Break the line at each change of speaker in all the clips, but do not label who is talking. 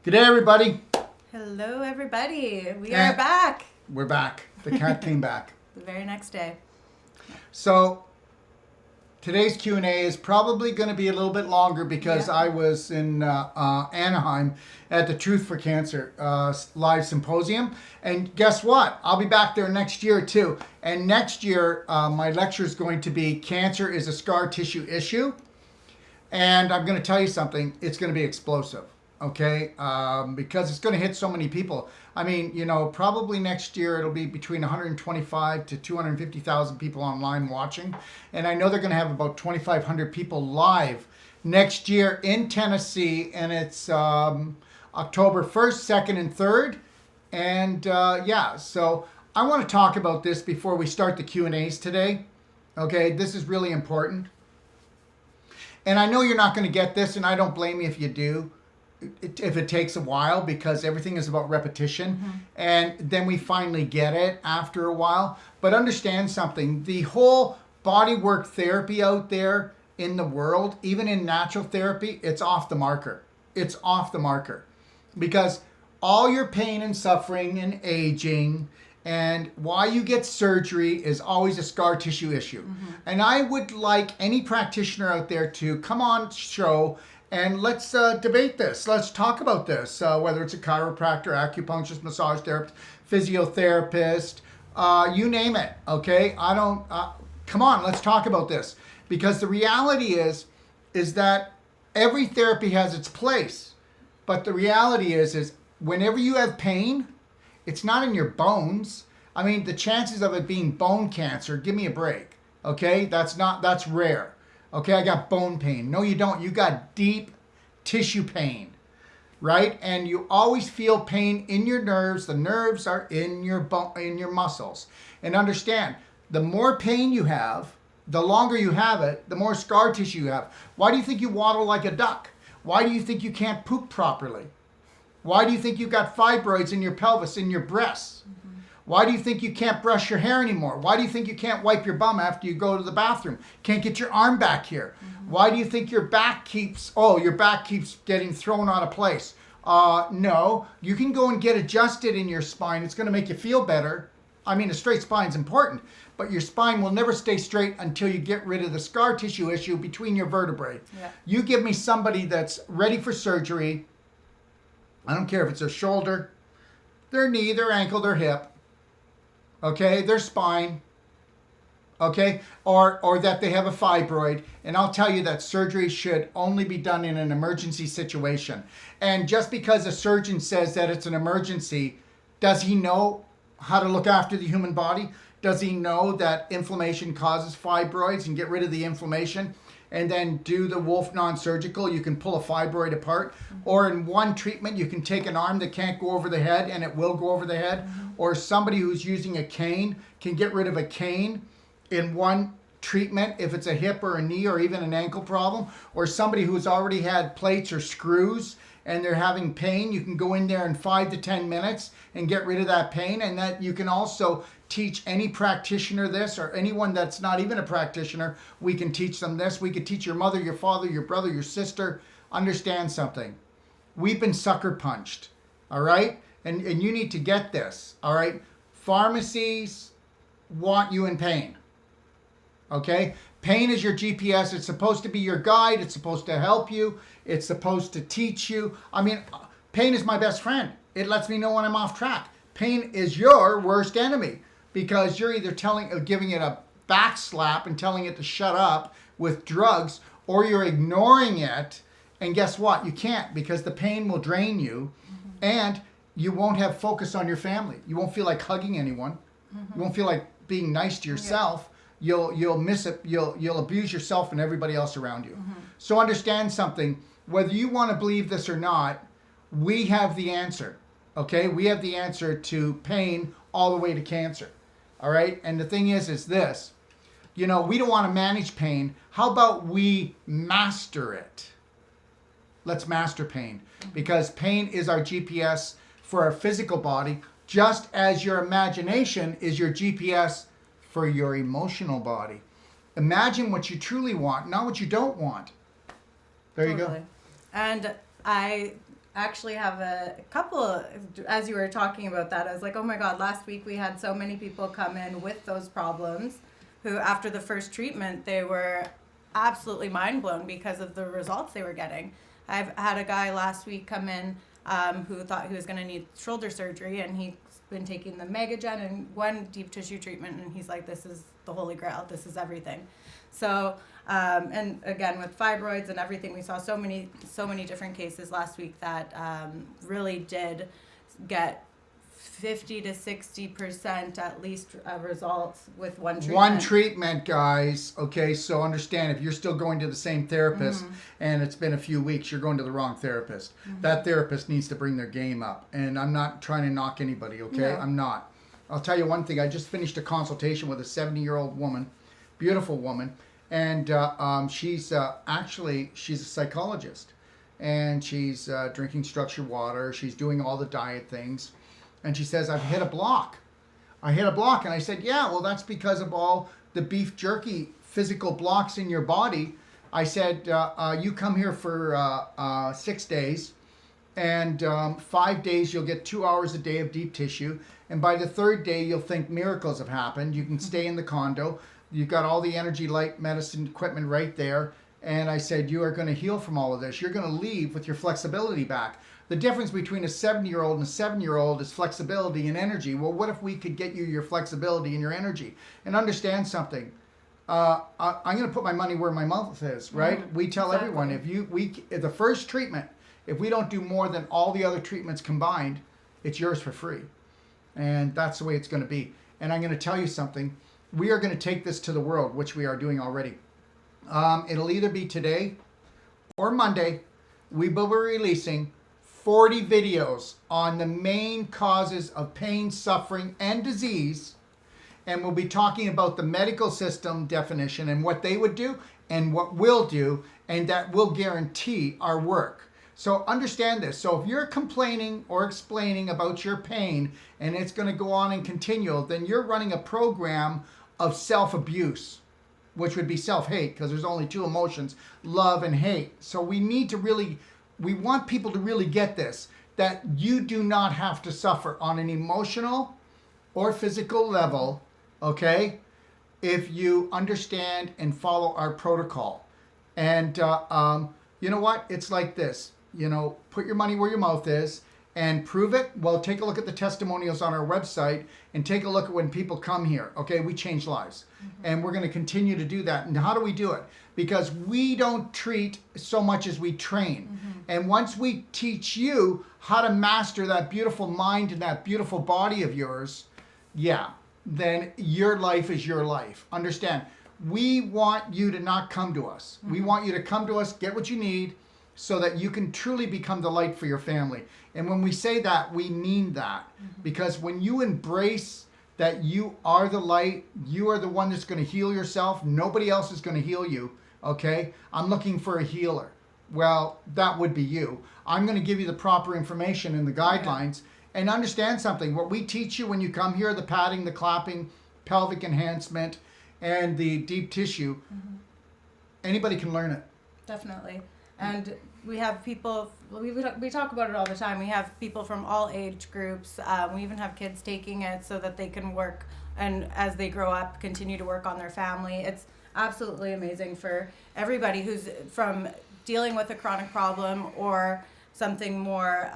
Good day, everybody.
Hello, everybody. We are back.
We're back. The cat came back.
The very next day.
So today's Q&A is probably going to be a little bit longer because I was in Anaheim at the Truth for Cancer live symposium. And guess what? I'll be back there next year too. And next year, my lecture is going to be Cancer is a Scar Tissue Issue. And I'm going to tell you something. It's going to be explosive. Okay, because it's going to hit so many people. I mean, you know, probably next year it'll be between 125 to 250,000 people online watching. And I know they're going to have about 2,500 people live next year in Tennessee. And it's October 1st, 2nd, and 3rd. And yeah, so I want to talk about this before we start the Q&As today. Okay, this is really important. And I know you're not going to get this, and I don't blame you if you do. If it takes a while, because everything is about repetition, and then we finally get it after a while. But understand something, the whole bodywork therapy out there in the world, even in natural therapy, it's off the marker. It's off the marker because all your pain and suffering and aging and why you get surgery is always a scar tissue issue. And I would like any practitioner out there to come on show and let's debate this. Let's talk about this, whether it's a chiropractor, acupuncturist, massage therapist, physiotherapist, you name it, okay? I don't, come on, let's talk about this. Because the reality is that every therapy has its place. But the reality is whenever you have pain, it's not in your bones. I mean, the chances of it being bone cancer, give me a break, okay? That's rare. Okay, I got bone pain. No, you don't. You got deep tissue pain, right? And you always feel pain in your nerves. The nerves are in your muscles. And understand, the more pain you have, the longer you have it, the more scar tissue you have. Why do you think you waddle like a duck? Why do you think you can't poop properly? Why do you think you've got fibroids in your pelvis, in your breasts? Why do you think you can't brush your hair anymore? Why do you think you can't wipe your bum after you go to the bathroom? Can't get your arm back here? Why do you think your back keeps getting thrown out of place? No, you can go and get adjusted in your spine. It's going to make you feel better. I mean, a straight spine is important, but your spine will never stay straight until you get rid of the scar tissue issue between your vertebrae. Yeah. You give me somebody that's ready for surgery. I don't care if it's their shoulder, their knee, their ankle, their hip. Okay, their spine, okay, or that they have a fibroid. And I'll tell you that surgery should only be done in an emergency situation. And just because a surgeon says that it's an emergency, does he know how to look after the human body? Does he know that inflammation causes fibroids and get rid of the inflammation? And then do the Wolfe non-surgical, you can pull a fibroid apart. Or in one treatment, you can take an arm that can't go over the head and it will go over the head. Or somebody who's using a cane can get rid of a cane in one treatment if it's a hip or a knee or even an ankle problem. Or somebody who's already had plates or screws and they're having pain, you can go in there in 5 to 10 minutes and get rid of that pain. And that you can also teach any practitioner this, or anyone that's not even a practitioner, we can teach them this. We could teach your mother, your father, your brother, your sister. Understand something. We've been sucker punched, all right? And you need to get this, all right? Pharmacies want you in pain, okay? Pain is your GPS. It's supposed to be your guide. It's supposed to help you. It's supposed to teach you. I mean, pain is my best friend. It lets me know when I'm off track. Pain is your worst enemy because you're either giving it a back slap and telling it to shut up with drugs, or you're ignoring it. And guess what? You can't, because the pain will drain you and you won't have focus on your family. You won't feel like hugging anyone. You won't feel like being nice to yourself. You'll miss it. You'll abuse yourself and everybody else around you. So understand something. Whether you want to believe this or not, we have the answer. Okay? We have the answer to pain all the way to cancer. All right? And the thing is this. You know, we don't want to manage pain. How about we master it? Let's master pain, because pain is our GPS for our physical body, just as your imagination is your GPS for your emotional body. Imagine what you truly want, not what you don't want. There you go.
And I actually have a couple, as you were talking about that, I was like, oh my God, last week we had so many people come in with those problems who after the first treatment, they were absolutely mind blown because of the results they were getting. I've had a guy last week come in who thought he was going to need shoulder surgery, and he's been taking the Meragen and one deep tissue treatment, and he's like, this is the holy grail, this is everything. So, and again, with fibroids and everything, we saw so many different cases last week that really did get 50 to 60% at least results with one treatment.
One treatment, guys. Okay, so understand, if you're still going to the same therapist and it's been a few weeks, you're going to the wrong therapist. That therapist needs to bring their game up. And I'm not trying to knock anybody, okay?
No.
I'm not. I'll tell you one thing. I just finished a consultation with a 70-year-old woman, beautiful woman, and she's a psychologist. And she's drinking structured water. She's doing all the diet things. And she says, I've hit a block. I hit a block. And I said, yeah, well, that's because of all the beef jerky physical blocks in your body. I said, you come here for 6 days. And 5 days, you'll get 2 hours a day of deep tissue. And by the third day, you'll think miracles have happened. You can stay in the condo. You've got all the energy, light, medicine equipment right there. And I said, you are going to heal from all of this. You're going to leave with your flexibility back. The difference between a 70-year-old and a 7-year-old is flexibility and energy. Well, what if we could get you your flexibility and your energy? And understand something. I'm going to put my money where my mouth is, right? We tell everyone, if the first treatment, if we don't do more than all the other treatments combined, it's yours for free. And that's the way it's going to be. And I'm going to tell you something. We are going to take this to the world, which we are doing already. It'll either be today or Monday. We will be releasing 40 videos on the main causes of pain, suffering, and disease. And we'll be talking about the medical system definition and what they would do and what we'll do, and that will guarantee our work. So understand this. So if you're complaining or explaining about your pain and it's going to go on and continue, then you're running a program of self-abuse, which would be self-hate, because there's only two emotions, love and hate. So we want people to really get this, that you do not have to suffer on an emotional or physical level, okay, if you understand and follow our protocol. And you know what? It's like this. Put your money where your mouth is and prove it. Well, take a look at the testimonials on our website and take a look at when people come here. Okay, we change lives. And we're going to continue to do that. And how do we do it? Because we don't treat so much as we train. And once we teach you how to master that beautiful mind and that beautiful body of yours, then your life is your life. Understand, we want you to not come to us. We want you to come to us, get what you need, so that you can truly become the light for your family. And when we say that, we mean that. Because when you embrace that you are the light, you are the one that's going to heal yourself, nobody else is going to heal you, okay? I'm looking for a healer. Well, that would be you. I'm going to give you the proper information and the guidelines. And understand something. What we teach you when you come here, the padding, the clapping, pelvic enhancement, and the deep tissue, anybody can learn it.
Definitely. And we have people, we talk about it all the time. We have people from all age groups. We even have kids taking it so that they can work, and as they grow up, continue to work on their family. It's absolutely amazing for everybody who's from dealing with a chronic problem or something more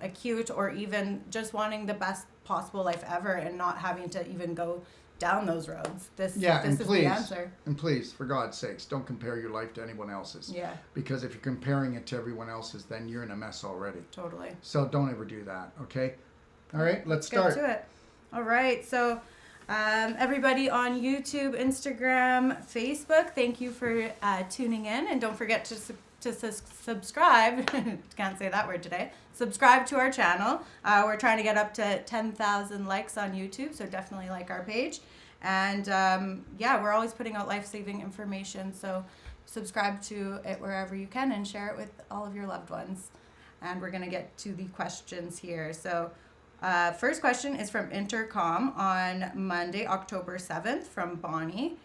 acute, or even just wanting the best possible life ever and not having to even go down those roads. This is the answer. And
please, for God's sakes, don't compare your life to anyone else's.
Yeah.
Because if you're comparing it to everyone else's, then you're in a mess already.
Totally.
So don't ever do that, okay? All right, let's start.
Get to it. All right, so everybody on YouTube, Instagram, Facebook, thank you for tuning in, and don't forget to subscribe. Can't say that word today. Subscribe to our channel. We're trying to get up to 10,000 likes on YouTube, so definitely like our page. And we're always putting out life-saving information, so subscribe to it wherever you can and share it with all of your loved ones. And we're going to get to the questions here. So first question is from Intercom on Monday, October 7th, from Bonnie.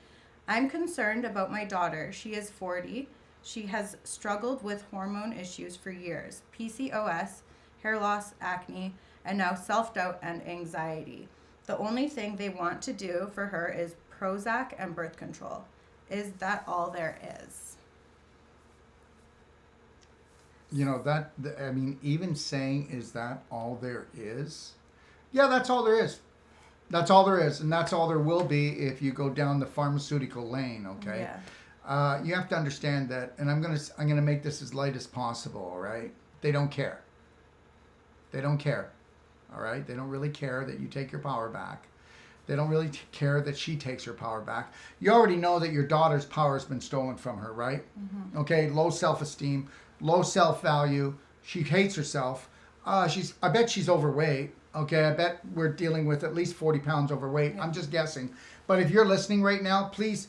I'm concerned about my daughter. She is 40. She has struggled with hormone issues for years, PCOS, hair loss, acne, and now self-doubt and anxiety. The only thing they want to do for her is Prozac and birth control. Is that all there is?
You know, I mean, even saying, is that all there is? Yeah, that's all there is. That's all there is. And that's all there will be if you go down the pharmaceutical lane, okay?
Yeah.
You have to understand that, and I'm gonna make this as light as possible, all right? They don't care. They don't care, all right? They don't really care that you take your power back. They don't really care that she takes her power back. You already know that your daughter's power has been stolen from her, right? Mm-hmm. Okay, low self-esteem, low self-value. She hates herself. I bet she's overweight. Okay, I bet we're dealing with at least 40 pounds overweight. Yeah. I'm just guessing. But if you're listening right now, please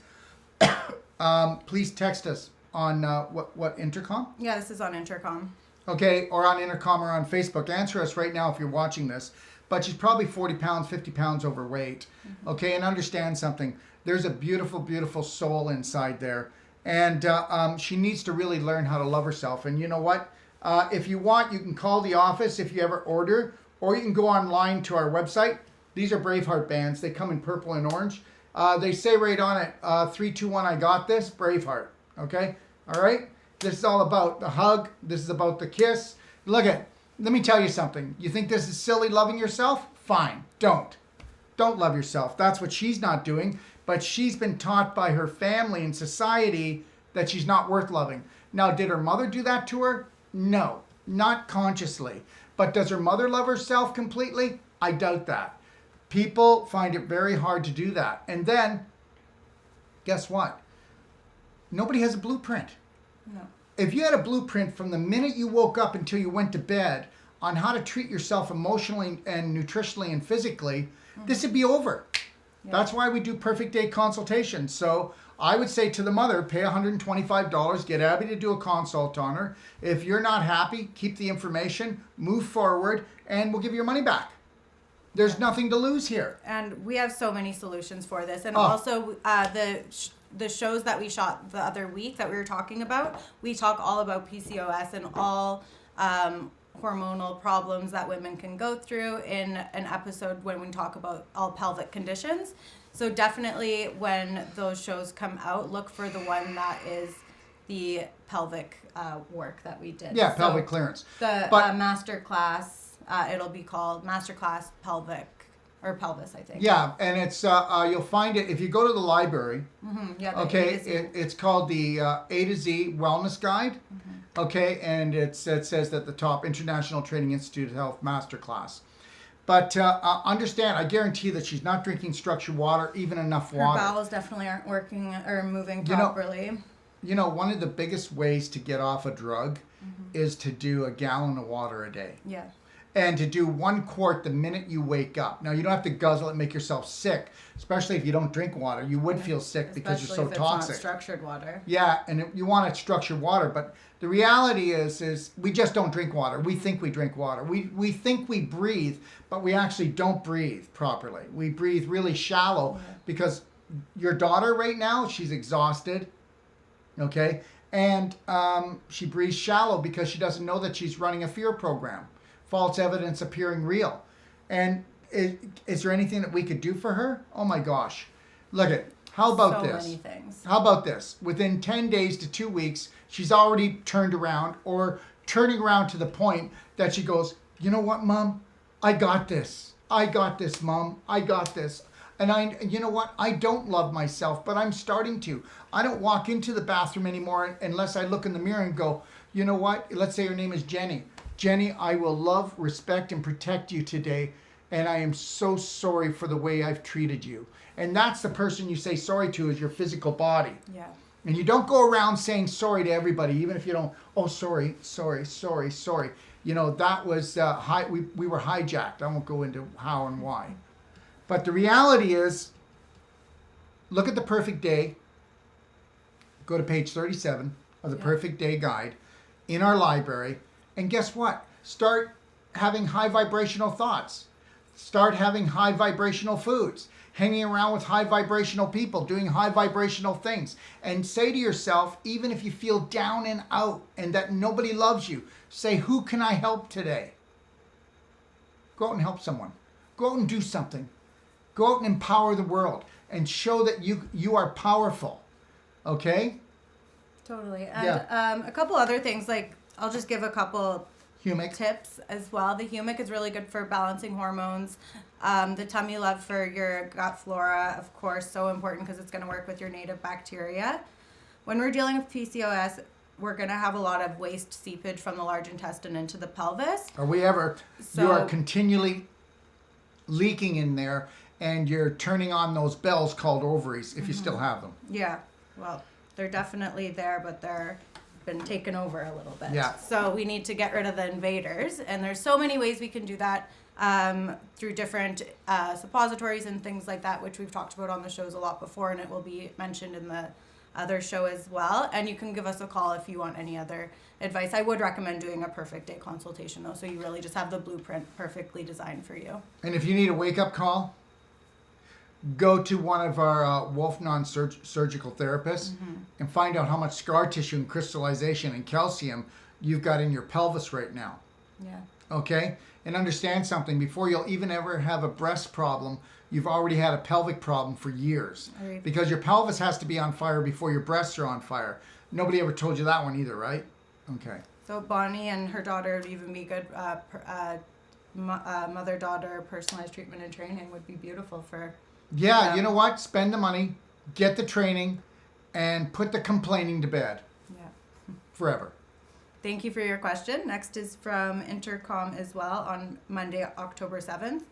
please text us on what intercom?
Yeah, this is on intercom.
Okay, or on intercom or on Facebook. Answer us right now if you're watching this. But she's probably 40 pounds, 50 pounds overweight. Mm-hmm. Okay, and understand something. There's a beautiful, beautiful soul inside there. And she needs to really learn how to love herself. And you know what? If you want, you can call the office if you ever order. Or you can go online to our website. These are Braveheart bands. They come in purple and orange. They say right on it, 3, 2, 1, I got this, Braveheart. Okay? All right? This is all about the hug. This is about the kiss. Let me tell you something. You think this is silly loving yourself? Fine. Don't. Don't love yourself. That's what she's not doing. But she's been taught by her family and society that she's not worth loving. Now, did her mother do that to her? No. Not consciously. But does her mother love herself completely? I doubt that. People find it very hard to do that. And then, guess what? Nobody has a blueprint.
No.
If you had a blueprint from the minute you woke up until you went to bed on how to treat yourself emotionally and nutritionally and physically, this would be over. Yeah. That's why we do perfect day consultations. So I would say to the mother, pay $125, get Abby to do a consult on her. If you're not happy, keep the information, move forward, and we'll give you your money back. There's nothing to lose here.
And we have so many solutions for this. And also the shows that we shot the other week that we were talking about, we talk all about PCOS and all hormonal problems that women can go through in an episode when we talk about all pelvic conditions. So definitely when those shows come out, look for the one that is the pelvic work that we did.
Yeah, pelvic clearance.
The master class, it'll be called Masterclass Pelvic, or Pelvis, I think.
Yeah, and it's you'll find it if you go to the library.
Mm-hmm. Yeah.
Okay, it's called the A to Z Wellness Guide. Mm-hmm. Okay, and it says at the top, International Training Institute of Health Masterclass. But understand, I guarantee that she's not drinking structured water, even enough water.
Her bowels definitely aren't working or moving properly.
You know, one of the biggest ways to get off a drug is to do a gallon of water a day.
Yeah.
And to do 1 quart the minute you wake up. Now, you don't have to guzzle it and make yourself sick, especially if you don't drink water. You would feel sick because you're so toxic.
Especially if it's not structured water.
Yeah, and you want it structured water, but the reality is we just don't drink water. We think we drink water. We think we breathe, but we actually don't breathe properly. We breathe really shallow because your daughter right now, she's exhausted, okay? And she breathes shallow because she doesn't know that she's running a fear program. False evidence appearing real. And is there anything that we could do for her? Oh my gosh. Look at, how about this? So many things. How about this? Within 10 days to 2 weeks, she's already turned around or turning around to the point that she goes, you know what, Mom? I got this. I got this, Mom. I got this. And you know what? I don't love myself, but I'm starting to. I don't walk into the bathroom anymore unless I look in the mirror and go, you know what? Let's say her name is Jenny. Jenny, I will love, respect, and protect you today, and I am so sorry for the way I've treated you. And that's the person you say sorry to, is your physical body.
Yeah.
And you don't go around saying sorry to everybody, even if you don't, oh, sorry. You know, that was, we were hijacked. I won't go into how and why. But the reality is, look at the perfect day. Go to page 37 of the Perfect Day Guide in our library. And guess what? Start having high vibrational thoughts. Start having high vibrational foods, hanging around with high vibrational people, doing high vibrational things. And say to yourself, even if you feel down and out and that nobody loves you, say, who can I help today? Go out and help someone. Go out and do something. Go out and empower the world and show that you are powerful. Okay?
Totally. And a couple other things, like I'll just give a couple
Humic
tips as well. The humic is really good for balancing hormones. The tummy love for your gut flora, of course, so important because it's going to work with your native bacteria. When we're dealing with PCOS, we're going to have a lot of waste seepage from the large intestine into the pelvis.
Are we ever? You are continually leaking in there, and you're turning on those bells called ovaries if you still have them.
Yeah. Well, they're definitely there, but they're been taken over a little bit.
Yeah.
So we need to get rid of the invaders, and there's so many ways we can do that through different suppositories and things like that, which we've talked about on the shows a lot before, and it will be mentioned in the other show as well. And you can give us a call if you want any other advice. I would recommend doing a perfect day consultation though, so you really just have the blueprint perfectly designed for you.
And if you need a wake-up call, go to one of our Wolfe non-surgical therapists and find out how much scar tissue and crystallization and calcium you've got in your pelvis right now.
Yeah.
Okay? And understand something, before you'll even ever have a breast problem, you've already had a pelvic problem for years.
Right.
Because your pelvis has to be on fire before your breasts are on fire. Nobody ever told you that one either, right? Okay.
So Bonnie and her daughter would even be good. Mother-daughter personalized treatment and training would be beautiful for...
Yeah, you know what? Spend the money, get the training, and put the complaining to bed.
Yeah.
Forever.
Thank you for your question. Next is from Intercom as well on Monday, October 7th.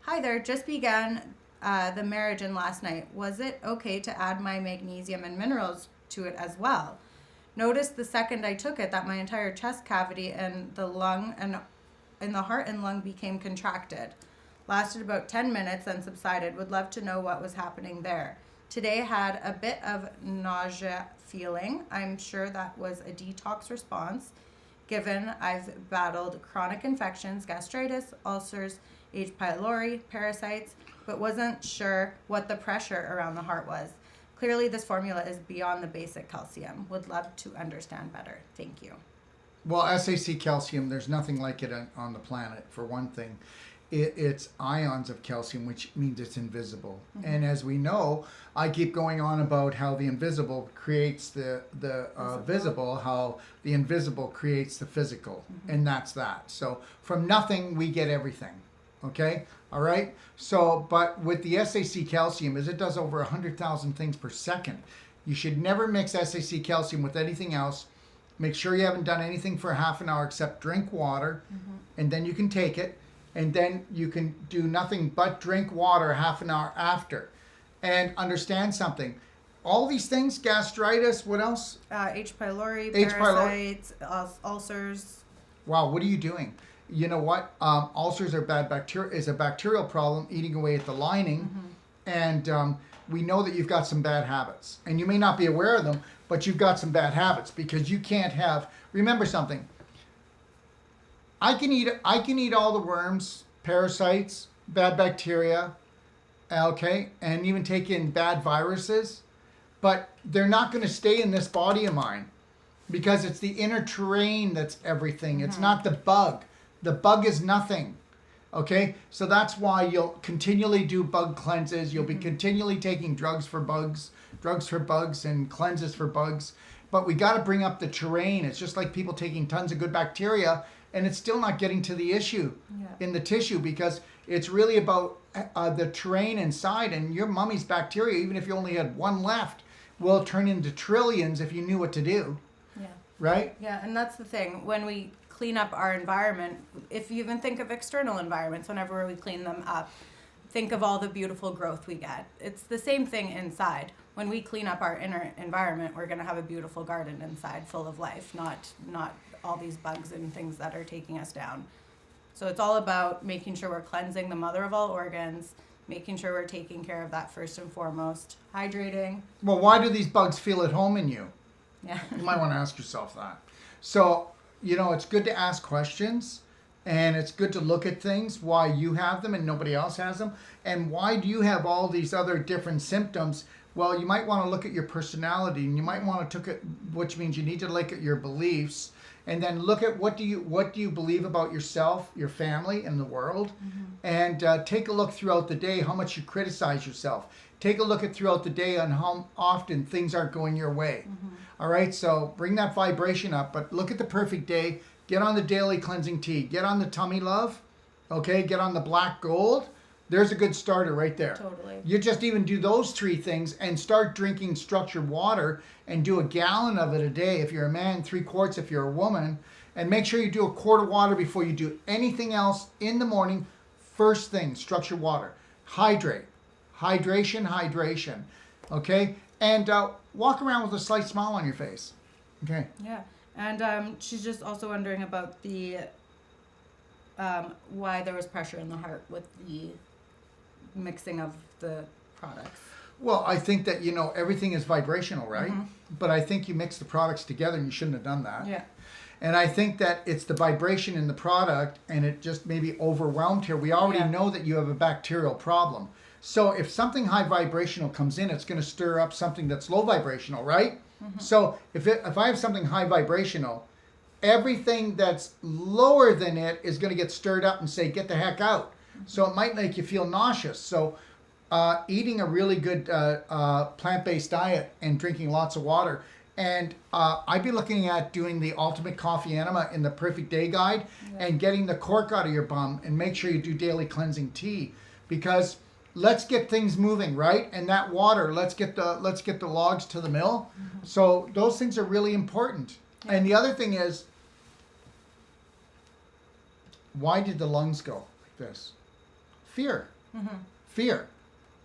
Hi there. Just began the Meragen last night. Was it okay to add my magnesium and minerals to it as well? Noticed the second I took it that my entire chest cavity and the lung and in the heart and lung became contracted. Lasted about 10 minutes and subsided. Would love to know what was happening there. Today had a bit of nausea feeling. I'm sure that was a detox response, given I've battled chronic infections, gastritis, ulcers, H. pylori, parasites, but wasn't sure what the pressure around the heart was. Clearly this formula is beyond the basic calcium. Would love to understand better. Thank you.
Well, SAC calcium, there's nothing like it on the planet, for one thing. It's ions of calcium, which means it's invisible. And as we know, I keep going on about how the invisible creates the visible, how the invisible creates the physical. And that's that. So from nothing, we get everything. Okay? All right? So, but with the SAC calcium, is it does over 100,000 things per second. You should never mix SAC calcium with anything else. Make sure you haven't done anything for half an hour except drink water, and then you can take it. And then you can do nothing but drink water half an hour after. And understand something. All these things, gastritis, what else?
H. pylori,
H.
parasites, ulcers.
Wow, what are you doing? You know what? Ulcers are is a bacterial problem eating away at the lining. And we know that you've got some bad habits. And you may not be aware of them, but you've got some bad habits because you can't have... Remember something. I can eat all the worms, parasites, bad bacteria, okay, and even take in bad viruses, but they're not going to stay in this body of mine because it's the inner terrain that's everything. It's not the bug. The bug is nothing, okay? So that's why you'll continually do bug cleanses. You'll be continually taking drugs for bugs and cleanses for bugs, but we got to bring up the terrain. It's just like people taking tons of good bacteria and it's still not getting to the issue in the tissue because it's really about the terrain inside, and your mummy's bacteria, even if you only had one left, will turn into trillions if you knew what to do. Yeah. Right?
Yeah, and that's the thing. When we clean up our environment, if you even think of external environments, whenever we clean them up, think of all the beautiful growth we get. It's the same thing inside. When we clean up our inner environment, we're going to have a beautiful garden inside full of life, not all these bugs and things that are taking us down. So it's all about making sure we're cleansing the mother of all organs, making sure we're taking care of that first and foremost, hydrating.
Well, why do these bugs feel at home in you?
Yeah.
You might want to ask yourself that. So, it's good to ask questions And it's good to look at things, why you have them and nobody else has them. And why do you have all these other different symptoms? Well, you might want to look at your personality, and you might want to look at, which means you need to look at your beliefs, and then look at what do you believe about yourself, your family, and the world. And take a look throughout the day how much you criticize yourself. Take a look at throughout the day on how often things aren't going your way. All right, so bring that vibration up, but look at the perfect day. Get on the daily cleansing tea. Get on the tummy love. Okay, get on the black gold. There's a good starter right there.
Totally.
You just even do those 3 things and start drinking structured water and do a gallon of it a day. If you're a man, 3 quarts if you're a woman. And make sure you do a quart of water before you do anything else in the morning. First thing, structured water. Hydrate. Hydration. Okay? And walk around with a slight smile on your face. Okay?
Yeah. And she's just also wondering about the why there was pressure in the heart with the mixing of the products.
Well, I think that, everything is vibrational, right? But I think you mix the products together and you shouldn't have done that.
Yeah.
And I think that it's the vibration in the product and it just maybe overwhelmed here. We already know that you have a bacterial problem. So if something high vibrational comes in, it's going to stir up something that's low vibrational, right? So if I have something high vibrational, everything that's lower than it is going to get stirred up and say, get the heck out. So it might make you feel nauseous. So eating a really good plant-based diet and drinking lots of water. And I'd be looking at doing the Ultimate Coffee Enema in the Perfect Day Guide and getting the cork out of your bum, and make sure you do daily cleansing tea, because let's get things moving, right? And that water, let's get the logs to the mill. So those things are really important. Yeah. And the other thing is, why did the lungs go like this? Fear. Fear.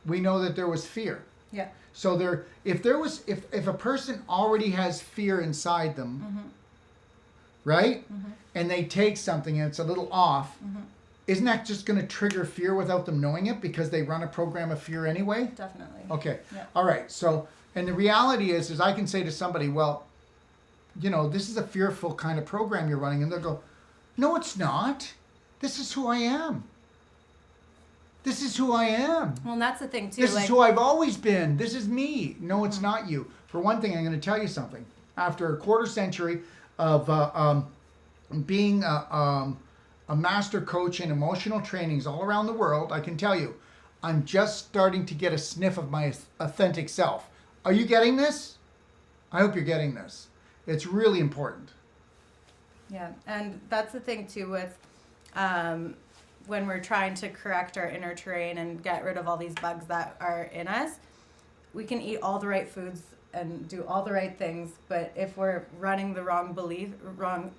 We know that there was fear.
Yeah.
So if a person already has fear inside them, right? And they take something and it's a little off, isn't that just going to trigger fear without them knowing it, because they run a program of fear anyway?
Definitely.
Okay.
Yeah.
All right. So, and the reality is I can say to somebody, well, this is a fearful kind of program you're running, and they'll go, no, it's not. This is who I am. This is who I am.
Well, and that's the thing too.
This is who I've always been. This is me. No, it's not you. For one thing, I'm going to tell you something. After a quarter century of being a master coach in emotional trainings all around the world, I can tell you, I'm just starting to get a sniff of my authentic self. Are you getting this? I hope you're getting this. It's really important.
Yeah, and that's the thing too with when we're trying to correct our inner terrain and get rid of all these bugs that are in us. We can eat all the right foods and do all the right things, but if we're running the wrong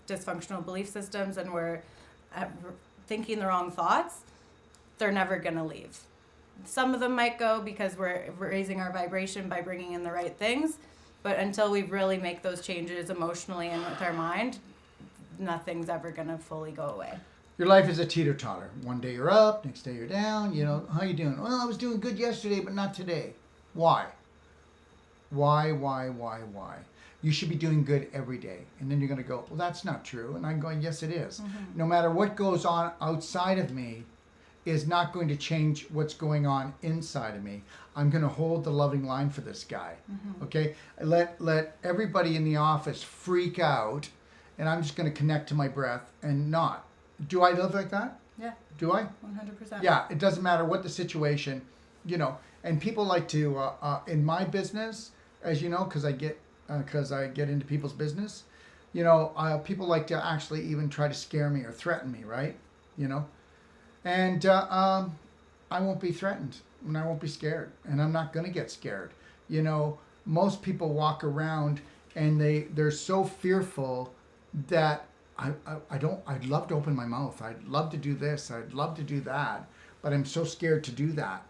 dysfunctional belief systems, and we're thinking the wrong thoughts, they're never going to leave. Some of them might go because we're raising our vibration by bringing in the right things, but until we really make those changes emotionally and with our mind, nothing's ever going to fully go away.
Your life is a teeter-totter. One day you're up, next day you're down. How you doing? Well, I was doing good yesterday, but not today. Why? Why? You should be doing good every day. And then you're going to go, well, that's not true. And I'm going, yes, it is. No matter what goes on outside of me is not going to change what's going on inside of me. I'm going to hold the loving line for this guy. Okay? Let everybody in the office freak out, and I'm just going to connect to my breath and not. Do I live like that?
Yeah.
Do I?
100%.
Yeah, it doesn't matter what the situation, and people like to, in my business, as you know, because I get into people's business, people like to actually even try to scare me or threaten me, right? And I won't be threatened, and I won't be scared, and I'm not going to get scared. Most people walk around and they're so fearful that I'd love to open my mouth. I'd love to do this. I'd love to do that. But I'm so scared to do that.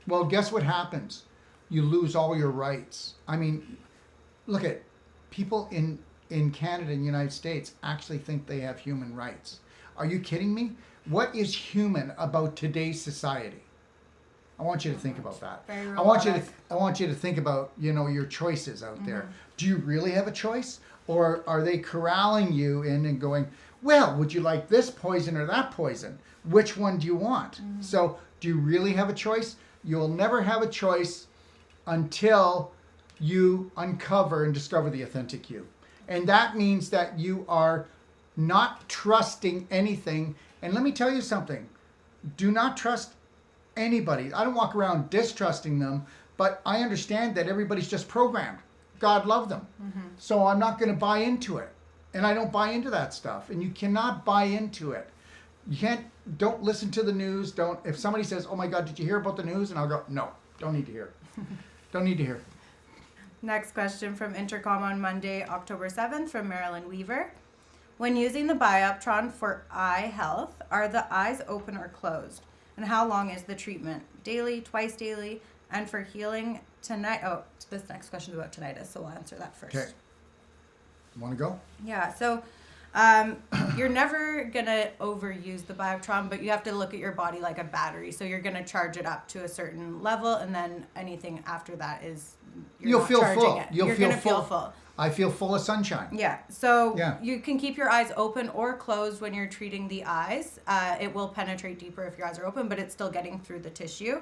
Well, guess what happens? You lose all your rights. I mean, look at people in Canada and the United States actually think they have human rights. Are you kidding me? What is human about today's society? I want you to think about that. I want you to think about, your choices out there. Do you really have a choice? Or are they corralling you in and going, well, would you like this poison or that poison? Which one do you want? So do you really have a choice? You'll never have a choice until you uncover and discover the authentic you. And that means that you are not trusting anything. And let me tell you something. Do not trust anybody. I don't walk around distrusting them, but I understand that everybody's just programmed. God love them. So I'm not going to buy into it. And I don't buy into that stuff. And you cannot buy into it. You can't, don't listen to the news. If somebody says, oh my God, did you hear about the news? And I'll go, no, don't need to hear. Don't need to hear.
Next question from Intercom on Monday, October 7th from Marilyn Weaver. When using the Bioptron for eye health, are the eyes open or closed? And how long is the treatment? Daily, twice daily? And for healing tonight, this next question is about tinnitus, so we'll answer that first.
Okay. Want to go?
Yeah, so you're never going to overuse the Bioptron, but you have to look at your body like a battery. So you're going to charge it up to a certain level, and then anything after that is
You'll
not
feel
charging
full.
it.
You're
going to
full.
feel full.
I feel full of sunshine.
Yeah, so
Yeah.
you can keep your eyes open or closed when you're treating the eyes. It will penetrate deeper if your eyes are open, but it's still getting through the tissue.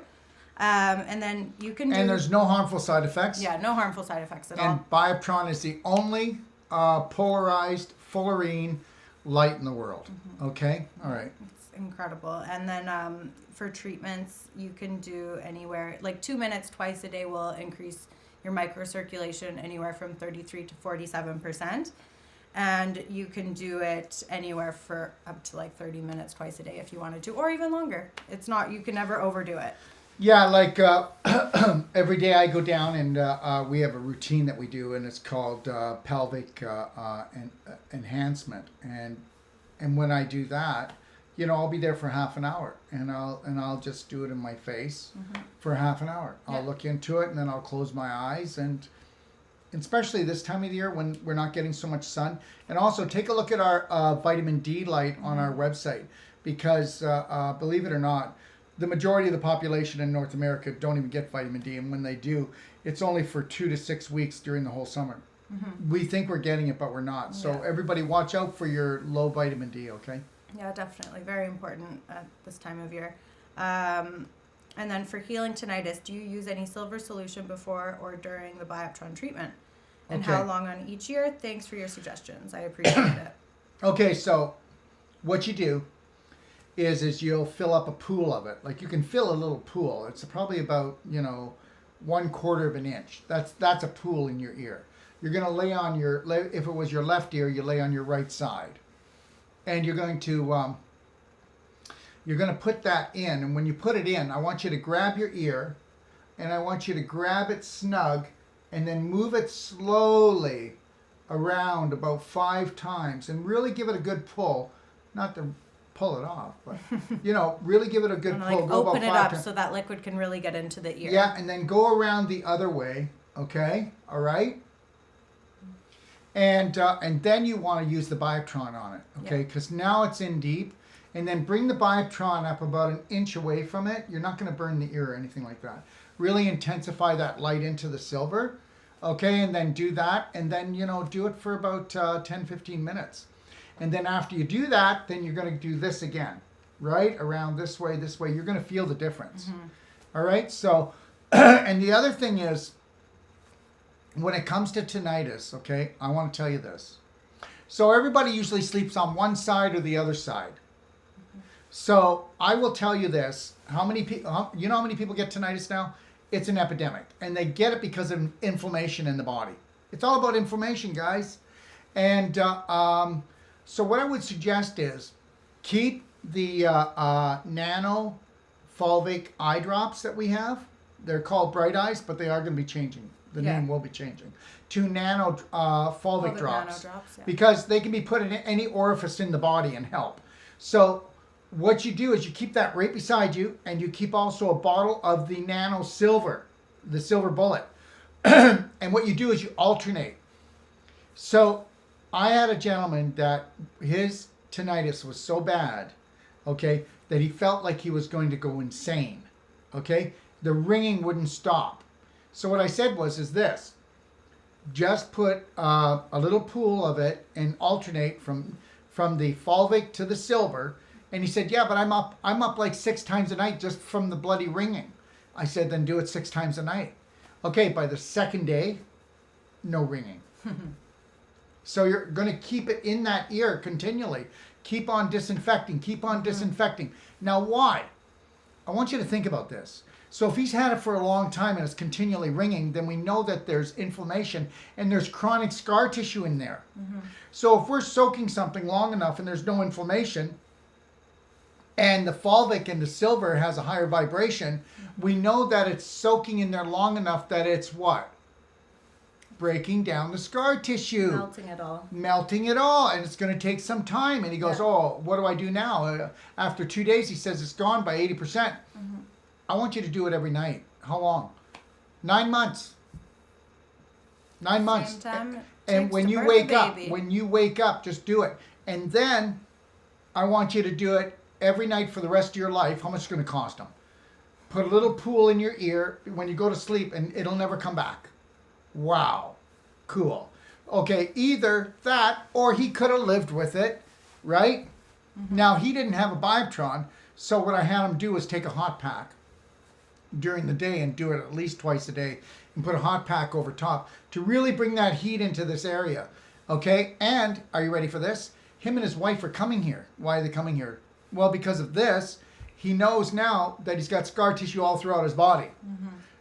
And then you can do...
And there's no harmful side effects.
Yeah, no harmful side effects at all.
And Bioptron is the only polarized fullerene light in the world. Okay? All right.
It's incredible. And then for treatments, you can do anywhere, like 2 minutes twice a day will increase your microcirculation anywhere from 33 to 47%. And you can do it anywhere for up to like 30 minutes twice a day if you wanted to, or even longer. It's not, you can never overdo it.
Yeah, like every day I go down and we have a routine that we do, and it's called pelvic enhancement. And when I do that, you know, I'll be there for half an hour, and I'll just do it in my face for half an hour. I'll look into it, and then I'll close my eyes, and especially this time of the year when we're not getting so much sun. And also take a look at our vitamin D light on our website, because believe it or not, the majority of the population in North America don't even get vitamin D, and when they do, it's only for 2 to 6 weeks during the whole summer. We think we're getting it, but we're not. So everybody watch out for your low vitamin D, okay?
Yeah, definitely. Very important at this time of year. And then for healing tinnitus, do you use any silver solution before or during the Bioptron treatment? And how long on each year? Thanks for your suggestions. I appreciate it.
Okay, so what you do is you'll fill up a pool of it. Like you can fill a little pool. It's probably about, 1/4 of an inch. That's a pool in your ear. You're going to lay on if it was your left ear, you lay on your right side. And you're going to put that in. And when you put it in, I want you to grab your ear, and I want you to grab it snug, and then move it slowly around about 5 times, and really give it a good pull. Not to pull it off, but really give it a good pull.
Like open it up so that liquid can really get into the ear.
Yeah, and then go around the other way. Okay, all right. And then you want to use the Bioptron on it, okay? Because now it's in deep. And then bring the Bioptron up about 1 inch away from it. You're not going to burn the ear or anything like that. Really intensify that light into the silver, okay? And then do that, and then, do it for about 10, 15 minutes. And then after you do that, then you're going to do this again, right? Around this way. You're going to feel the difference. All right? So, and the other thing is, when it comes to tinnitus, okay, I want to tell you this. So everybody usually sleeps on one side or the other side. So I will tell you this. How many people, you know how many people get tinnitus now? It's an epidemic. And they get it because of inflammation in the body. It's all about inflammation, guys. And so what I would suggest is keep the nano fulvic eye drops that we have. They're called Bright Eyes, but they are going to be changing. The name will be changing to nano fulvic drops, because they can be put in any orifice in the body and help. So what you do is you keep that right beside you, and you keep also a bottle of the nano silver, the silver bullet. And what you do is you alternate. So I had a gentleman that his tinnitus was so bad, okay, that he felt like he was going to go insane, okay? The ringing wouldn't stop. So what I said is this: just put a little pool of it and alternate from from the fulvic to the silver. And he said, yeah, but I'm up like 6 times a night just from the bloody ringing. I said, then do it 6 times a night. Okay, by the second day, no ringing. So you're going to keep it in that ear continually. Keep on disinfecting, keep on disinfecting. Now, why? I want you to think about this. So if he's had it for a long time and it's continually ringing, then we know that there's inflammation and there's chronic scar tissue in there. So if we're soaking something long enough and there's no inflammation, and the fulvic and the silver has a higher vibration, we know that it's soaking in there long enough that it's what? Breaking down the scar tissue. Melting it all. And it's going to take some time. And he goes, oh, what do I do now? After 2 days, he says it's gone by 80%. I want you to do it every night. How long? 9 months. 9 months. And when you wake up, just do it. And then I want you to do it every night for the rest of your life. How much is it going to cost them? Put a little pool in your ear when you go to sleep and it'll never come back. Wow. Cool. Okay, either that or he could have lived with it, right? Now, he didn't have a Bioptron, so what I had him do was take a hot pack during the day and do it at least twice a day and put a hot pack over top to really bring that heat into this area. Okay, and are you ready for this? Him and his wife are coming here. Why are they coming here? Well, because of this, he knows now that he's got scar tissue all throughout his body.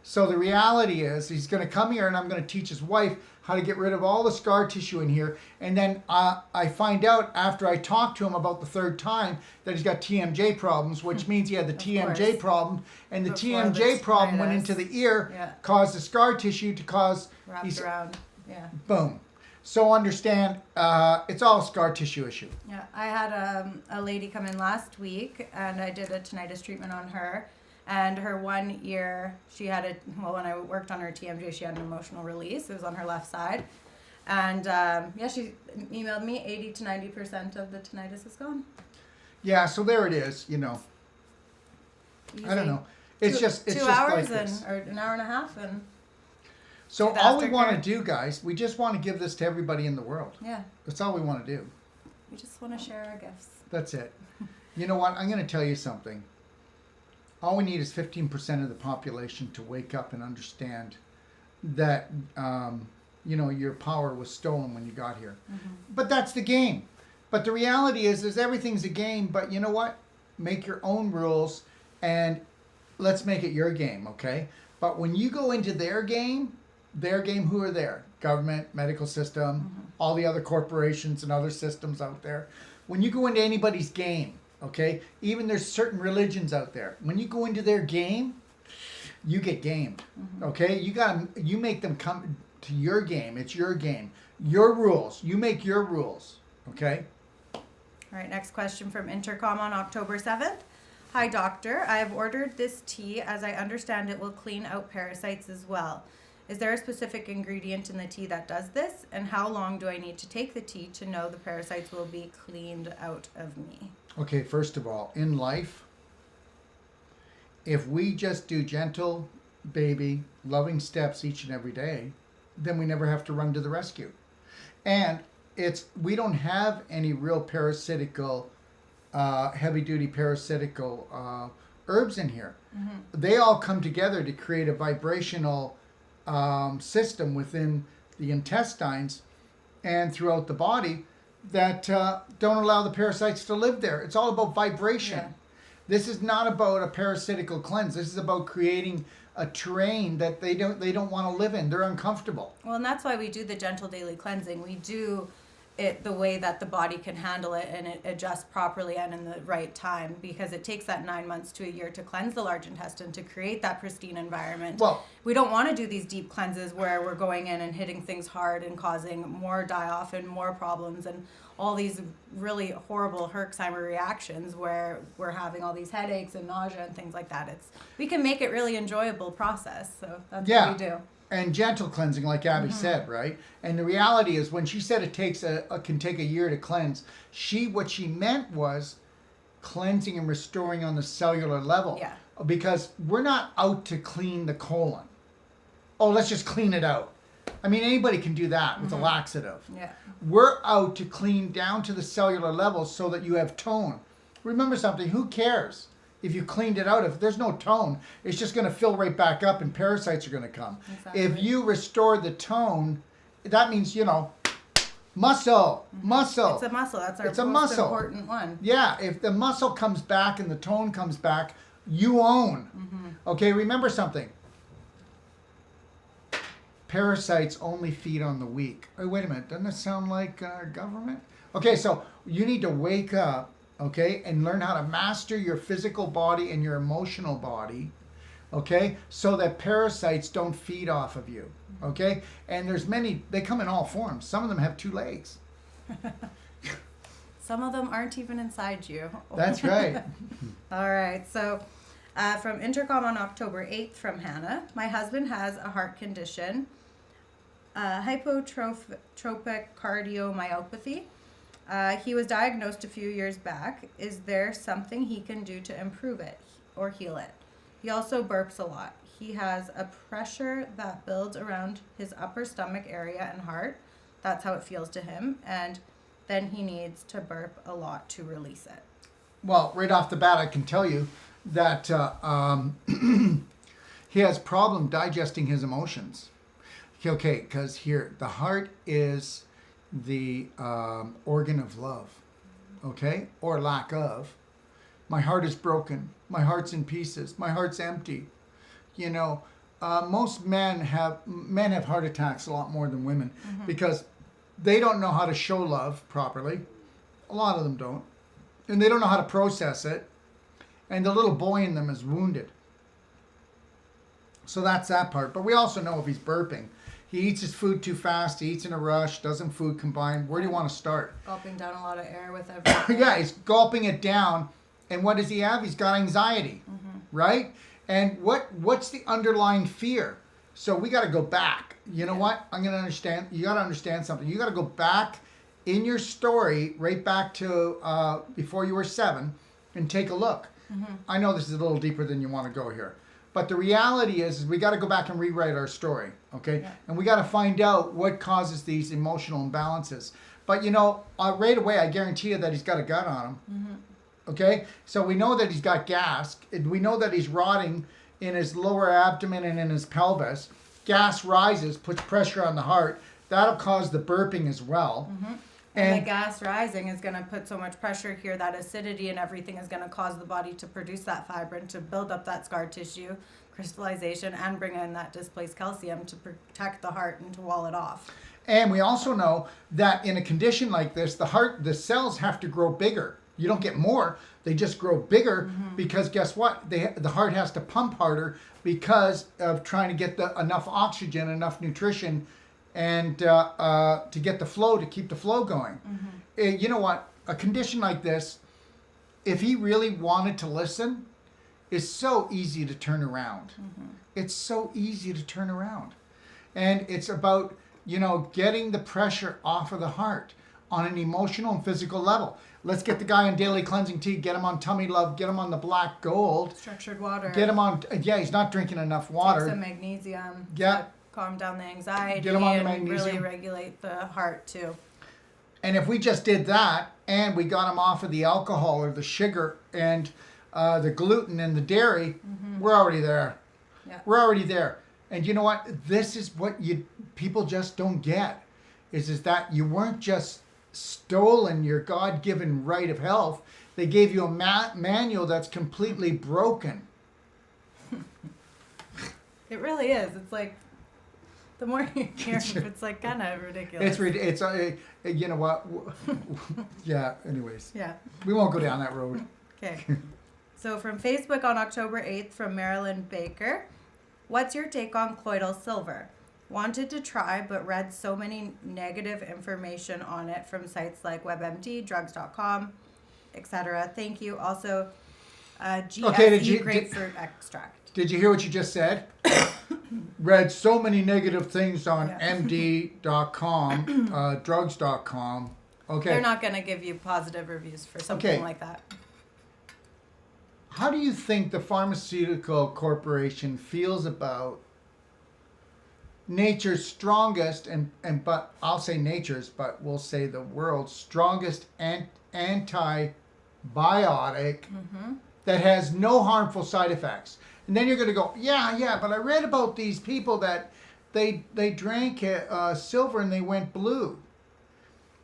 So the reality is he's going to come here and I'm going to teach his wife how to get rid of all the scar tissue in here. And then I find out after I talk to him about the 3rd time that he's got TMJ problems, which means he had the TMJ problem. And the TMJ problem went into the ear, caused the scar tissue to cause...
Wrapped around,
Boom. So understand, it's all a scar tissue issue.
Yeah, I had a lady come in last week and I did a tinnitus treatment on her. And her one ear, she had when I worked on her TMJ, she had an emotional release. It was on her left side. And she emailed me 80 to 90% of the tinnitus is gone.
Yeah, so there it is, you know. Easy. I don't know. It's just
2 hours like or an hour and a half. And
so all we want to do, guys, we just want to give this to everybody in the world.
Yeah.
That's all we want to do.
We just want to share our gifts.
That's it. You know what? I'm going to tell you something. All we need is 15% of the population to wake up and understand that, your power was stolen when you got here. But that's the game. But the reality is everything's a game. But you know what? Make your own rules and let's make it your game, okay? But when you go into their game, who are there? Government, medical system, all the other corporations and other systems out there. When you go into anybody's game, okay, even there's certain religions out there. When you go into their game, you get gamed. Okay, you make them come to your game. It's your game, your rules. You make your rules. Okay.
All right. Next question from Intercom on October 7th. Hi, doctor. I have ordered this tea as I understand it will clean out parasites as well. Is there a specific ingredient in the tea that does this? And how long do I need to take the tea to know the parasites will be cleaned out of me?
Okay, first of all, in life, if we just do gentle, baby, loving steps each and every day, then we never have to run to the rescue. And we don't have any real parasitical, heavy-duty parasitical herbs in here. They all come together to create a vibrational system within the intestines and throughout the body that don't allow the parasites to live there. It's all about vibration. Yeah. This is not about a parasitical cleanse. This is about creating a terrain that they don't want to live in. They're uncomfortable.
Well, and that's why we do the gentle daily cleansing. We do it the way that the body can handle it and it adjusts properly and in the right time, because it takes that 9 months to a year to cleanse the large intestine, to create that pristine environment. Well, we don't want to do these deep cleanses where we're going in and hitting things hard and causing more die-off and more problems and all these really horrible Herxheimer reactions where we're having all these headaches and nausea and things like that. We can make it really enjoyable process. So that's what we do.
And gentle cleansing, like Abby said, right? And the reality is, when she said it can take a year to cleanse, what she meant was cleansing and restoring on the cellular level. Yeah. Because we're not out to clean the colon. Oh, let's just clean it out. I mean, anybody can do that with a laxative.
Yeah.
We're out to clean down to the cellular level so that you have tone. Remember something, who cares if you cleaned it out? If there's no tone, it's just going to fill right back up and parasites are going to come.
Exactly.
If you restore the tone, that means, muscle.
It's a muscle. That's our most important one.
Yeah, if the muscle comes back and the tone comes back, you own. Okay, remember something. Parasites only feed on the weak. Oh, wait a minute. Doesn't that sound like government? Okay, so you need to wake up, okay, and learn how to master your physical body and your emotional body, okay, so that parasites don't feed off of you, okay? And there's many, they come in all forms. Some of them have 2 legs.
Some of them aren't even inside you.
That's right.
All right, so from Intercom on October 8th from Hannah, my husband has a heart condition, hypotropic cardiomyopathy. He was diagnosed a few years back. Is there something he can do to improve it or heal it? He also burps a lot. He has a pressure that builds around his upper stomach area and heart. That's how it feels to him. And then he needs to burp a lot to release it.
Well, right off the bat, I can tell you that he has problem digesting his emotions. Okay, because here, the heart is the organ of love, okay, or lack of. My heart is broken. My heart's in pieces. My heart's empty. Most men have heart attacks a lot more than women because they don't know how to show love properly. A lot of them don't. And they don't know how to process it. And the little boy in them is wounded. So that's that part. But we also know if he's burping. He eats his food too fast. He eats in a rush. Doesn't food combine. Where do you want to start?
Gulping down a lot of air with everything.
Yeah, he's gulping it down. And what does he have? He's got anxiety, right? And what's the underlying fear? So we got to go back. You know what? I'm going to understand. You got to understand something. You got to go back in your story, right back to before you were 7, and take a look. I know this is a little deeper than you want to go here. But the reality is we got to go back and rewrite our story, okay? Yeah. And we got to find out what causes these emotional imbalances. But, right away, I guarantee you that he's got a gut on him, okay? So we know that he's got gas. We know that he's rotting in his lower abdomen and in his pelvis. Gas rises, puts pressure on the heart. That'll cause the burping as well.
And the gas rising is going to put so much pressure here, that acidity and everything is going to cause the body to produce that fibrin, to build up that scar tissue, crystallization, and bring in that displaced calcium to protect the heart and to wall it off.
And we also know that in a condition like this, the cells have to grow bigger. You don't get more, they just grow bigger because guess what? The heart has to pump harder because of trying to get enough oxygen, enough nutrition, and to get the flow, to keep the flow going. You know what? A condition like this, if he really wanted to listen, is so easy to turn around. It's so easy to turn around. And it's about, getting the pressure off of the heart on an emotional and physical level. Let's get the guy on daily cleansing tea, get him on tummy love, get him on the black gold.
Structured water.
Get him on, he's not drinking enough water.
Take some magnesium.
Yeah.
Calm down the anxiety.
Get him on the
and
magnesium.
Really regulate the heart too.
And if we just did that and we got him off of the alcohol or the sugar and the gluten and the dairy, we're already there.
Yeah.
We're already there. And you know what? This is what people just don't get, is that you weren't just stolen your God-given right of health. They gave you a manual that's completely broken.
It really is. It's like, the more you hear it, it's like kind of ridiculous.
It's you know what? Yeah, anyways.
Yeah.
We won't go down that road.
Okay. So from Facebook on October 8th from Marilyn Baker, what's your take on colloidal silver? Wanted to try, but read so many negative information on it from sites like WebMD, drugs.com, etc. Thank you. Also, GSE grapefruit extract.
Did you hear what you just said? Read so many negative things on MD.com, drugs.com. Okay.
They're not going to give you positive reviews for something like that.
How do you think the pharmaceutical corporation feels about nature's strongest, but I'll say nature's, but we'll say the world's strongest antibiotic that has no harmful side effects. And then you're going to go, yeah, but I read about these people that they drank silver and they went blue.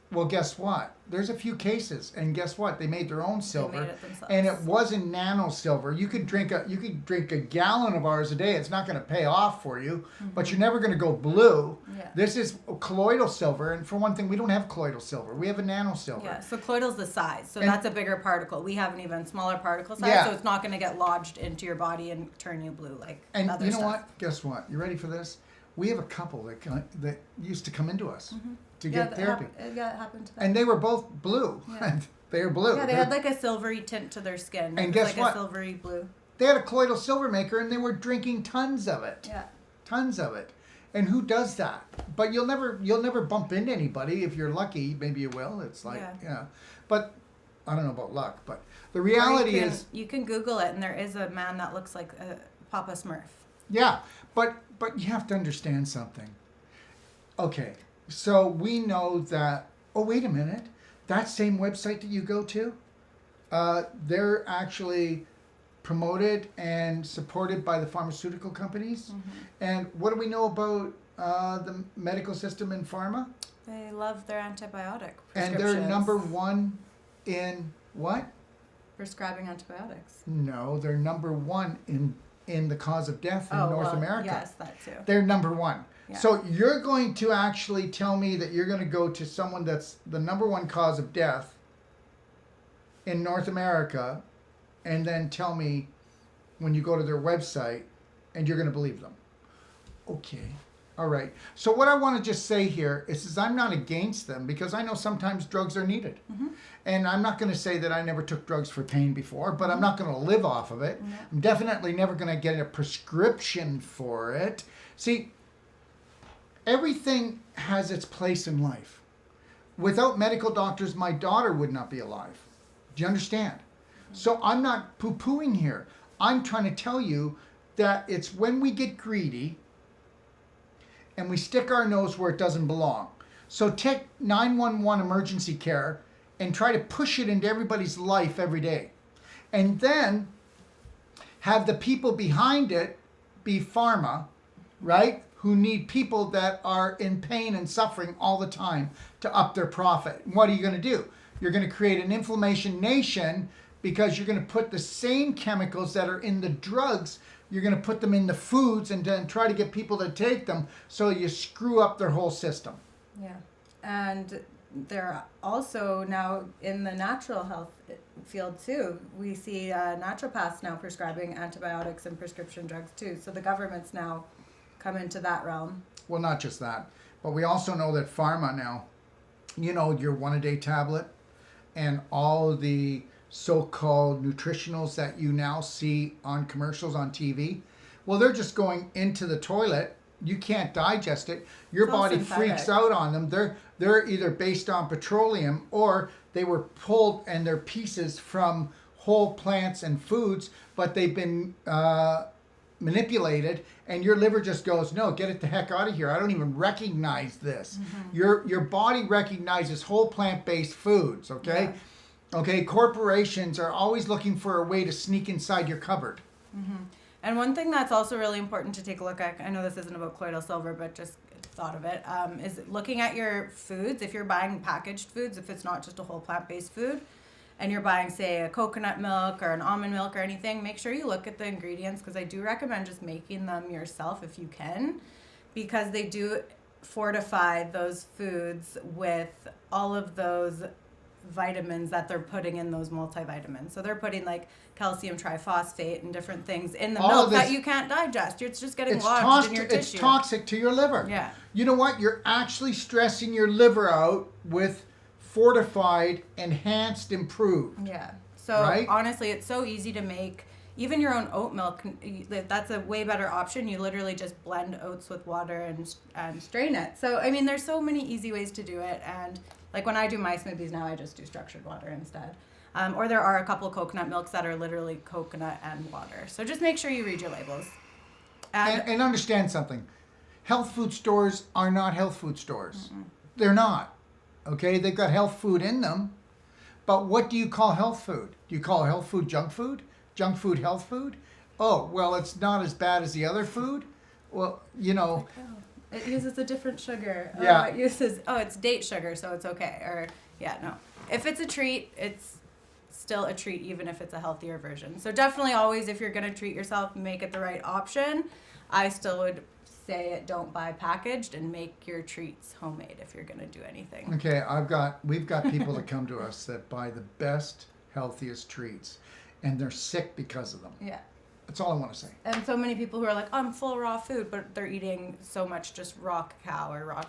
Well, guess what? There's a few cases, and guess what? They made their own silver,
made it themselves.
and it wasn't nano silver. You could drink a gallon of ours a day. It's not going to pay off for you, but you're never going to go blue.
Yeah.
This is colloidal silver, and for one thing, we don't have colloidal silver. We have a nano silver.
Yeah, so colloidal's the size, so
And-
that's a bigger particle. We have an even smaller particle size,
Yeah.
so it's not going to get lodged into your body and turn you blue like
And
other
you know
stuff.
what? Guess what? You ready for this? We have a couple that used to come into us to
Yeah,
get therapy,
it happened to them.
and they were both blue.
Yeah.
They were blue.
Yeah, they had like a silvery tint to their skin.
And
It was
guess
like
what?
a silvery blue.
They had a colloidal silver maker, and they were drinking tons of it.
Yeah.
Tons of it. And who does that? But you'll never bump into anybody. If you're lucky, maybe you will. It's like,
Yeah.
But I don't know about luck, but the
Or
reality is,
you can Google it, and there is a man that looks like a Papa Smurf.
yeah, but you have to understand something. Okay, so we know that, oh, wait a minute. That same website that you go to, they're actually promoted and supported by the pharmaceutical companies. And what do we know about the medical system in pharma?
They love their antibiotic
And
prescriptions.
they're number one in what?
Prescribing antibiotics.
No, they're number one in the cause of death in North America.
Yes, that too.
They're number one.
Yeah.
So you're going to actually tell me that you're going to go to someone that's the number one cause of death in North America, and then tell me when you go to their website, and you're going to believe them. Okay. All right. So what I want to just say here is I'm not against them, because I know sometimes drugs are needed. And I'm not going to say that I never took drugs for pain before, but I'm not going to live off of it. I'm definitely never going to get a prescription for it. See, everything has its place in life. Without medical doctors, my daughter would not be alive. Do you understand? So I'm not poo-pooing here. I'm trying to tell you that it's when we get greedy and we stick our nose where it doesn't belong. So take 911 emergency care and try to push it into everybody's life every day. And then have the people behind it be pharma, right? Who need people that are in pain and suffering all the time to up their profit. What are you going to do? You're going to create an inflammation nation, because you're going to put the same chemicals that are in the drugs, you're going to put them in the foods and then try to get people to take them, so you screw up their whole system.
Yeah. And they're also now in the natural health field too. We see naturopaths now prescribing antibiotics and prescription drugs too. So the government's now come into that realm.
Well, not just that, but we also know that pharma now, you know, your one-a-day tablet and all the so-called nutritionals that you now see on commercials on TV, well, they're just going into the toilet. You can't digest it. Your
It's all
body
synthetic.
freaks out on them. They're either based on petroleum, or they were pulled and they're pieces from whole plants and foods, but they've been manipulated, and your liver just goes, no, get it the heck out of here. I don't even recognize this. Your body recognizes whole plant-based foods, okay?
Yeah.
Okay, corporations are always looking for a way to sneak inside your cupboard.
And one thing that's also really important to take a look at, I know this isn't about colloidal silver, but just thought of it, is looking at your foods. If you're buying packaged foods, if it's not just a whole plant-based food, and you're buying, say, a coconut milk or an almond milk or anything, make sure you look at the ingredients, because I do recommend just making them yourself if you can, because they do fortify those foods with all of those vitamins that they're putting in those multivitamins. So they're putting like calcium triphosphate and different things in the
All
milk
of this-
that you can't digest. It's just getting
It's
lodged in your
toxic. It's
tissue.
toxic to your liver.
Yeah.
You know what? You're actually stressing your liver out with fortified, enhanced, improved.
Yeah. So
Right?
honestly, it's so easy to make. Even your own oat milk, that's a way better option. You literally just blend oats with water and strain it. So, I mean, there's so many easy ways to do it. And like when I do my smoothies now, I just do structured water instead. Or there are a couple coconut milks that are literally coconut and water. So just make sure you read your labels.
And understand something. health food stores are not health food stores. They're not. Okay, they've got health food in them, but what do you call health food? Do you call health food junk food? Junk food health food? Oh, well, it's not as bad as the other food. Well, you know.
It uses a different sugar.
Yeah.
It's date sugar, so it's okay. Or, yeah, no. If it's a treat, it's still a treat, even if it's a healthier version. So definitely always, if you're going to treat yourself, make it the right option. I still would say it, don't buy packaged, and make your treats homemade if you're going to do anything.
Okay, we've got people that come to us that buy the best, healthiest treats, and they're sick because of them.
Yeah.
That's all I want to say.
And so many people who are like, I'm full raw food, but they're eating so much just raw cacao or raw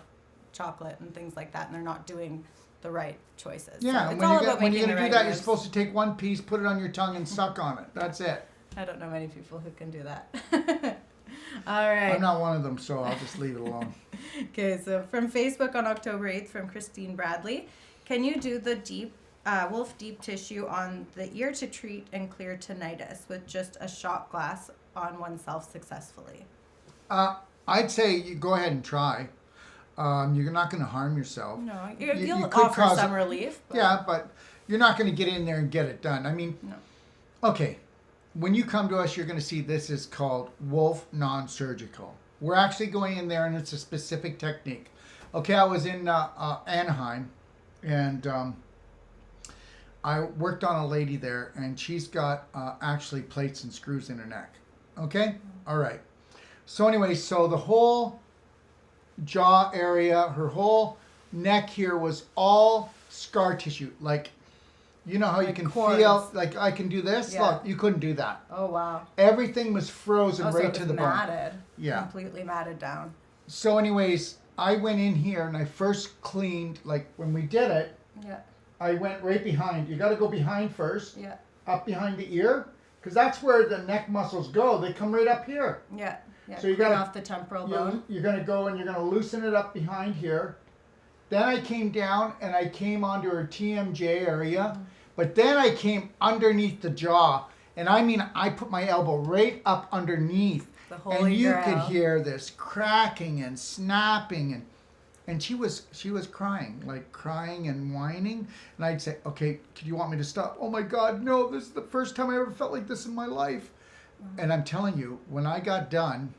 chocolate and things like that, and they're not doing the right choices.
Yeah,
so
and
it's all about
when
making
you're
the
going to
right
do that, you're
moves.
supposed to take one piece, put it on your tongue, and suck on it. That's it.
I don't know many people who can do that. All right.
I'm not one of them, so I'll just leave it alone.
Okay, so from Facebook on October 8th from Christine Bradley, can you do the Wolfe deep tissue on the ear to treat and clear tinnitus with just a shot glass on oneself successfully?
I'd say you go ahead and try. You're not going to harm yourself.
No,
You
you'll
could
offer
cause
some relief. But
Yeah, but you're not going to get in there and get it done. I mean,
No.
Okay, when you come to us, you're going to see this is called Wolfe non-surgical. We're actually going in there, and it's a specific technique. Okay, I was in Anaheim, and I worked on a lady there, and she's got actually plates and screws in her neck. Okay? All right. So anyway, so the whole jaw area, her whole neck here was all scar tissue. Like, you know how you
Like
can
cords.
feel, like I can do this?
Yeah.
Look, you couldn't do that.
Oh, wow.
Everything was frozen
Oh, so
right
it
to
was
the bone.
matted.
Yeah.
Completely matted down.
So anyways, I went in here and I first cleaned, like when we did it,
Yeah.
I went right behind. You got to go behind first,
Yeah.
up behind the ear, because that's where the neck muscles go. They come right up here.
Yeah. Yeah.
So you
Clean
gotta-
off the temporal bone.
You're going to go and you're going to loosen it up behind here. Then I came down and I came onto her TMJ area, but then I came underneath the jaw. And I mean, I put my elbow right up underneath.
The holy
And you
grail.
could hear this cracking and snapping, and she was crying, like crying and whining. And I'd say, okay, do you want me to stop? Oh my God, no, this is the first time I ever felt like this in my life. And I'm telling you, when I got done,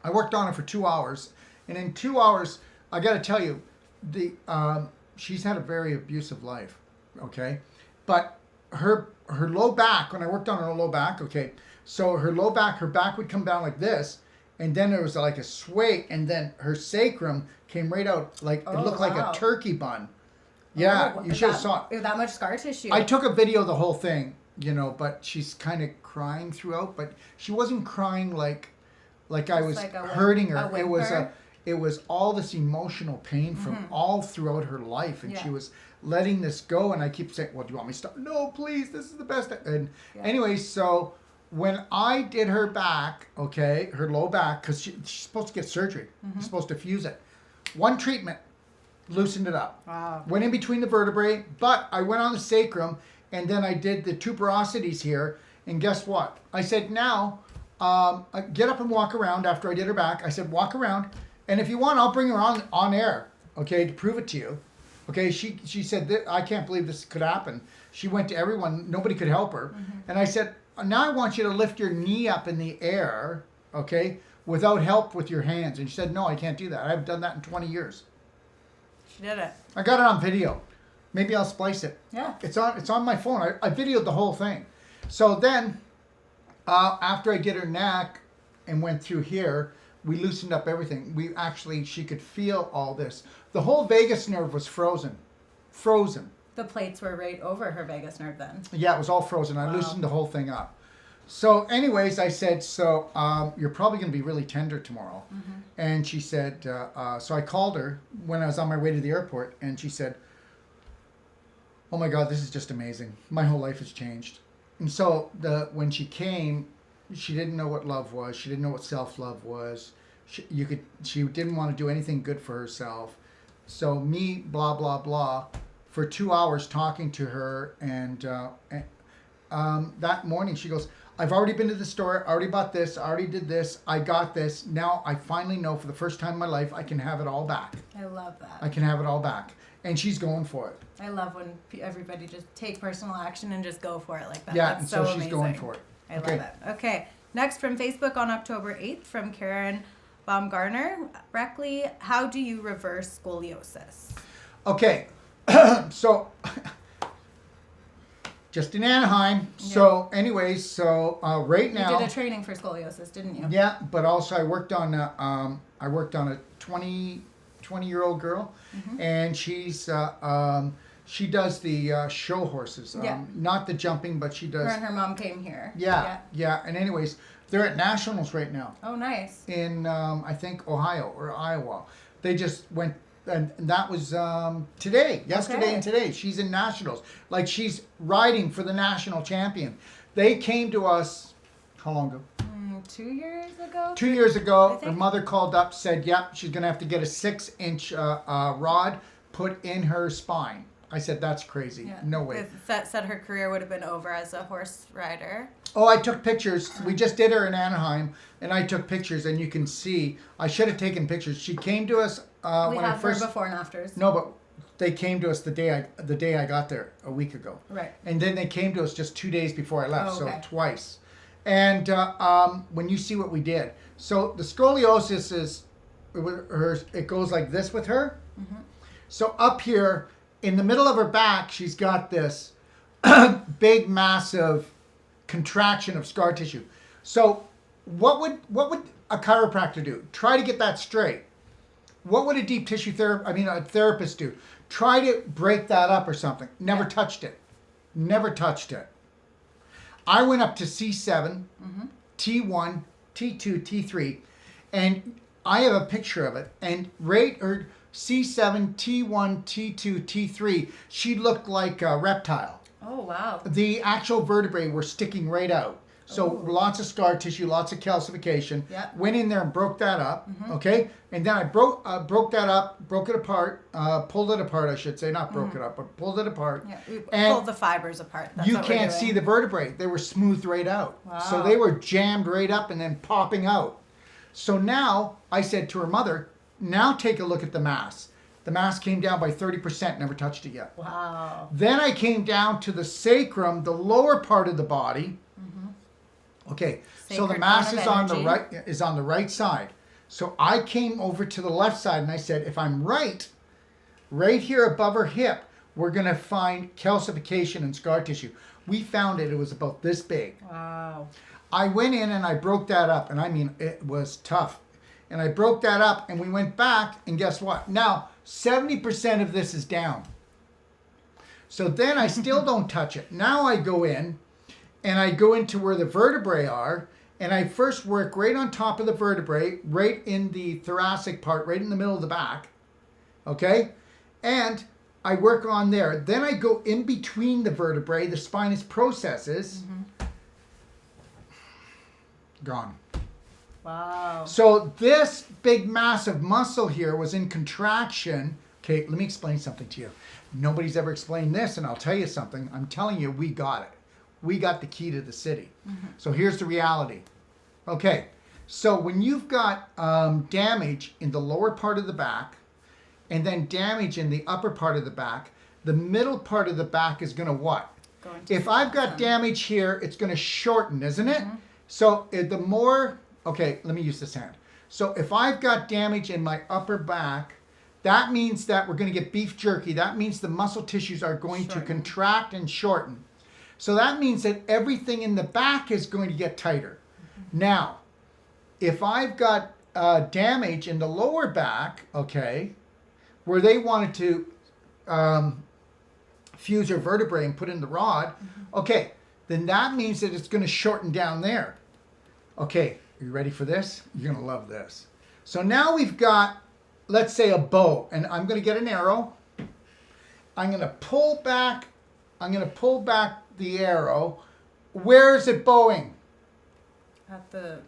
I worked on it for 2 hours. And in 2 hours, I got to tell you, she's had a very abusive life, okay? But her low back, when I worked on her low back, okay, so her low back, her back would come down like this, and then there was like a sway, and then her sacrum came right out, like it
Oh,
looked like
wow.
a turkey bun. Yeah,
Oh,
you should have saw it.
That much scar tissue.
I took a video of the whole thing, you know, but she's kind of crying throughout, but she wasn't crying like I was
like a
hurting her.
a
It was
whimper?
it was all this emotional pain from all throughout her life, and
Yeah.
she was letting this go. And I keep saying, "Well, do you want me to stop?" No, please. This is the best. And anyway, so when I did her back, okay, her low back, because she's supposed to get surgery, she's supposed to fuse it. One treatment loosened it up.
Wow.
Went in between the vertebrae, but I went on the sacrum, and then I did the tuberosities here. And guess what? I said, now, get up and walk around after I did her back. I said, walk around. And if you want, I'll bring her on air, okay, to prove it to you. Okay, she said, I can't believe this could happen. She went to everyone. Nobody could help her. And I said, now I want you to lift your knee up in the air, okay, without help with your hands. And she said, no, I can't do that. I haven't done that in 20 years.
She did it.
I got it on video. Maybe I'll splice it.
Yeah.
It's on my phone. I videoed the whole thing. So then, after I did her neck and went through here, we loosened up everything. She could feel all this. The whole vagus nerve was frozen. Frozen.
The plates were right over her vagus nerve then.
Yeah, it was all frozen. I
Wow.
loosened the whole thing up. So anyways, I said, so you're probably going to be really tender tomorrow. And she said, so I called her when I was on my way to the airport, and she said, oh my God, this is just amazing. My whole life has changed. And so when she came, she didn't know what love was. She didn't know what self-love was. She didn't want to do anything good for herself. So me, blah, blah, blah, for 2 hours talking to her, and that morning she goes, I've already been to the store, I already bought this, I already did this, I got this. Now I finally know for the first time in my life I can have it all back.
I love that.
I can have it all back. And she's going for it.
I love when everybody just take personal action and just go for it like that.
Yeah,
That's
and
so
she's
amazing.
going for it.
I love it. Okay. Next from Facebook on October 8th from Karen Baumgartner. Reckley, how do you reverse scoliosis?
Okay. So, just in Anaheim. Yeah. So, anyways, right now.
You did a training for scoliosis, didn't you?
Yeah, but also I worked on a 20-year-old girl, and she's she does the show horses. Not the jumping, but she does.
Her and her mom came here.
Yeah. And anyways, they're at nationals right now.
Oh, nice.
In I think Ohio or Iowa. They just went, and that was yesterday and today. She's in nationals. Like, she's riding for the national champion. They came to us, how long ago?
2 years ago?
2 years ago, her mother called up, said, yep, she's going to have to get a 6-inch rod put in her spine. I said, that's crazy. Yeah. No way.
That said her career would have been over as a horse rider.
Oh, I took pictures. We just did her in Anaheim, and I took pictures, and you can see. I should have taken pictures. She came to us
we have her before and afters.
No, but they came to us the day I got there a week ago.
Right.
And then they came to us just 2 days before I left,
so
twice. And when you see what we did, so the scoliosis is it goes like this with her. Mm-hmm. So up here in the middle of her back, she's got this big, massive contraction of scar tissue. So what would a chiropractor do? Try to get that straight. What would a deep tissue therapist do? Try to break that up or something. Never touched it. Never touched it. I went up to C7, T1, T2, T3, and I have a picture of it. And her C7, T1, T2, T3, she looked like a reptile.
Oh, wow.
The actual vertebrae were sticking right out. So lots of scar tissue, lots of calcification.
Yep.
Went in there and broke that up, okay? And then I broke that up, broke it apart, pulled it apart, I should say. Not broke it up, but pulled it apart.
Yeah, we pulled the fibers apart. That's
you can't see the vertebrae. They were smoothed right out.
Wow.
So they were jammed right up and then popping out. So now, I said to her mother, now take a look at the mass. The mass came down by 30%, never touched it yet.
Wow.
Then I came down to the sacrum, the lower part of the body. Okay, so the mass is on the right side. So I came over to the left side and I said, if I'm right here above her hip, we're going to find calcification and scar tissue. We found it. It was about this big.
Wow.
I went in and I broke that up, and I mean, it was tough. And I broke that up, and we went back, and guess what? Now, 70% of this is down. So then I still don't touch it. Now I go in, and I go into where the vertebrae are, and I first work right on top of the vertebrae, right in the thoracic part, right in the middle of the back, okay? And I work on there. Then I go in between the vertebrae, the spinous processes. Gone.
Wow.
So this big massive muscle here was in contraction. Okay, let me explain something to you. Nobody's ever explained this, and I'll tell you something. I'm telling you, we got it. We got the key to the city. So here's the reality. Okay, so when you've got damage in the lower part of the back and then damage in the upper part of the back, the middle part of the back is going to what? If I've got damage here, it's going to shorten, isn't it? So the more, okay, let me use this hand. So if I've got damage in my upper back, that means that we're going to get beef jerky. That means the muscle tissues are going to contract and shorten. So that means that everything in the back is going to get tighter. Now, if I've got damage in the lower back, okay, where they wanted to fuse your vertebrae and put in the rod, okay, then that means that it's going to shorten down there. Okay, are you ready for this? You're going to love this. So now we've got, let's say, a bow, and I'm going to get an arrow. I'm going to pull back the arrow. Where is it bowing?
At the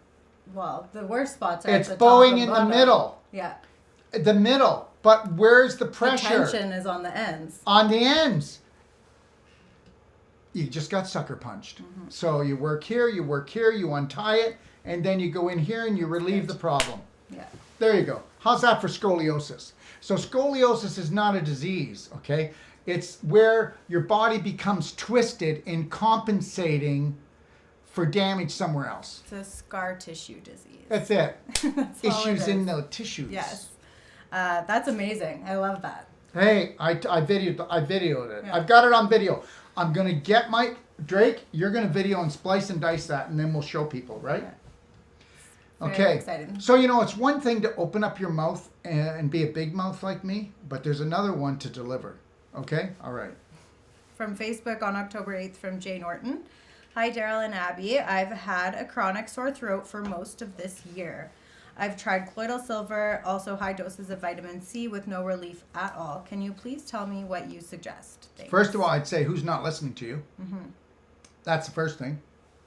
worst spots are
it's
at the
bowing
top
in
and
the middle.
Yeah.
The middle. But where's the pressure?
The tension is on the ends.
On the ends. you just got sucker punched. So you work here, you untie it, and then you go in here and you relieve the problem.
Yeah.
There you go. How's that for scoliosis? So scoliosis is not a disease, okay? It's where your body becomes twisted in compensating for damage somewhere else.
It's a scar tissue disease.
That's it.
That's all it
Issues in
is.
the tissues.
Yes. That's amazing. I love that.
Hey, I videoed it.
Yeah.
I've got it on video. I'm going to get my... Drake, you're going to video and splice and dice that, and then we'll show people, right?
Yeah. Very
Okay.
exciting.
So, it's one thing to open up your mouth and be a big mouth like me, but there's another one to deliver. Okay? All right.
From Facebook on October 8th from Jay Norton. Hi, Darrell and Abby. I've had a chronic sore throat for most of this year. I've tried colloidal silver, also high doses of vitamin C with no relief at all. Can you please tell me what you suggest? Thanks.
First of all, I'd say who's not listening to you. That's the first thing.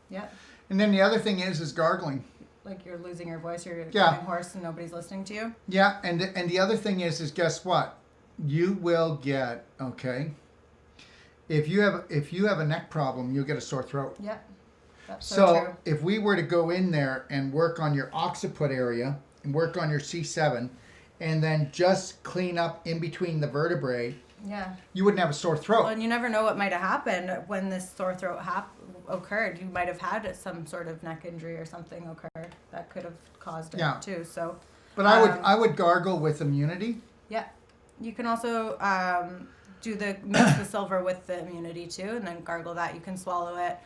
Yeah.
And then the other thing is gargling.
Like you're losing your voice, you're
Yeah.
getting hoarse and nobody's listening to you?
Yeah, and the other thing is guess what? You will get, okay, if you have a neck problem, you'll get a sore throat.
Yeah. That's so
So
true.
if we were to go in there and work on your occiput area and work on your C7 and then just clean up in between the vertebrae,
Yeah.
you wouldn't have a sore throat.
Well, and you never know what might have happened when this sore throat occurred. You might have had some sort of neck injury or something occur that could have caused it
Yeah.
too. So,
But I would gargle with immunity.
yeah. You can also mix the silver with the immunity too, and then gargle that. You can swallow it.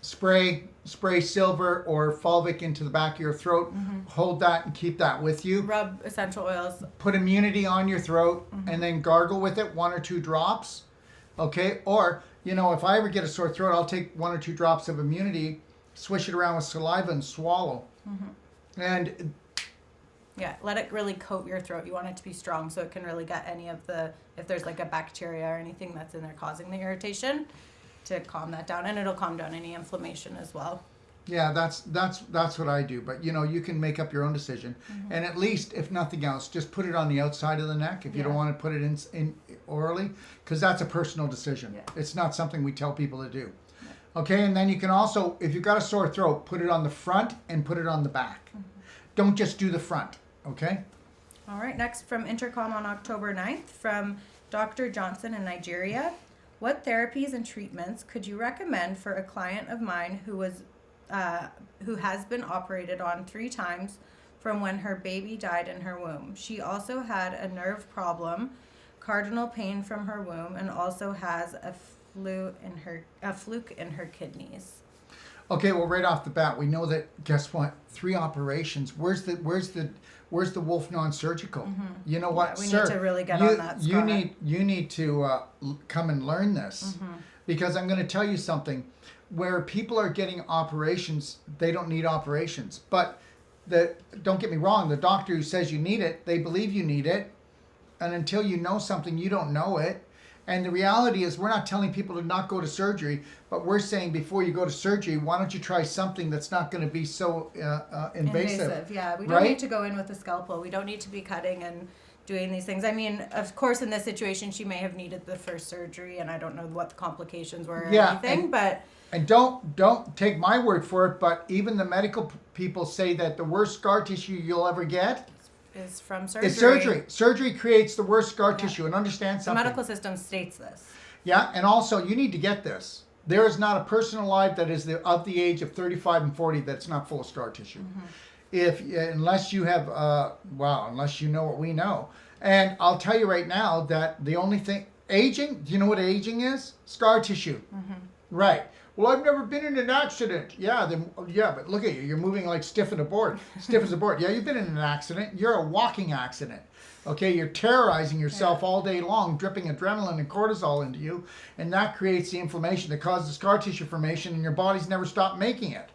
Spray silver or fulvic into the back of your throat. Hold that and keep that with you.
Rub essential oils.
Put immunity on your throat and then gargle with it 1 or 2 drops. Okay? Or, if I ever get a sore throat, I'll take 1 or 2 drops of immunity, swish it around with saliva and swallow. And
Yeah, let it really coat your throat. You want it to be strong so it can really get any of if there's like a bacteria or anything that's in there causing the irritation, to calm that down, and it'll calm down any inflammation as well.
yeah, that's what I do. But you can make up your own decision. And at least, if nothing else, just put it on the outside of the neck if you don't
Yeah.
want to put it in orally, because that's a personal decision.
Yeah.
It's not something we tell people to do. Okay, and then you can also, if you've got a sore throat, put it on the front and put it on the back. Don't just do the front. Okay.
All right, next from Intercom on October 9th from Dr. Johnson in Nigeria. What therapies and treatments could you recommend for a client of mine who has been operated on 3 times from when her baby died in her womb? She also had a nerve problem, cardinal pain from her womb, and also has a fluke in her kidneys.
Okay, well, right off the bat, we know that. Guess what? 3 operations. Where's the Wolfe non-surgical? You know what,
Yeah, we
sir?
need to really get on that,
You
Scott.
need to come and learn this, because I'm going to tell you something. Where people are getting operations, they don't need operations. But don't get me wrong. The doctor who says you need it, they believe you need it, and until you know something, you don't know it. And the reality is, we're not telling people to not go to surgery, but we're saying before you go to surgery, why don't you try something that's not going to be so invasive?
Yeah. We don't
right?
need to go in with a scalpel. We don't need to be cutting and doing these things. I mean, of course, in this situation, she may have needed the first surgery, and I don't know what the complications were or anything, but...
And don't take my word for it, but even the medical people say that the worst scar tissue you'll ever get
is from surgery.
is surgery. Surgery creates the worst scar tissue, and understand
The
something.
medical system states this.
Yeah, and also you need to get this. There is not a person alive that is of the age of 35 and 40 that's not full of scar tissue. Unless you have, unless you know what we know. And I'll tell you right now that the only thing, aging, do you know what aging is? Scar tissue. Right. Well, I've never been in an accident. Yeah, but look at you. You're moving like stiff as a board. Yeah, you've been in an accident. You're a walking accident. Okay, you're terrorizing yourself all day long, dripping adrenaline and cortisol into you, and that creates the inflammation that causes scar tissue formation, and your body's never stopped making it.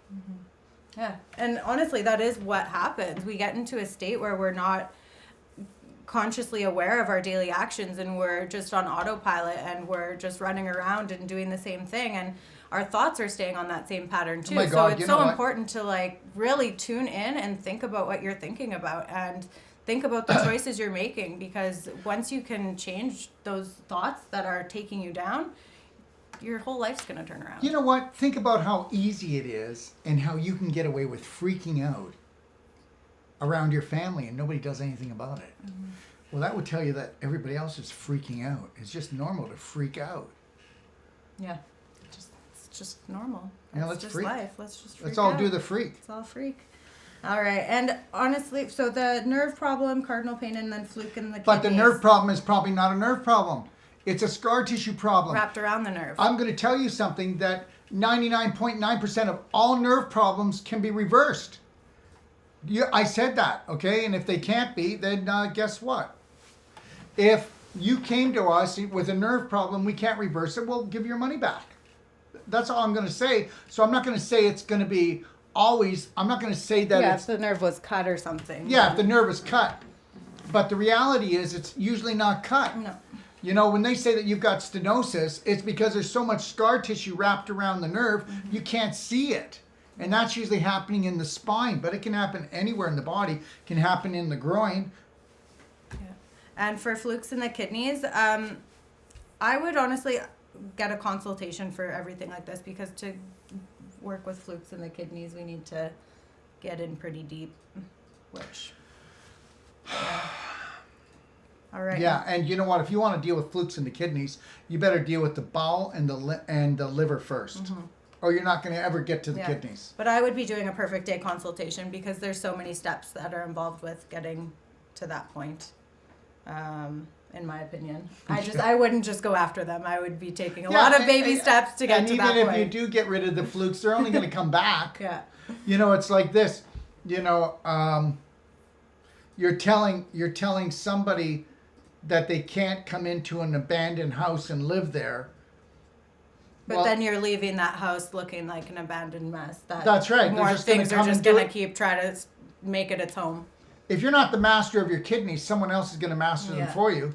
Yeah, and honestly, that is what happens. We get into a state where we're not consciously aware of our daily actions, and we're just on autopilot, and we're just running around and doing the same thing, and our thoughts are staying on that same pattern too.
my God,
so it's so important to really tune in and think about what you're thinking about, and think about the choices you're making, because once you can change those thoughts that are taking you down, your whole life's going to turn around.
You know what? Think about how easy it is and how you can get away with freaking out around your family and nobody does anything about it. Mm-hmm. Well, that would tell you that everybody else is freaking out. It's just normal to freak out.
Yeah. It's just normal.
Yeah, let's
just
freak.
Life. Let's just freak
Let's all
out.
do the freak.
It's all freak. All right. And honestly, so the nerve problem, cardinal pain, and then fluke in the kidneys.
But the nerve problem is probably not a nerve problem. It's a scar tissue problem.
Wrapped around the nerve.
I'm going to tell you something that 99.9% of all nerve problems can be reversed. I said that, okay? And if they can't be, then guess what? If you came to us with a nerve problem, we can't reverse it, we'll give your money back. That's all I'm going to say. So I'm not going to say it's going to be always, I'm not going to say that
yeah,
it's...
if the nerve was cut or something.
Yeah, if the nerve is cut. But the reality is it's usually not cut.
No.
You know, when they say that you've got stenosis, it's because there's so much scar tissue wrapped around the nerve, you can't see it. And that's usually happening in the spine, but it can happen anywhere in the body. It can happen in the groin.
Yeah. And for flukes in the kidneys, I would honestly get a consultation for everything like this, because to work with flukes in the kidneys, we need to get in pretty deep, which... Yeah. All right.
Yeah, and you know what? If you want to deal with flukes in the kidneys, you better deal with the bowel and the liver first, or you're not going to ever get to the kidneys.
But I would be doing a perfect day consultation, because there's so many steps that are involved with getting to that point. In my opinion, I wouldn't just go after them. I would be taking a lot of baby steps to get to that point.
And even if you do get rid of the flukes, they're only going to come back.
Yeah.
You know, it's like this. You know, you're telling somebody that they can't come into an abandoned house and live there.
But then you're leaving that house looking like an abandoned mess.
That's right.
More things are just going to keep trying to make it its home.
If you're not the master of your kidneys, someone else is going to master them for you.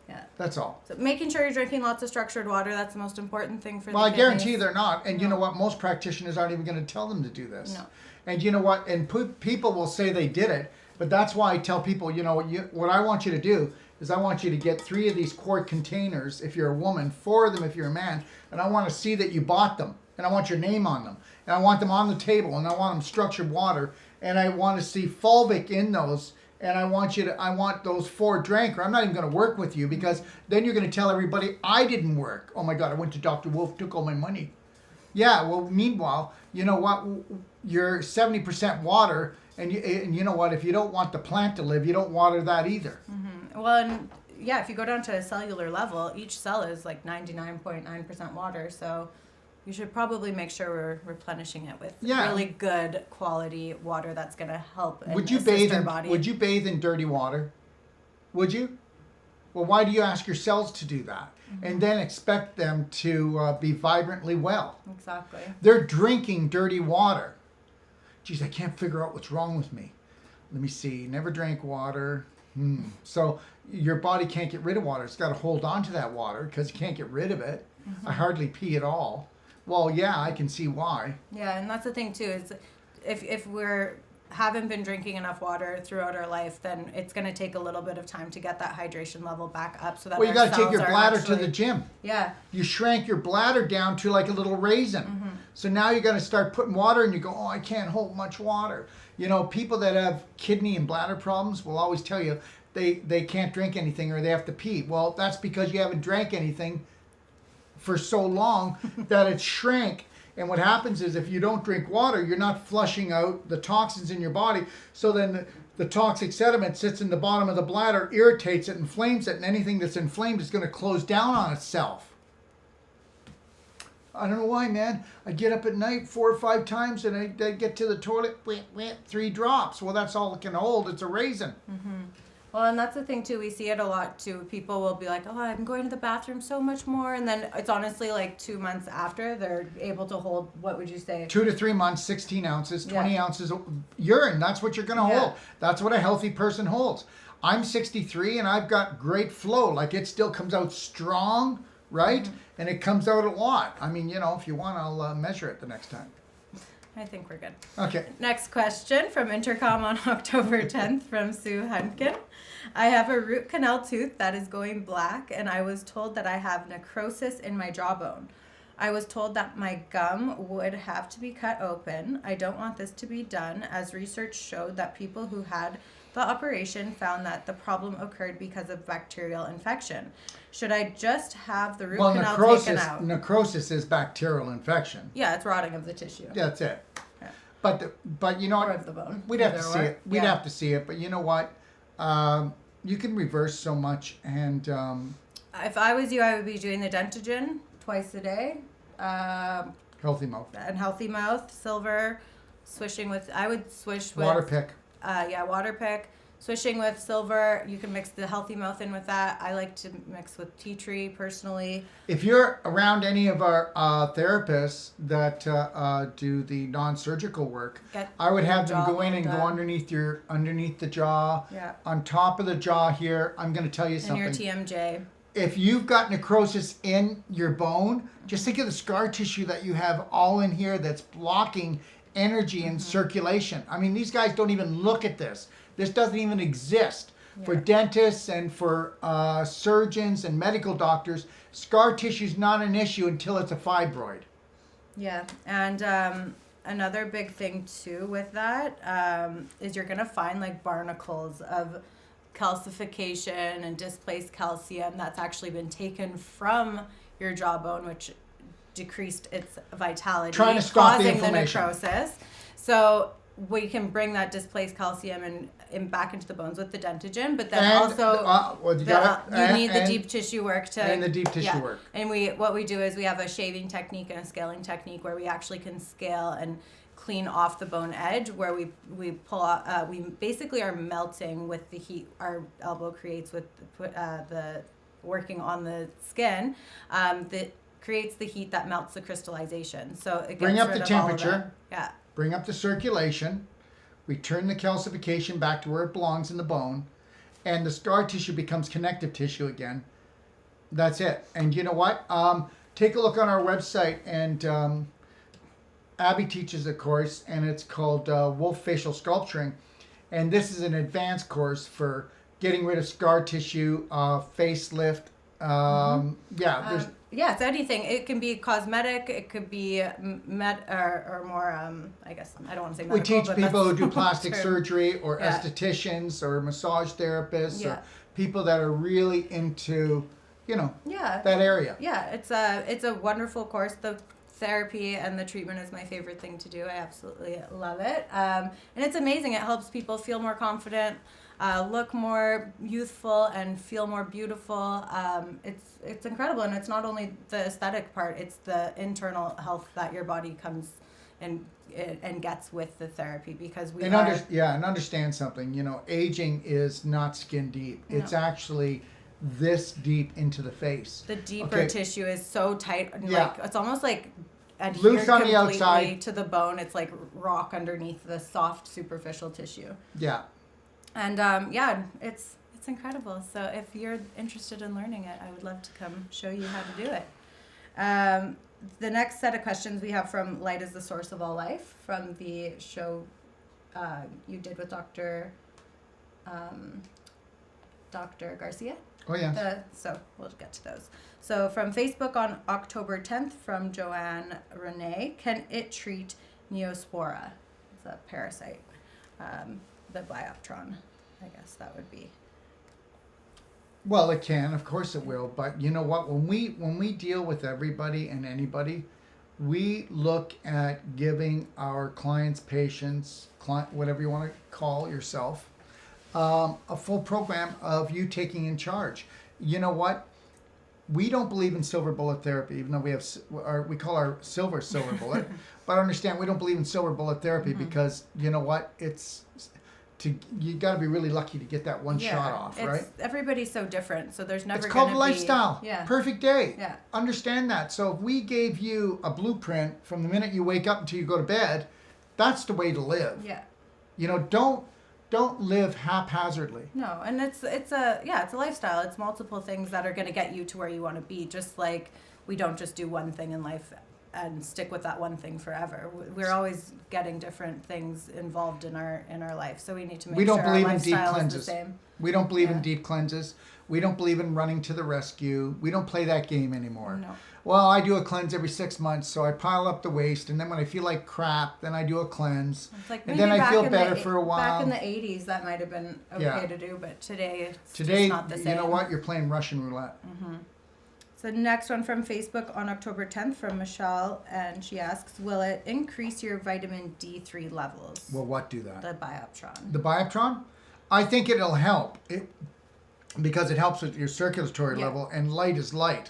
Yeah.
That's all.
So making sure you're drinking lots of structured water, that's the most important thing for the
Well, I
kidneys.
guarantee they're not. And you know what? Most practitioners aren't even going to tell them to do this.
No.
And you know what? And people will say they did it. But that's why I tell people, you know, what I want you to do is I want you to get 3 of these quart containers if you're a woman, 4 of them if you're a man, and I want to see that you bought them, and I want your name on them, and I want them on the table, and I want them structured water, and I want to see fulvic in those, and I want those 4 drank, or I'm not even going to work with you, because then you're going to tell everybody I didn't work. Oh my God, I went to Dr. Wolfe, took all my money. Yeah, well, meanwhile, you know what? You're 70% water. And you know what? If you don't want the plant to live, you don't water that either.
Mm-hmm. Well, and yeah, if you go down to a cellular level, each cell is like 99.9% water. So you should probably make sure we're replenishing it with really good quality water that's going to help and assist our body.
Would you bathe in dirty water? Would you? Well, why do you ask your cells to do that? And then expect them to be vibrantly well?
Exactly.
They're drinking dirty water. Geez, I can't figure out what's wrong with me. Let me see. Never drank water. So your body can't get rid of water. It's got to hold on to that water because you can't get rid of it. I hardly pee at all. Well, yeah, I can see why.
Yeah, and that's the thing too, is if we're haven't been drinking enough water throughout our life, then it's going to take a little bit of time to get that hydration level back up, so that
you got to take your bladder to the gym.
Yeah.
You shrank your bladder down to like a little raisin. So now you're going to start putting water, and you go, oh, I can't hold much water. You know, people that have kidney and bladder problems will always tell you they can't drink anything or they have to pee. Well, that's because you haven't drank anything for so long that it shrank. And what happens is if you don't drink water, you're not flushing out the toxins in your body. So then the toxic sediment sits in the bottom of the bladder, irritates it, inflames it, and anything that's inflamed is going to close down on itself. I don't know why, man. I get up at night 4 or 5 times and I get to the toilet, 3 drops. Well, that's all it can hold. It's a raisin.
Well, and that's the thing too. We see it a lot too. People will be like, "Oh, I'm going to the bathroom so much more," and then it's honestly like 2 months after they're able to hold. What would you say?
2 to 3 months, 16 ounces, 20 ounces of urine. That's what you're going to hold. That's what a healthy person holds. I'm 63 and I've got great flow. Like it still comes out strong, right? And it comes out a lot. I mean, you know, if you want, I'll measure it the next time.
I think we're good.
Okay.
Next question from Intercom on October 10th from Sue Hunkin. I have a root canal tooth that is going black, and I was told that I have necrosis in my jawbone. I was told that my gum would have to be cut open. I don't want this to be done, as research showed that people who had the operation found that the problem occurred because of bacterial infection. Should I just have the root canal taken out?
Necrosis is bacterial infection.
Yeah, it's rotting of the tissue.
That's it.
Yeah.
But you know
Or
what?
of the bone.
We'd have to
Either
see
or.
it. We'd have to see it. But you know what? You can reverse so much. And
If I was you, I would be doing the Dentagen twice a day.
healthy mouth.
And healthy mouth, silver, swishing with, I would swish with.
Water pick.
Water pick. Swishing with silver, you can mix the healthy mouth in with that. I like to mix with tea tree personally.
If you're around any of our therapists that do the non-surgical work, I would have them go in and go underneath the jaw, on top of the jaw here. I'm going to tell you something.
And your TMJ.
If you've got necrosis in your bone, just think of the scar tissue that you have all in here that's blocking energy and circulation. I mean, these guys don't even look at this. This doesn't even exist. For dentists and for surgeons and medical doctors, scar tissue is not an issue until it's a fibroid.
Yeah, and another big thing too with that is you're gonna find like barnacles of calcification and displaced calcium that's actually been taken from your jawbone, which decreased its vitality,
trying to stop the
causing
inflammation.
the necrosis. So we can bring that displaced calcium and back into the bones with the Dentagen, but then you need the deep tissue work to
and the deep tissue work.
And what we do is we have a shaving technique and a scaling technique where we actually can scale and clean off the bone edge, where we pull out, we basically are melting with the heat our elbow creates with the working on the skin that creates the heat that melts the crystallization. So it gets
Bring up
rid
the
of all of
temperature.
that.
Bring up the circulation. We turn the calcification back to where it belongs in the bone, and the scar tissue becomes connective tissue again. That's it. And you know what? Take a look on our website, and Abby teaches a course, and it's called Wolfe Facial Sculpturing. And this is an advanced course for getting rid of scar tissue, facelift.
It's anything. It can be cosmetic. It could be or more. I guess I don't want to say medical.
We teach
but
people who do
that's
plastic
true.
surgery, or estheticians, or massage therapists, or people that are really into, that area.
Yeah, it's a wonderful course. The therapy and the treatment is my favorite thing to do. I absolutely love it. And it's amazing. It helps people feel more confident, look more youthful, and feel more beautiful. It's incredible, and it's not only the aesthetic part; it's the internal health that your body comes and gets with the therapy, because and
understand something. Aging is not skin deep. No. It's actually this deep into the face.
The deeper tissue is so tight, like it's almost like adhered
loose on the
completely
outside
to the bone. It's like rock underneath the soft superficial tissue.
Yeah.
And it's incredible. So if you're interested in learning it, I would love to come show you how to do it. The next set of questions we have from Light is the Source of All Life, from the show you did with Dr. Garcia.
Oh, yeah.
So we'll get to those. So from Facebook on October 10th, from Joanne Renee, can it treat Neospora? It's a parasite. The Bioptron, I guess that would be.
Well, it can, of course it will. But you know what? When we deal with everybody and anybody, we look at giving our clients, patients, whatever you want to call yourself, a full program of you taking in charge. You know what? We don't believe in silver bullet therapy, even though we call our silver bullet. But understand, we don't believe in silver bullet therapy because you know what? You got to be really lucky to get that one shot off, right?
Everybody's so different, so there's never.
It's called a lifestyle.
Yeah.
Perfect day.
Yeah.
Understand that. So if we gave you a blueprint from the minute you wake up until you go to bed, that's the way to live.
Yeah.
Don't live haphazardly.
No, and it's a lifestyle. It's multiple things that are going to get you to where you want to be. Just like we don't just do one thing in life and stick with that one thing forever. We're always getting different things involved in our life, so we need to make sure our lifestyle is the same.
We don't believe in deep cleanses. We don't believe in running to the rescue. We don't play that game anymore. Well, I do a cleanse every 6 months, so I pile up the waste, and then when I feel like crap, then I do a cleanse,
It's like
and
maybe
then I
back
feel
in
better
the,
for a while.
Back in the 80s, that might have been okay
Yeah.
to do, but today it's
Today,
just not the same.
you know what? You're playing Russian roulette.
So next one from Facebook on October 10th from Michelle, and she asks, will it increase your vitamin D3 levels?
Will what do that?
The Bioptron.
The Bioptron? I think it'll help. Because it helps with your circulatory
Yeah.
level, and light is light.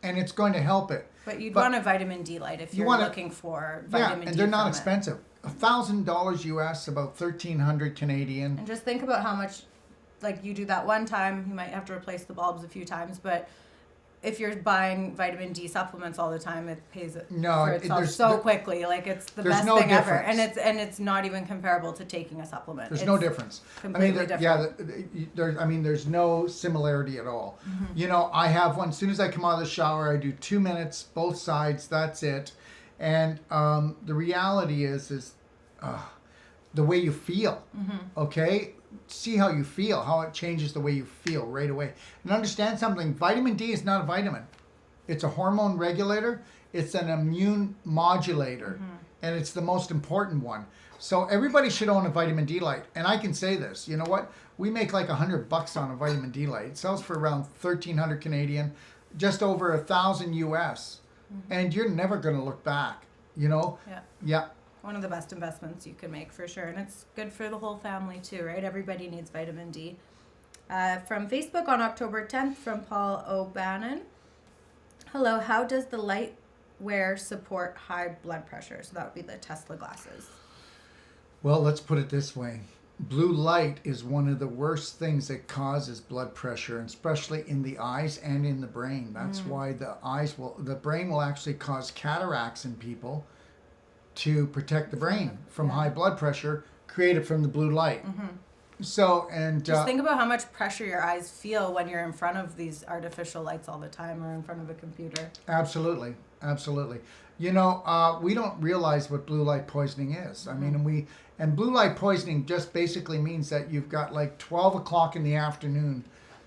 And it's going to help it.
But you'd
But
want a vitamin D light if you're looking for
Yeah,
vitamin D.
and they're not
from it.
expensive. $1,000 US, about 1,300 Canadian.
And just think about how much, like you do that one time, you might have to replace the bulbs a few times, but if you're buying vitamin D supplements all the time, it pays it
No,
for itself so quickly. Like it's the
there's
best
no
thing ever,
difference.
and it's not even comparable to taking a supplement.
There's
It's
no difference.
Completely different.
There's no similarity at all. You know, I have one. As soon as I come out of the shower, I do 2 minutes, both sides. That's it. And the reality is the way you feel. Okay, see how you feel, how it changes the way you feel right away. And understand something. Vitamin D is not a vitamin. It's a hormone regulator. It's an immune modulator, and it's the most important one. So everybody should own a vitamin D light. And I can say this, you know what? We make like $100 on a vitamin D light. It sells for around 1,300 Canadian, just over 1,000 US. And you're never going to look back, you know?
Yeah.
Yeah.
One of the best investments you can make for sure. And it's good for the whole family too, right? Everybody needs vitamin D. From Facebook on October 10th from Paul O'Bannon. Hello, how does the light wear support high blood pressure? So that would be the Tesla glasses.
Well, let's put it this way. Blue light is one of the worst things that causes blood pressure, and especially in the eyes and in the brain. That's why the brain will actually cause cataracts in people to protect the brain from high blood pressure created from the blue light. So, and
just think about how much pressure your eyes feel when you're in front of these artificial lights all the time or in front of a computer.
Absolutely. You know, we don't realize what blue light poisoning is. I mean, and blue light poisoning just basically means that you've got like 12 o'clock in the afternoon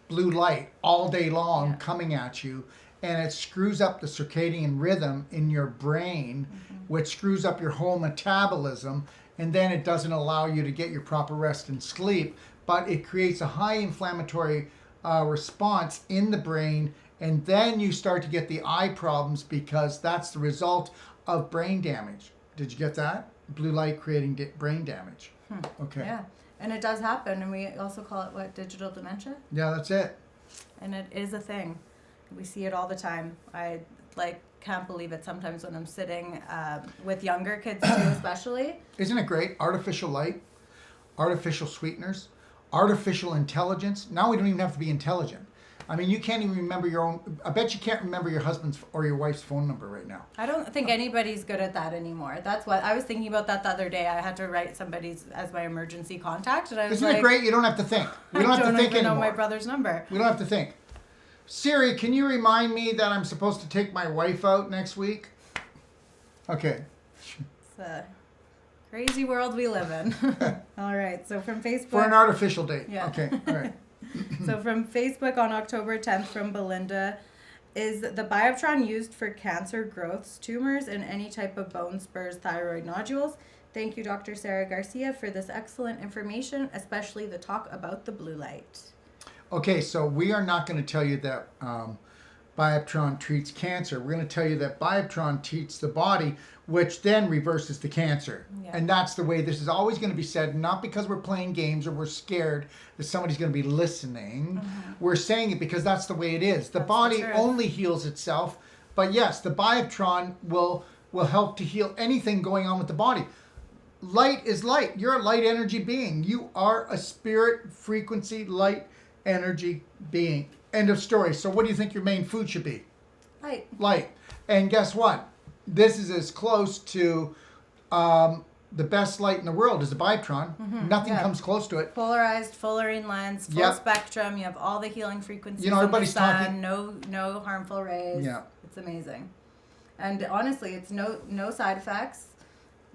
blue light all day long coming at you, and it screws up the circadian rhythm in your brain, which screws up your whole metabolism, and then it doesn't allow you to get your proper rest and sleep, but it creates a high inflammatory response in the brain, and then you start to get the eye problems because that's the result of brain damage. Did you get that? Blue light creating brain damage. Okay.
Yeah, and it does happen, and we also call it, what, digital dementia?
Yeah, that's it.
And it is a thing. We see it all the time. I can't believe it sometimes when I'm sitting with younger kids too, especially.
Isn't it great? Artificial light, artificial sweeteners, artificial intelligence. Now we don't even have to be intelligent. I mean, you can't even remember your own. I bet you can't remember your husband's or your wife's phone number right now.
I don't think anybody's good at that anymore. That's what I was thinking about that the other day. I had to write somebody's as my emergency contact, and I was
Isn't it great? You don't have to think. We don't have to think
I don't even know
anymore.
my brother's number.
We don't have to think. Siri, can you remind me that I'm supposed to take my wife out next week? Okay.
It's a crazy world we live in. All right. So from Facebook.
For an artificial date.
Yeah.
Okay. All right.
So from Facebook on October 10th from Belinda, is the Bioptron used for cancer growths, tumors, and any type of bone spurs, thyroid nodules? Thank you, Dr. Sarah Garcia, for this excellent information, especially the talk about the blue light.
Okay, so we are not going to tell you that Bioptron treats cancer. We're going to tell you that Bioptron treats the body, which then reverses the cancer.
Yeah.
And that's the way this is always going to be said, not because we're playing games or we're scared that somebody's going to be listening. We're saying it because that's the way it is. The
That's
body
the truth.
only heals itself. But yes, the Bioptron will help to heal anything going on with the body. Light is light. You're a light energy being. You are a spirit frequency light energy being. End of story. So what do you think your main food should be? Light. And guess what? This is as close to the best light in the world is the Bioptron. Nothing comes close to it.
Polarized, fullerene lens, full spectrum. You have all the healing frequencies.
You know, everybody's
from the sun,
talking.
no harmful rays.
Yeah.
It's amazing. And honestly, it's no side effects,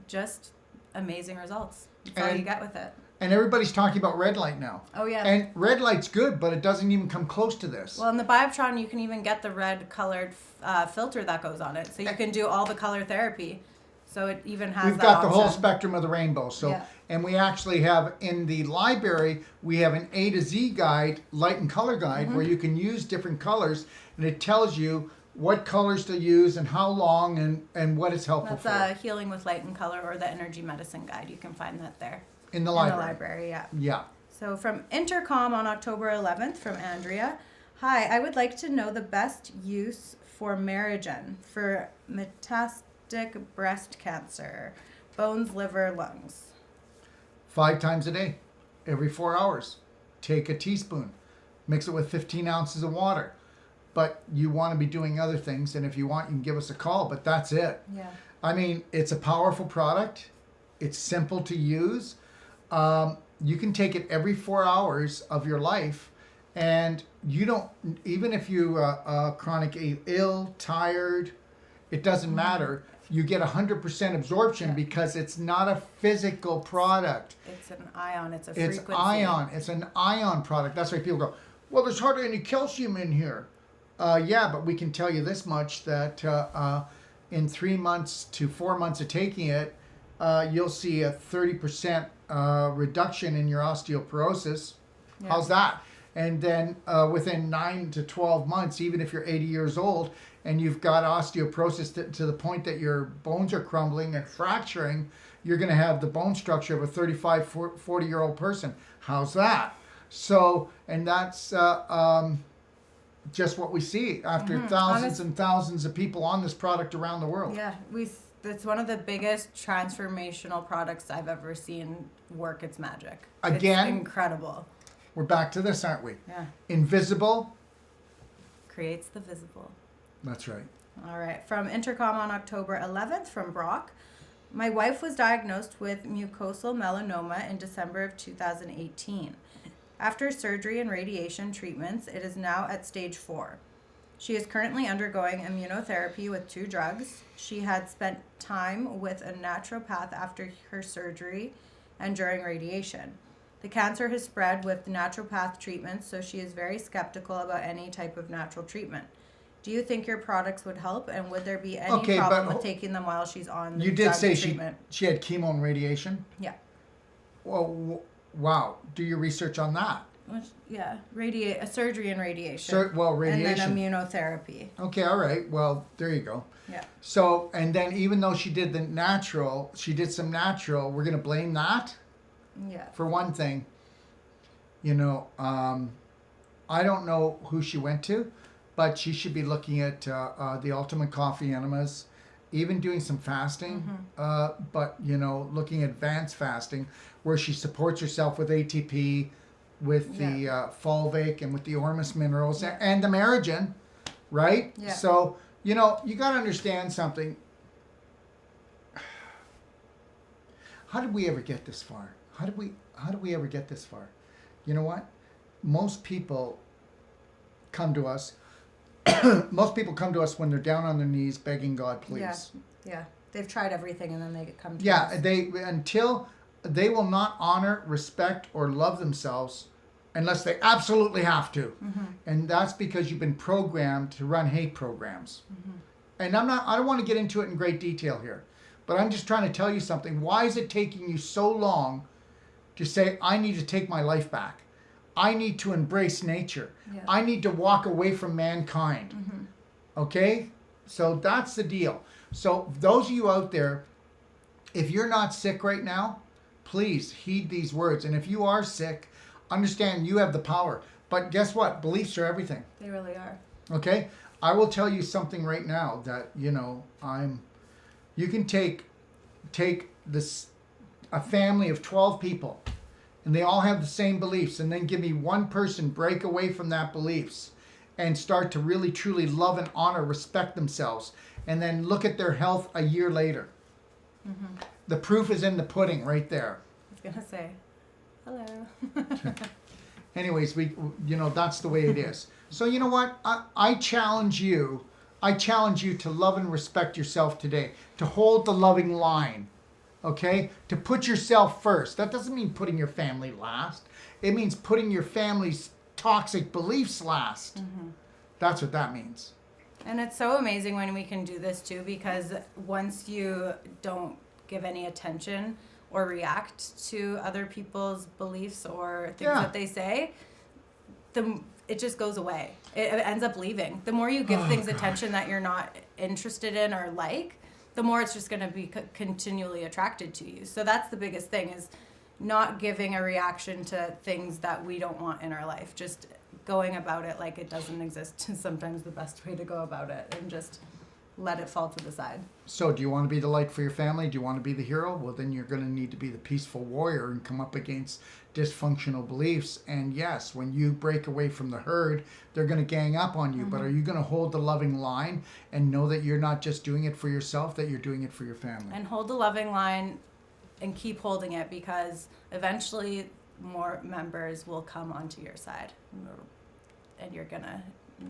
just amazing results. That's all you get with it.
And everybody's talking about red light now.
Oh, yeah.
And red light's good, but it doesn't even come close to this.
Well, in the Bioptron, you can even get the red colored filter that goes on it. So you can do all the color therapy. So it even has
We've
that
got the whole
option.
spectrum of the rainbow. So,
Yeah.
and we actually have in the library, we have an A to Z guide, light and color guide,
Mm-hmm.
where you can use different colors, and it tells you what colors to use and how long and what it's helpful
That's
for.
Healing with Light and Color, or the Energy Medicine Guide. You can find that there.
In the
In
library.
the library, yeah.
Yeah.
So from Intercom on October 11th from Andrea. Hi, I would like to know the best use for Meragen for metastatic breast cancer, bones, liver, lungs.
5 times a day, every 4 hours. Take a teaspoon, mix it with 15 ounces of water. But you want to be doing other things, and if you want, you can give us a call, but that's it.
Yeah.
I mean, it's a powerful product. It's simple to use. You can take it every 4 hours of your life, and you don't, even if you chronically ill, tired, it doesn't matter. You get 100% absorption
Yeah.
because it's not a physical product.
It's an ion. It's a
It's
frequency.
ion. It's an ion product. That's why people go, well, there's hardly any calcium in here. Yeah, but we can tell you this much, that in 3 months to 4 months of taking it, you'll see a 30% reduction in your osteoporosis.
Yeah.
How's that? And then within 9 to 12 months, even if you're 80 years old and you've got osteoporosis to the point that your bones are crumbling and fracturing, you're going to have the bone structure of a 35, 40-year-old person. How's that? So, and that's just what we see after thousands and thousands of people on this product around the world.
Yeah, it's one of the biggest transformational products I've ever seen work its magic.
Again?
It's incredible.
We're back to this, aren't we?
Yeah.
Invisible.
Creates the visible.
That's right.
All right. From Intercom on October 11th from Brock. My wife was diagnosed with mucosal melanoma in December of 2018. After surgery and radiation treatments, it is now at stage 4. She is currently undergoing immunotherapy with 2 drugs. She had spent time with a naturopath after her surgery and during radiation. The cancer has spread with naturopath treatments, so she is very skeptical about any type of natural treatment. Do you think your products would help, and would there be any
Okay,
problem
but
with taking them while she's on
You did say
treatment?
she had chemo and radiation.
Yeah.
Well, wow. Do your research on that.
Yeah, surgery and radiation.
Radiation.
And then immunotherapy.
Okay, all right. Well, there you go.
Yeah.
So, and then even though she did she did some natural, we're going to blame that?
Yeah.
For one thing, I don't know who she went to, but she should be looking at the Ultimate Coffee Enemas, even doing some fasting, but, looking at advanced fasting, where she supports herself with ATP, with the fulvic and with the Ormus minerals and the Meragen, right?
Yeah.
So, you got to understand something. How did we ever get this far? How did we ever get this far? You know what? Most people come to us. Most people come to us when they're down on their knees begging God, please.
Yeah. They've tried everything and then they come to
Yeah,
us.
until they will not honor, respect, or love themselves unless they absolutely have to. And that's because you've been programmed to run hate programs. And I don't want to get into it in great detail here, but I'm just trying to tell you something. Why is it taking you so long to say, I need to take my life back? I need to embrace nature.
Yeah.
I need to walk away from mankind. Okay? So that's the deal. So those of you out there, if you're not sick right now, please heed these words. And if you are sick, understand you have the power. But guess what? Beliefs are everything.
They really are.
Okay? I will tell you something right now that, you can take this, a family of 12 people, and they all have the same beliefs, and then give me one person break away from that beliefs and start to really truly love and honor, respect themselves, and then look at their health a year later. The proof is in the pudding right there.
I was gonna say, hello.
Anyways, that's the way it is. So you know what? I challenge you. I challenge you to love and respect yourself today, to hold the loving line, okay, to put yourself first. That doesn't mean putting your family last. It means putting your family's toxic beliefs last. That's what that means.
And it's so amazing when we can do this too, because once you don't give any attention or react to other people's beliefs or things that they say, it just goes away. It ends up leaving. The more you give things attention that you're not interested in or like, the more it's just going to be continually attracted to you. So that's the biggest thing, is not giving a reaction to things that we don't want in our life. Just going about it like it doesn't exist is sometimes the best way to go about it, and just let it fall to the side.
So do you want to be the light for your family? Do you want to be the hero? Well, then you're going to need to be the peaceful warrior and come up against dysfunctional beliefs. And yes, when you break away from the herd, they're going to gang up on you. But are you going to hold the loving line and know that you're not just doing it for yourself, that you're doing it for your family?
And hold the loving line and keep holding it, because eventually more members will come onto your side and you're going to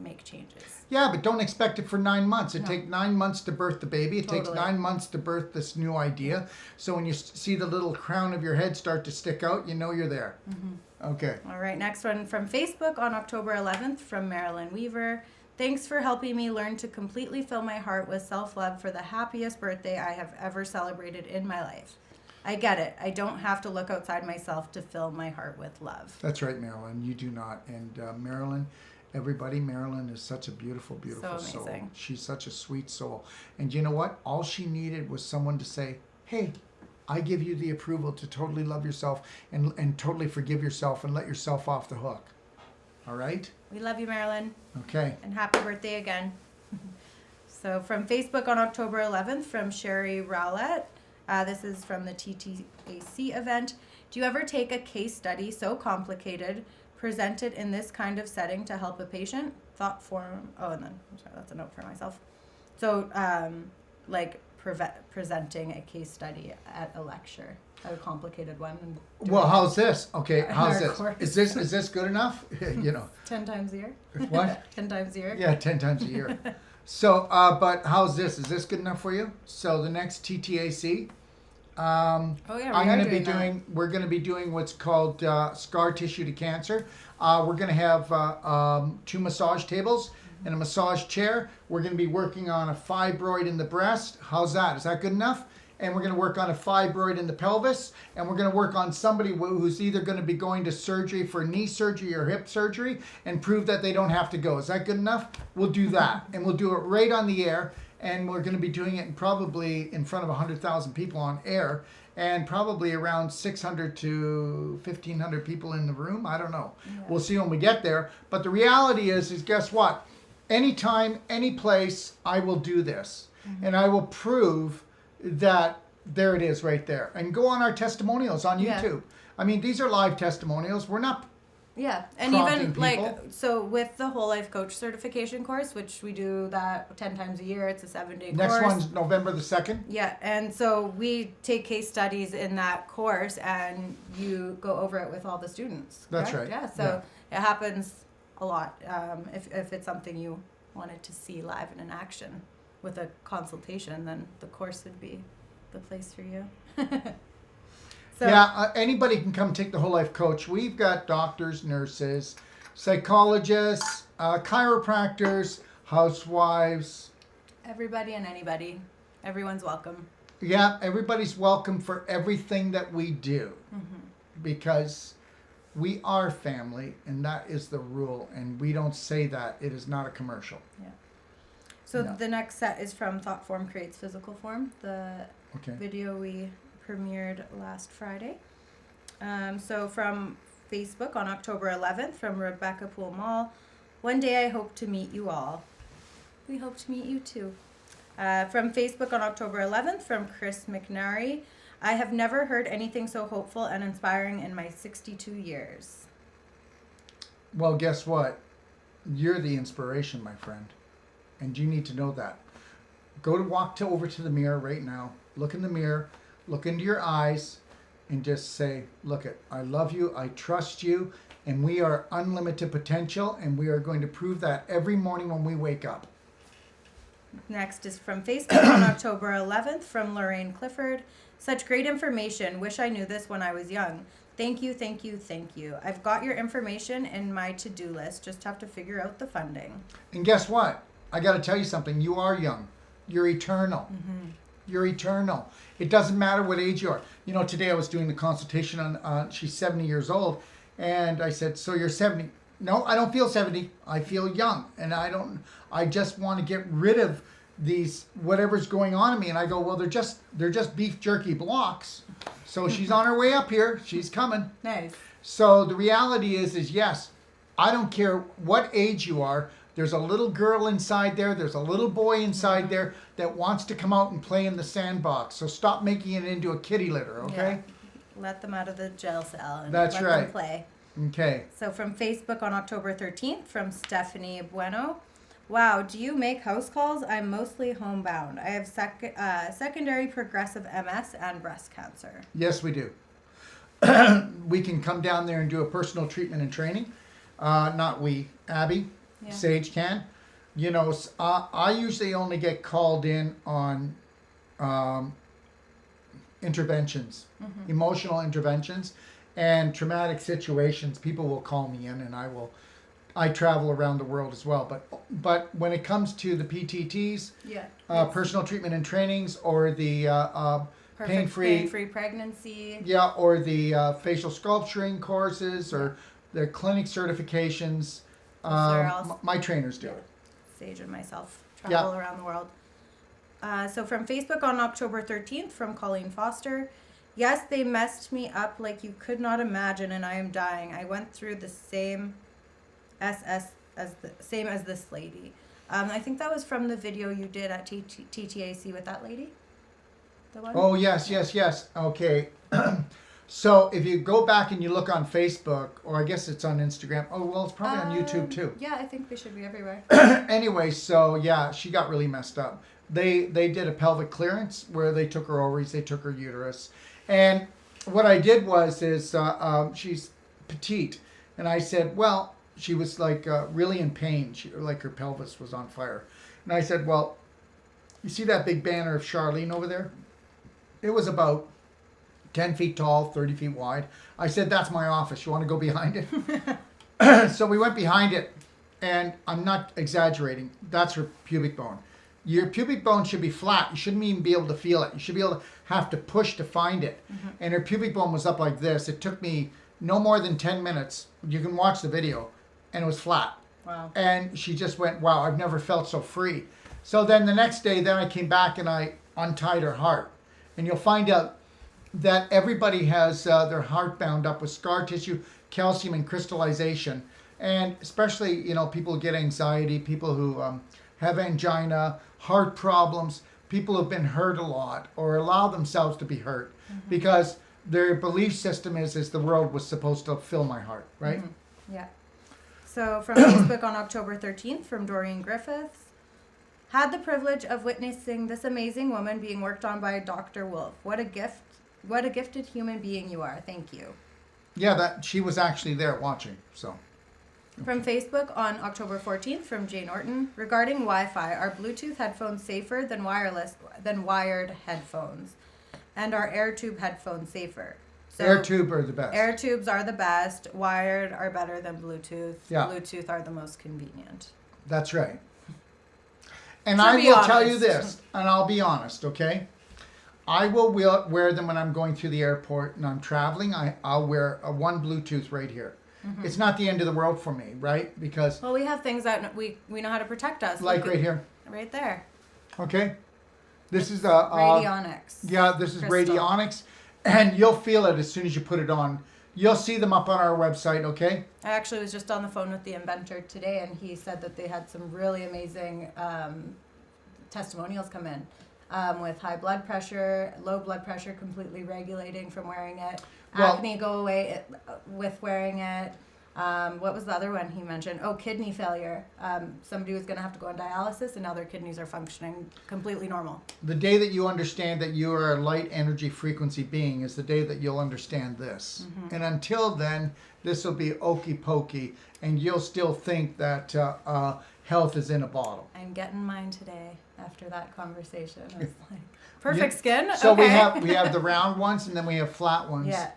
make changes.
Yeah, but don't expect it for 9 months. It takes 9 months to birth the baby. It takes 9 months to birth this new idea. So when you see the little crown of your head start to stick out, you know you're there. Okay.
All right, next one from Facebook on October 11th from Marilyn Weaver. Thanks for helping me learn to completely fill my heart with self-love for the happiest birthday I have ever celebrated in my life. I get it. I don't have to look outside myself to fill my heart with love.
That's right, Marilyn. You do not. And Marilyn, everybody, Marilyn is such a beautiful, beautiful soul. She's such a sweet soul. And you know what? All she needed was someone to say, hey, I give you the approval to totally love yourself and totally forgive yourself and let yourself off the hook. All right?
We love you, Marilyn.
Okay.
And happy birthday again. So from Facebook on October 11th from Sherry Rowlett. This is from the TTAC event. Do you ever take a case study so complicated, presented in this kind of setting to help a patient? Thought form. Oh, and then, I'm sorry, that's a note for myself. So, presenting a case study at a lecture, a complicated one.
Well, how's this? Okay, how's this? Is this good enough?
10 times a year.
What?
10 times a year.
Yeah, 10 times a year. So, but how's this? Is this good enough for you? So the next TTAC, we're going to be doing what's called scar tissue to cancer. We're going to have 2 massage tables and a massage chair. We're going to be working on a fibroid in the breast. How's that? Is that good enough? And we're going to work on a fibroid in the pelvis, and we're going to work on somebody who's either going to be going to surgery for knee surgery or hip surgery and prove that they don't have to go. Is that good enough? We'll do that, and we'll do it right on the air, and we're going to be doing it probably in front of 100,000 people on air, and probably around 600 to 1,500 people in the room. I don't know. Yeah. We'll see when we get there. But the reality is guess what? Anytime, any place, I will do this, and I will prove that there it is right there. And go on our testimonials on YouTube. I mean, these are live testimonials. We're not
and even people. So with the Whole Life Coach certification course, which we do that 10 times a year, it's a 7-day course.
Next one's November the 2nd.
Yeah, and so we take case studies in that course, and you go over it with all the students.
That's
correct?
right.
Yeah, so it happens a lot. If it's something you wanted to see live and in action with a consultation, then the course would be the place for you. So,
anybody can come take the Whole Life Coach. We've got doctors, nurses, psychologists, chiropractors, housewives.
Everybody and anybody. Everyone's welcome.
Yeah, everybody's welcome for everything that we do. Because we are family, and that is the rule. And we don't say that. It is not a commercial.
Yeah. So the next set is from Thought Form Creates Physical Form, the video we premiered last Friday. So from Facebook on October 11th from Rebecca Poole Mall, one day I hope to meet you all. We hope to meet you too. From Facebook on October 11th from Chris McNary, I have never heard anything so hopeful and inspiring in my 62 years.
Well, guess what? You're the inspiration, my friend. And you need to know that. Walk over to the mirror right now. Look in the mirror. Look into your eyes. And just say, look it, I love you. I trust you. And we are unlimited potential. And we are going to prove that every morning when we wake up.
Next is from Facebook on October 11th from Lorraine Clifford. Such great information. Wish I knew this when I was young. Thank you, thank you, thank you. I've got your information in my to-do list. Just have to figure out the funding.
And guess what? I got to tell you something. You are young. You're eternal. You're eternal. It doesn't matter what age you are. You know, today I was doing the consultation on, she's 70 years old. And I said, so you're 70. No, I don't feel 70. I feel young. And I just want to get rid of these, whatever's going on in me. And I go, well, they're just beef jerky blocks. So she's on her way up here. She's coming.
Nice.
So the reality is yes, I don't care what age you are. There's a little girl inside there. There's a little boy inside there that wants to come out and play in the sandbox. So stop making it into a kitty litter, okay?
Yeah. Let them out of the jail cell and
That's
let
right.
them play.
Okay.
So from Facebook on October 13th from Stephanie Bueno. Wow, do you make house calls? I'm mostly homebound. I have secondary progressive MS and breast cancer.
Yes, we do. We can come down there and do a personal treatment and training. Not we, Abby.
Yeah.
Sage can. You know, I usually only get called in on interventions, emotional interventions, and traumatic situations. People will call me in, and I travel around the world as well. But when it comes to the PTTs, personal treatment and trainings, or the pain-free
pregnancy,
or the facial sculpturing courses, or the clinic certifications. My trainers do it.
Sage and myself travel around the world. So from Facebook on October 13th from Colleen Foster. Yes, they messed me up like you could not imagine, and I am dying. I went through the same as this lady. I think that was from the video you did at TTAC with that lady. The one?
Oh, yes. Okay. So if you go back and you look on Facebook, or I guess it's on Instagram. Oh, well, it's probably on YouTube too.
Yeah, I think they should be everywhere.
Anyway, so yeah, she got really messed up. They did a pelvic clearance where they took her ovaries, they took her uterus. And what I did is she's petite. And I said, well, she was like really in pain. Like her pelvis was on fire. And I said, well, you see that big banner of Charlene over there? It was about 10 feet tall, 30 feet wide. I said, that's my office. You want to go behind it? So we went behind it, and I'm not exaggerating. That's her pubic bone. Your pubic bone should be flat. You shouldn't even be able to feel it. You should be able to have to push to find it. And her pubic bone was up like this. It took me no more than 10 minutes. You can watch the video, and it was flat.
Wow.
And she just went, wow, I've never felt so free. So then the next day, I came back and I untied her heart. And you'll find out that everybody has their heart bound up with scar tissue, calcium, and crystallization. And especially, people who get anxiety, people who have angina, heart problems, people who've been hurt a lot or allow themselves to be hurt because their belief system is the world was supposed to fill my heart, right?
Yeah. So from Facebook on October 13th from Doreen Griffiths. Had the privilege of witnessing this amazing woman being worked on by Dr. Wolfe. What a gift. What a gifted human being you are. Thank you.
Yeah, that she was actually there watching. So.
From Facebook on October 14th from Jane Orton. Regarding Wi-Fi, are Bluetooth headphones safer than wired headphones? And are air tube headphones safer? So
air tube are the best.
Air tubes are the best. Wired are better than Bluetooth.
Yeah.
Bluetooth are the most convenient.
That's right. And I will tell you this, and I'll be honest, okay? I will wear them when I'm going through the airport and I'm traveling. I'll wear one Bluetooth right here. It's not the end of the world for me, right? Because
well, we have things that we know how to protect us.
Like right here.
Right there.
Okay. This is
radionics.
Yeah, this is
crystal.
radionics, and you'll feel it as soon as you put it on. You'll see them up on our website, okay?
I actually was just on the phone with the inventor today, and he said that they had some really amazing testimonials come in with high blood pressure, low blood pressure completely regulating from wearing it, acne go away with wearing it. What was the other one he mentioned? Oh, kidney failure. Somebody was going to have to go on dialysis, and now their kidneys are functioning completely normal.
The day that you understand that you are a light energy frequency being is the day that you'll understand this. And until then, this will be okey pokey, and you'll still think that health is in a bottle.
I'm getting mine today after that conversation. I was like, perfect skin.
So
okay.
we have the round ones and then we have flat ones.
Yeah.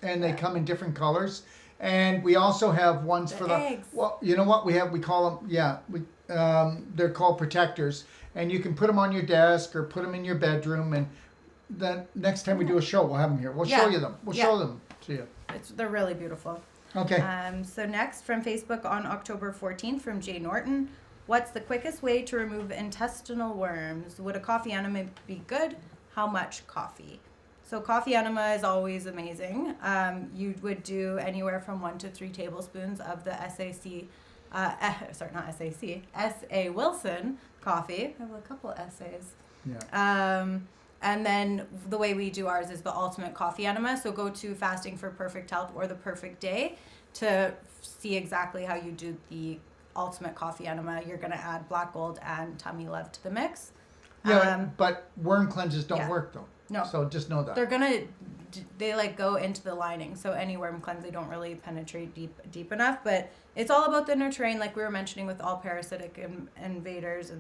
And they come in different colors. And we also have ones for the
eggs.
well, you know what we call them? They're called protectors, and you can put them on your desk or put them in your bedroom. And then next time we do a show, we'll have them here. We'll show you them. We'll show them to you.
They're really beautiful.
Okay.
So next from Facebook on October 14th from Jay Norton, what's the quickest way to remove intestinal worms? Would a coffee enema be good? How much coffee? So coffee enema is always amazing. You would do anywhere from 1 to 3 tablespoons of the S.A. Wilson coffee. I have a couple essays.
Yeah.
And then the way we do ours is the ultimate coffee enema. So go to Fasting for Perfect Health or the Perfect Day to see exactly how you do the ultimate coffee enema. You're going to add black gold and tummy love to the mix.
Yeah, but worm cleanses don't work though.
No.
So just know that.
They like go into the lining. So any worm cleanse, they don't really penetrate deep enough. But it's all about the nurturing, like we were mentioning with all parasitic invaders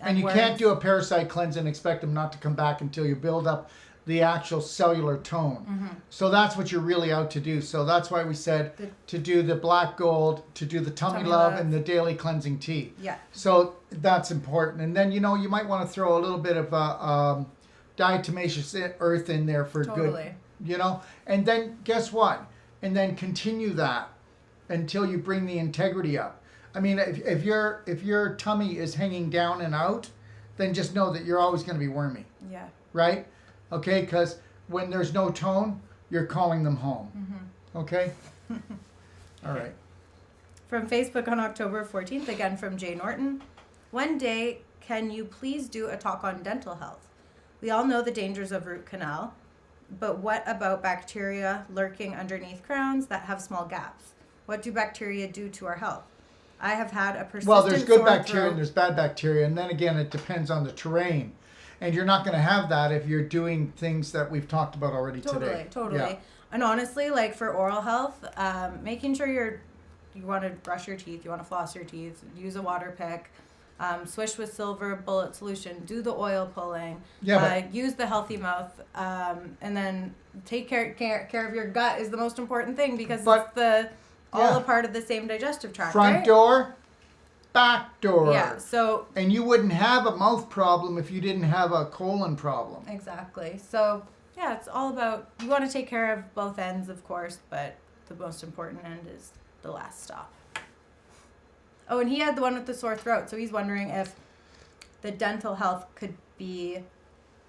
and
you
worms.
can't do a parasite cleanse and expect them not to come back until you build up the actual cellular tone.
Mm-hmm.
So that's what you're really out to do. So that's why we said to do the black gold, to do the tummy love, and the daily cleansing tea.
Yeah.
So that's important. And then, you might want to throw a little bit of diatomaceous earth in there for good, and then guess what? And then continue that until you bring the integrity up. I mean, if your tummy is hanging down and out, then just know that you're always going to be wormy.
Yeah.
Right? Okay? Because when there's no tone, you're calling them home.
Mm-hmm.
Okay? All right.
From Facebook on October 14th, again from Jay Norton. One day, can you please do a talk on dental health? We all know the dangers of root canal, but what about bacteria lurking underneath crowns that have small gaps? What do bacteria do to our health? I have had a persistent
Well, there's good
sore
bacteria
throat.
and there's bad bacteria, and then again, it depends on the terrain. And you're not going to have that if you're doing things that we've talked about already today.
Totally.
Yeah.
And honestly, like for oral health, making sure you want to brush your teeth, you want to floss your teeth, use a water pick, swish with silver bullet solution, do the oil pulling, use the healthy mouth, and then take care of your gut is the most important thing because it's all a part of the same digestive tract.
Front door, back door.
Yeah. So.
And you wouldn't have a mouth problem if you didn't have a colon problem.
Exactly. So yeah, it's all about you want to take care of both ends, of course, but the most important end is the last stop. Oh, and he had the one with the sore throat, so he's wondering if the dental health could be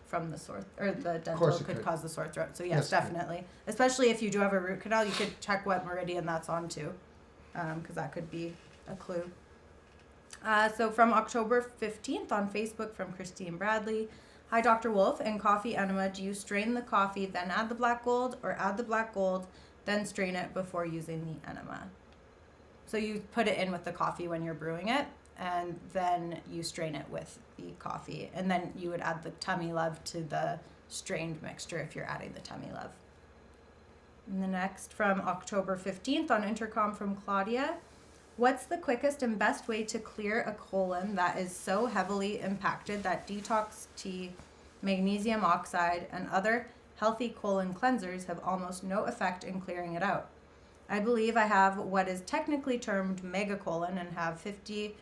from the the dental could cause the sore throat. So yes, definitely. Especially if you do have a root canal, you could check what meridian that's on too, because that could be a clue. So from October 15th on Facebook from Christine Bradley. Hi, Dr. Wolfe. In coffee enema, do you strain the coffee, then add the black gold, or add the black gold, then strain it before using the enema? So you put it in with the coffee when you're brewing it, and then you strain it with the coffee. And then you would add the tummy love to the strained mixture if you're adding the tummy love. And the next from October 15th on Intercom from Claudia. What's the quickest and best way to clear a colon that is so heavily impacted that detox tea, magnesium oxide, and other healthy colon cleansers have almost no effect in clearing it out? I believe I have what is technically termed megacolon and have 50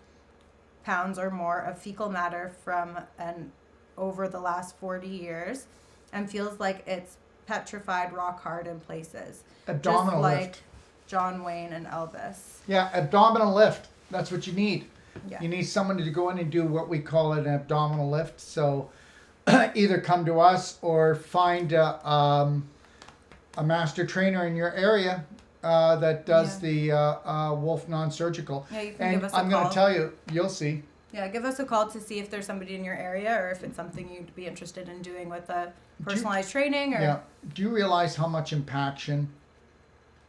pounds or more of fecal matter from and over the last 40 years and feels like it's petrified rock hard in places.
Abdominal
just like
lift.
John Wayne and Elvis.
Yeah, abdominal lift. That's what you need.
Yeah.
You need someone to go in and do what we call an abdominal lift. So either come to us or find a master trainer in your area that does the Wolfe non-surgical.
Yeah, you can
and
give us a
I'm going
call.
to tell you, you'll see.
Yeah, give us a call to see if there's somebody in your area or if it's something you'd be interested in doing with a personalized training. Or
Yeah. Do you realize how much impaction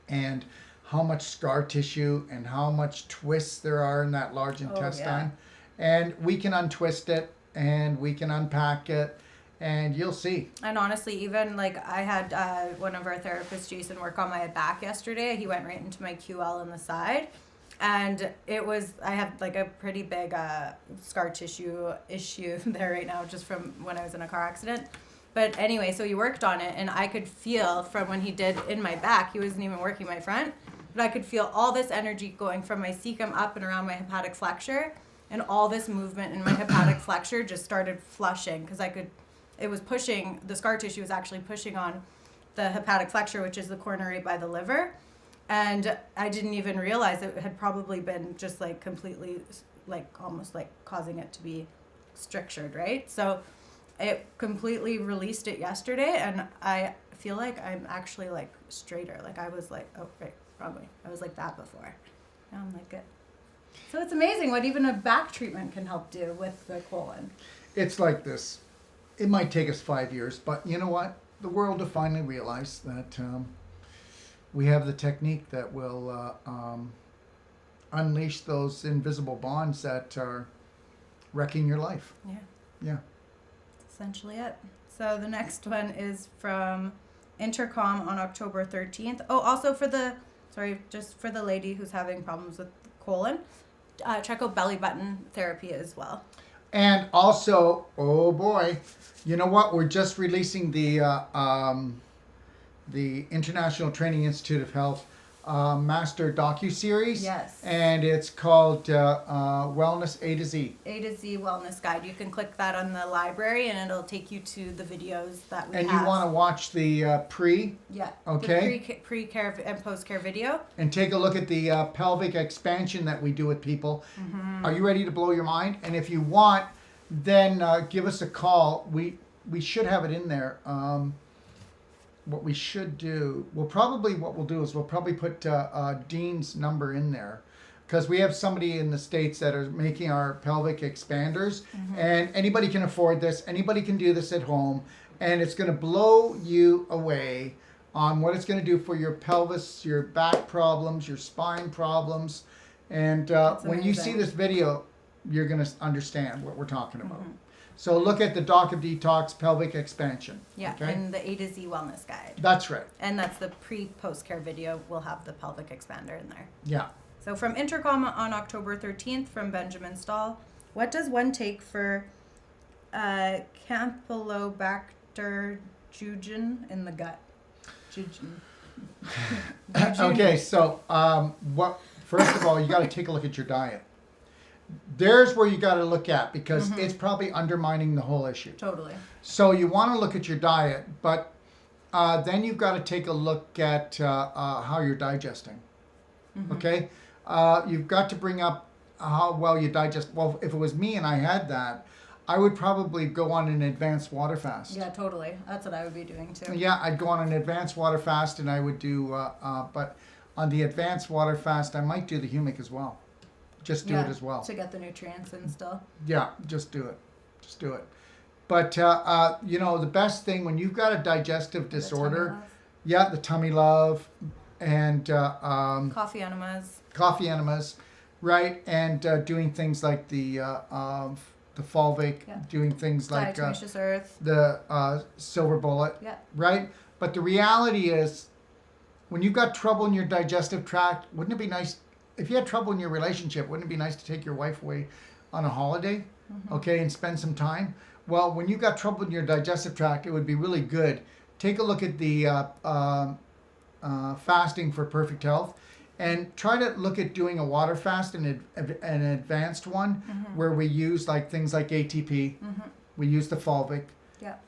and how much scar tissue and how much twists there are in that large intestine? And we can untwist it and we can unpack it and you'll see.
And honestly, even like I had one of our therapists, Jason, work on my back yesterday. He went right into my QL in the side. And I have like a pretty big scar tissue issue there right now, just from when I was in a car accident. But anyway, so he worked on it, and I could feel from when he did in my back, he wasn't even working my front, but I could feel all this energy going from my cecum up and around my hepatic flexure, and all this movement in my hepatic flexure just started flushing, because it was pushing, the scar tissue was actually pushing on the hepatic flexure, which is the corner right by the liver. And I didn't even realize it had probably been just like completely, like almost like causing it to be strictured, right? So it completely released it yesterday, and I feel like I'm actually like straighter. Like I was like, oh, right, wrong way. I was like that before. Now I'm like good. So it's amazing what even a back treatment can help do with the colon.
It's like this. It might take us 5 years, but you know what? The world will finally realize that we have the technique that will unleash those invisible bonds that are wrecking your life.
Yeah.
Yeah.
Essentially it. So the next one is from Intercom on October 13th. Oh, also just for the lady who's having problems with colon, check out belly button therapy as well.
And also, oh boy, you know what? We're just releasing the International Training Institute of Health Master docu-series.
Yes.
And it's called Wellness A to Z.
A to Z Wellness Guide. You can click that on the library, and it'll take you to the videos that we have.
And you want to watch the pre?
Yeah.
Okay.
The pre-care and post-care video.
And take a look at the pelvic expansion that we do with people. Mm-hmm. Are you ready to blow your mind? And if you want, then give us a call. We should have it in there. What we should do, what we'll do is we'll probably put Dean's number in there, because we have somebody in the States that are making our pelvic expanders, and anybody can afford this. Anybody can do this at home, and it's going to blow you away on what it's going to do for your pelvis, your back problems, your spine problems. And when you see this video, you're going to understand what we're talking about. So look at the Doc of Detox pelvic expansion.
Yeah,
okay?
and the A to Z Wellness Guide.
That's right.
And that's the pre-post-care video. We'll have the pelvic expander in there.
Yeah.
So from Intercom on October 13th from Benjamin Stahl, what does one take for Campylobacter jejun in the gut? Jejun.
Okay, so first of all, you got to take a look at your diet. There's where you got to look at, because it's probably undermining the whole issue.
Totally.
So you want to look at your diet, but then you've got to take a look at how you're digesting. Okay? You've got to bring up how well you digest. Well, if it was me and I had that, I would probably go on an advanced water fast.
Yeah, totally. That's what I would be doing too.
Yeah, I'd go on an advanced water fast, and I would do, but on the advanced water fast, I might do the humic as well. Just do it as well.
To get the nutrients in still.
Yeah, just do it. Just do it. But, the best thing when you've got a digestive disorder, the tummy love, and
coffee enemas.
Coffee enemas, right? And doing things like the fulvic, doing things like
diatomaceous earth,
the silver bullet, right? But the reality is, when you've got trouble in your digestive tract, wouldn't it be nice? If you had trouble in your relationship, wouldn't it be nice to take your wife away on a holiday, okay, and spend some time? Well, when you've got trouble in your digestive tract, it would be really good. Take a look at the fasting for perfect health, and try to look at doing a water fast, an advanced one, where we use like things like ATP, we use the fulvic,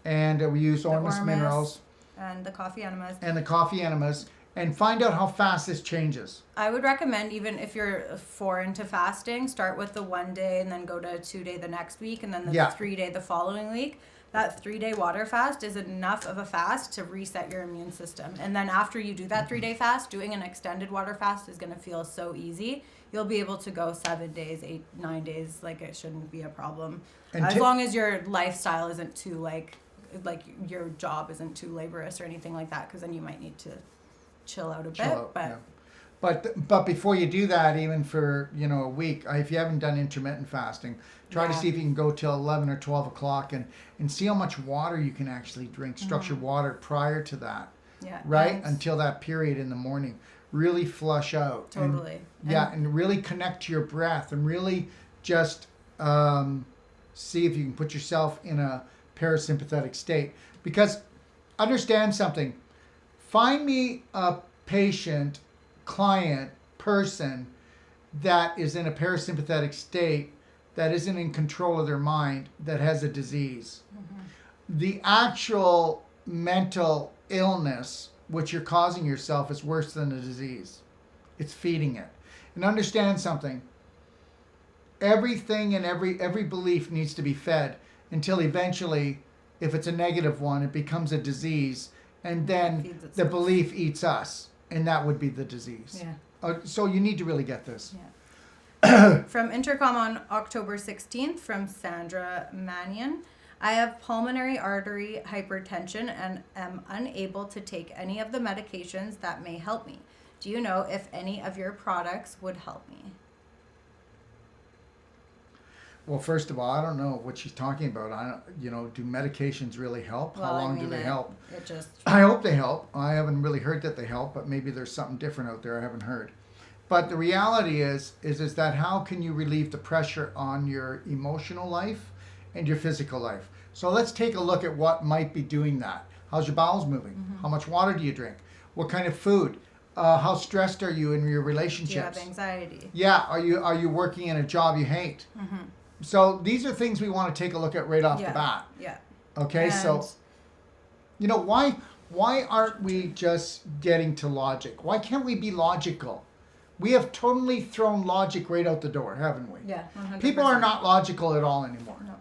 and we use ormus minerals,
and the coffee
enemas. And find out how fast this changes.
I would recommend, even if you're foreign to fasting, start with the 1 day and then go to 2 day the next week, and then the 3 day the following week. That 3 day water fast is enough of a fast to reset your immune system. And then after you do that 3 day fast, doing an extended water fast is going to feel so easy. You'll be able to go 7 days, 8, 9 days. Like, it shouldn't be a problem. And as long as your lifestyle isn't too like your job isn't too laborious or anything like that, because then you might need to chill out a bit.
But before you do that, even for a week, if you haven't done intermittent fasting, try to see if you can go till 11 or 12 o'clock and see how much water you can actually drink, structured water prior to that, right? Until that period in the morning. really flush out.
Totally.
And really connect to your breath and really just see if you can put yourself in a parasympathetic state. Because understand something. Find me a patient, client, person that is in a parasympathetic state, that isn't in control of their mind, that has a disease. The actual mental illness, which you're causing yourself, is worse than the disease. It's feeding it. And understand something. Everything and every belief needs to be fed until eventually, if it's a negative one, it becomes a disease. And then the belief eats us. And that would be the disease.
Yeah.
So you need to really get this.
Yeah. From Intercom on October 16th, from Sandra Mannion. I have pulmonary artery hypertension and am unable to take any of the medications that may help me. Do you know if any of your products would help me?
Well, first of all, I don't know what she's talking about. Do medications really help? How long do they help? I hope they help. I haven't really heard that they help, but maybe there's something different out there I haven't heard. But the reality is that how can you relieve the pressure on your emotional life and your physical life? So let's take a look at what might be doing that. How's your bowels moving? Mm-hmm. How much water do you drink? What kind of food? How stressed are you in your relationships?
Do you have anxiety?
Yeah. Are you working in a job you hate? Mm-hmm. So these are things we want to take a look at right off the bat.
Yeah.
Okay. And so, why aren't we just getting to logic? Why can't we be logical? We have totally thrown logic right out the door, haven't we?
Yeah, 100%.
People are not logical at all anymore.
No.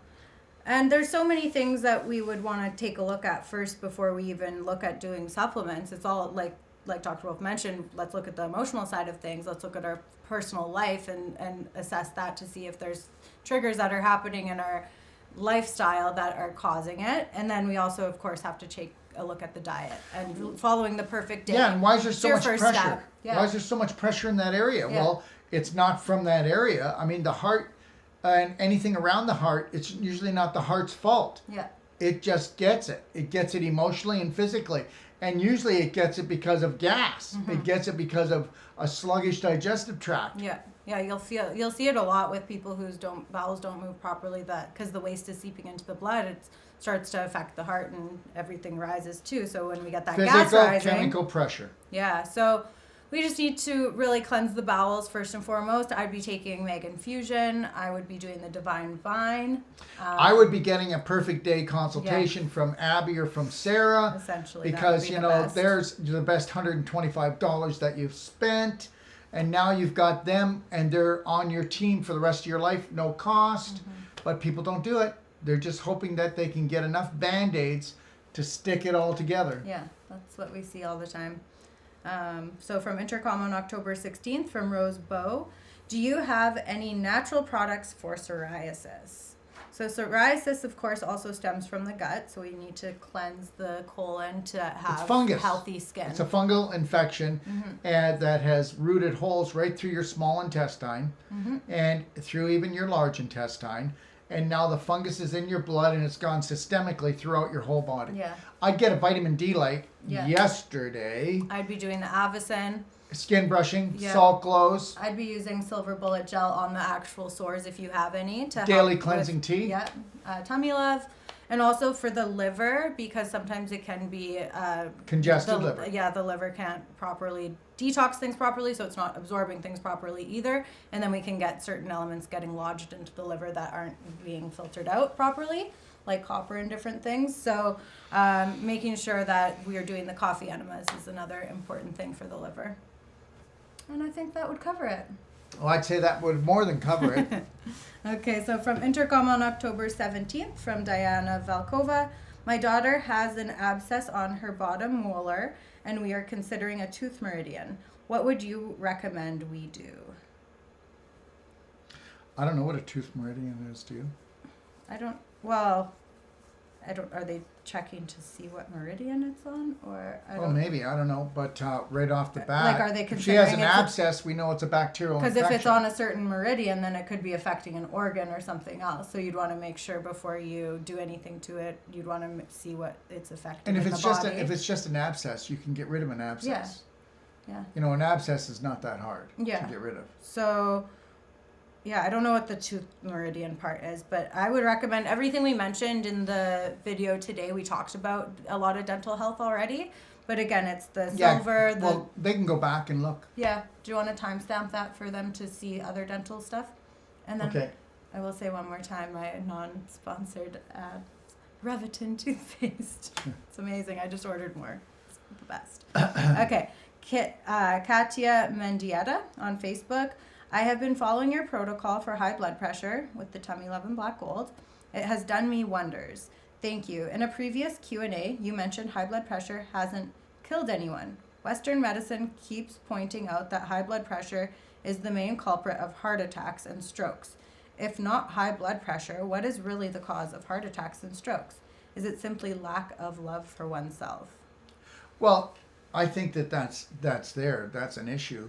And there's so many things that we would want to take a look at first before we even look at doing supplements. It's all like Dr. Wolfe mentioned, let's look at the emotional side of things. Let's look at our personal life and assess that to see if there's triggers that are happening in our lifestyle that are causing it. And then we also, of course, have to take a look at the diet and following the perfect day.
Yeah, and why is there so much pressure?
Step. Yeah.
Why is there so much pressure in that area?
Yeah.
Well, it's not from that area. I mean, the heart and anything around the heart, it's usually not the heart's fault.
Yeah.
It just gets it. It gets it emotionally and physically. And usually it gets it because of gas. Mm-hmm. It gets it because of a sluggish digestive tract.
Yeah. Yeah, you'll see it a lot with people whose bowels don't move properly, that because the waste is seeping into the blood, it starts to affect the heart and everything rises too. So when we get that gas rising,
chemical pressure.
Yeah, so we just need to really cleanse the bowels first and foremost. I'd be taking Meragen Fusion. I would be doing the Divine Vine.
I would be getting a perfect day consultation from Abby or from Sarah.
Essentially,
because there's the best $125 that you've spent. And now you've got them and they're on your team for the rest of your life, no cost. Mm-hmm. But people don't do it. They're just hoping that they can get enough Band-Aids to stick it all together.
Yeah, that's what we see all the time. So from Intercom on October 16th, from Rose Bow, do you have any natural products for psoriasis? So psoriasis, of course, also stems from the gut. So we need to cleanse the colon to have healthy skin.
It's a fungal infection and that has rooted holes right through your small intestine and through even your large intestine. And now the fungus is in your blood and it's gone systemically throughout your whole body.
Yeah.
I'd get a vitamin D light yesterday.
I'd be doing the Avicen.
Skin brushing, salt glows.
I'd be using silver bullet gel on the actual sores if you have any.
Daily cleansing tea.
Yeah. Tummy love. And also for the liver, because sometimes it can be...
congested liver.
Yeah, the liver can't properly detox things properly, so it's not absorbing things properly either. And then we can get certain elements getting lodged into the liver that aren't being filtered out properly, like copper and different things. So making sure that we are doing the coffee enemas is another important thing for the liver. And I think that would cover it.
Well, I'd say that would more than cover it.
Okay, so from Intercom on October 17th, from Diana Valkova, my daughter has an abscess on her bottom molar, and we are considering a tooth meridian. What would you recommend we do?
I don't know what a tooth meridian is, do you?
Are they checking to see what meridian it's on?
Maybe, I don't know. But right off the bat,
like, are they
if she has an abscess, we know it's a bacterial infection.
Because if it's on a certain meridian, then it could be affecting an organ or something else. So you'd want to make sure before you do anything to it, you'd want to see what it's affecting.
And if
in
it's
the
just
body.
if it's just an abscess, you can get rid of an abscess.
Yeah.
You know, an abscess is not that hard to
Yeah.
get rid of.
So, yeah, I don't know what the tooth meridian part is, but I would recommend everything we mentioned in the video today. We talked about a lot of dental health already, but again, it's the silver.
Well, they can go back and look.
Yeah. Do you want to timestamp that for them to see other dental stuff? And then
Okay.
I will say one more time my non-sponsored ad, Revitin toothpaste. It's amazing. I just ordered more. It's the best. Okay. Katia Mendieta on Facebook. I have been following your protocol for high blood pressure with the Tummy Love and Black Gold. It has done me wonders. Thank you. In a previous Q&A, you mentioned high blood pressure hasn't killed anyone. Western medicine keeps pointing out that high blood pressure is the main culprit of heart attacks and strokes. If not high blood pressure, what is really the cause of heart attacks and strokes? Is it simply lack of love for oneself?
Well, I think that's there. That's an issue.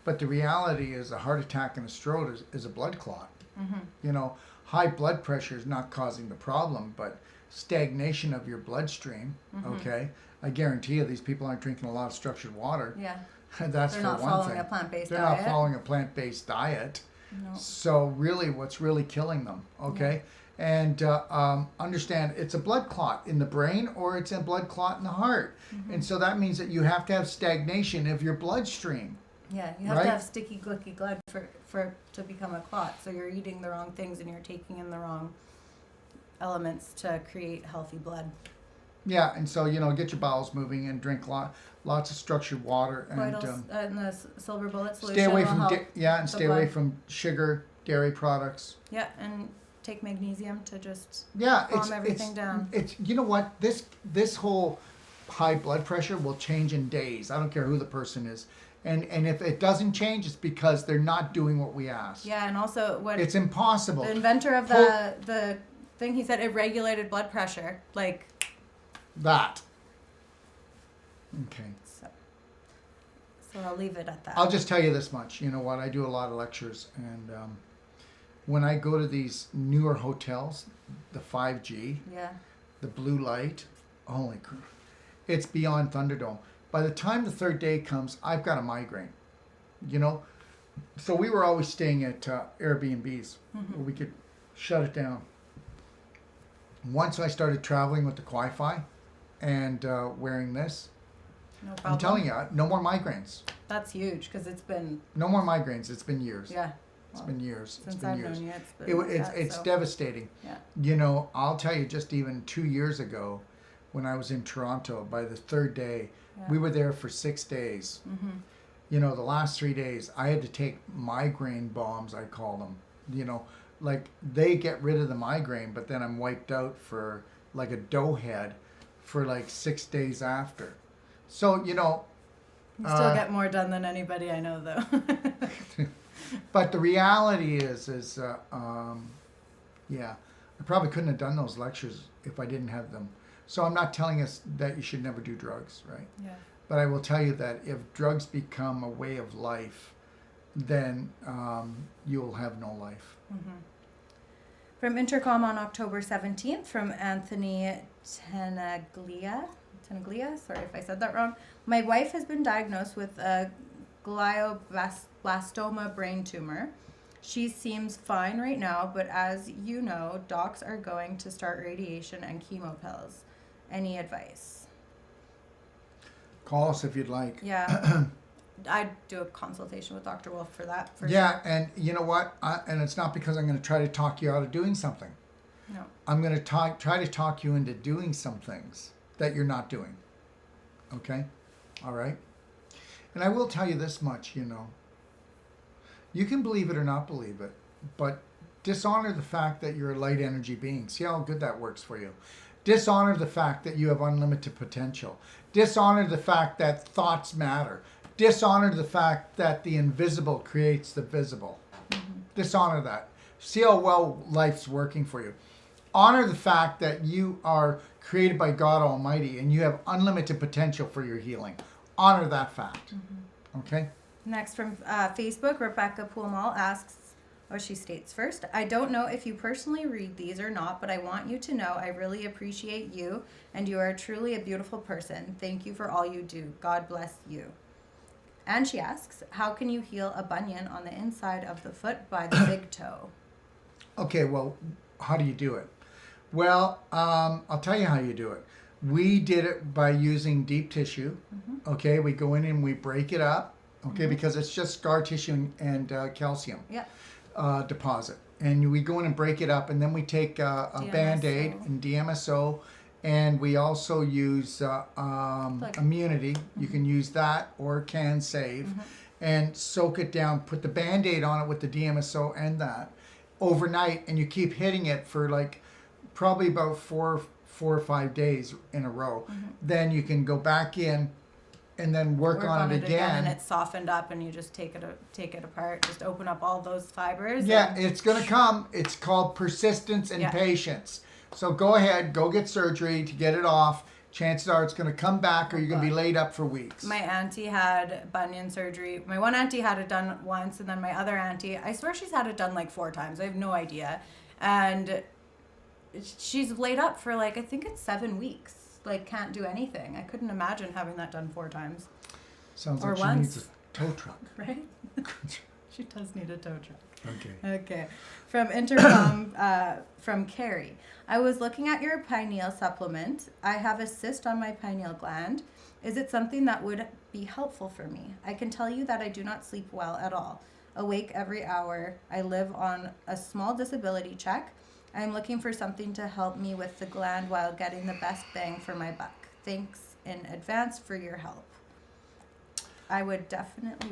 But the reality is a heart attack and a stroke is a blood clot.
Mm-hmm.
You know, high blood pressure is not causing the problem, but stagnation of your bloodstream,
Mm-hmm.
okay? I guarantee you these people aren't drinking a lot of structured water.
Yeah.
That's
They're
for
not
one
following
thing.
a plant-based
They're
diet.
not following a plant-based diet.
No.
So really, what's really killing them, okay? And understand it's a blood clot in the brain or it's a blood clot in the heart.
Mm-hmm.
And so that means that you have to have stagnation of your bloodstream.
Yeah, you have
Right?
to have sticky, glicky blood for it to become a clot. So you're eating the wrong things and you're taking in the wrong elements to create healthy blood.
Yeah, and so, you know, get your bowels moving and drink lots of structured water and
And the silver bullet solution
stay away
will
from
help.
and stay away
blood.
from sugar, dairy products.
Yeah, and take magnesium to just
Yeah,
calm everything down.
It's you know what, this whole high blood pressure will change in days. I don't care who the person is. And if it doesn't change, it's because they're not doing what we asked.
Yeah, and also what
It's impossible.
the inventor of the thing, he said it regulated blood pressure. Like
That. Okay.
so I'll leave it at that.
I'll just tell you this much. You know what? I do a lot of lectures, and when I go to these newer hotels, the 5G,
Yeah.
the blue light, holy crap, it's beyond Thunderdome. By the time the third day comes, I've got a migraine. You know, so we were always staying at Airbnbs where we could shut it down. Once I started traveling with the Wi-Fi and wearing this,
No problem.
I'm telling you, no more migraines.
That's huge because it's been
No more migraines. It's been years.
yeah.
It's been years.
Since
It's been
I've
years.
known you, it's been like that,
It's
so.
devastating.
Yeah.
You know, I'll tell you, just even 2 years ago, when I was in Toronto, by the third day, we were there for 6 days.
Mm-hmm.
You know, the last 3 days, I had to take migraine bombs, I call them. You know, like they get rid of the migraine, but then I'm wiped out for like a dough head for like 6 days after. So, you know.
You still get more done than anybody I know, though.
But the reality is yeah, I probably couldn't have done those lectures if I didn't have them. So I'm not telling us that you should never do drugs, right?
Yeah.
But I will tell you that if drugs become a way of life, then you'll have no life.
Mm-hmm. From Intercom on October 17th, from Anthony Tenaglia, sorry if I said that wrong. My wife has been diagnosed with a glioblastoma brain tumor. She seems fine right now, but as you know, docs are going to start radiation and chemo pills. Any advice?
Call us if you'd like.
Yeah. I'd do a consultation with Dr. Wolfe for that, for
Yeah,
sure.
and you know what? And it's not because I'm going to try to talk you out of doing something.
No.
I'm going to try to talk you into doing some things that you're not doing. Okay? All right? And I will tell you this much, you know. You can believe it or not believe it, but dishonor the fact that you're a light energy being. See how good that works for you. Dishonor the fact that you have unlimited potential. Dishonor the fact that thoughts matter. Dishonor the fact that the invisible creates the visible. Mm-hmm. Dishonor that. See how well life's working for you. Honor the fact that you are created by God Almighty and you have unlimited potential for your healing. Honor that fact. Mm-hmm. Okay?
Next from Facebook, Rebecca Poolmall asks, or she states first, I don't know if you personally read these or not, but I want you to know I really appreciate you and you are truly a beautiful person. Thank you for all you do. God bless you. And she asks, how can you heal a bunion on the inside of the foot by the big toe?
Okay, well, how do you do it? Well, I'll tell you how you do it. We did it by using deep tissue. Okay, we go in and we break it up. Okay, because it's just scar tissue and calcium deposit. And we go in and break it up, and then we take a Band-Aid and DMSO, and we also use immunity. You can use that or Can Save, and soak it down. Put the Band-Aid on it with the DMSO and that overnight, and you keep hitting it for like probably about four or 5 days in a row. Then you can go back in and then work on it again.
And it's softened up, and you just take it apart. Just open up all those fibers.
Yeah, it's going to come. It's called persistence and patience. So go ahead, go get surgery to get it off. Chances are it's going to come back, or you're going to be laid up for weeks.
My auntie had bunion surgery. My one auntie had it done once, and then my other auntie, I swear she's had it done like 4 times. I have no idea. And she's laid up for like, I think it's 7 weeks. Like, can't do anything. I couldn't imagine having that done 4 times.
Sounds
or
like
once.
she needs a tow truck.
Right? She does need a tow truck.
Okay.
From Intercom, from Carrie. I was looking at your pineal supplement. I have a cyst on my pineal gland. Is it something that would be helpful for me? I can tell you that I do not sleep well at all. Awake every hour. I live on a small disability check. I am looking for something to help me with the gland while getting the best bang for my buck. Thanks in advance for your help. I would definitely...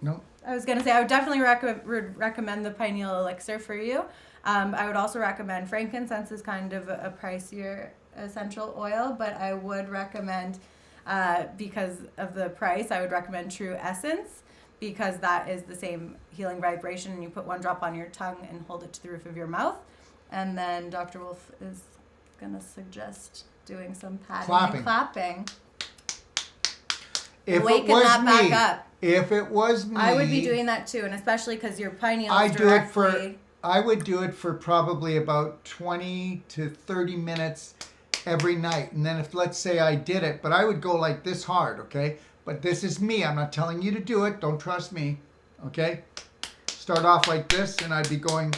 No.
I was going to say, I would definitely recommend the pineal elixir for you. I would also recommend frankincense is kind of a pricier essential oil, but I would recommend, because of the price, I would recommend True Essence, because that is the same healing vibration, and you put 1 drop on your tongue and hold it to the roof of your mouth. And then Dr. Wolfe is going to suggest doing some padding and clapping.
If
Waking
it was
that
me,
back up.
If it was me,
I would be doing that too, and especially because your pineal
I would do it for probably about 20 to 30 minutes every night. And then if, let's say I did it, but I would go like this hard, okay? But this is me. I'm not telling you to do it. Don't trust me, okay? Start off like this, and I'd be going.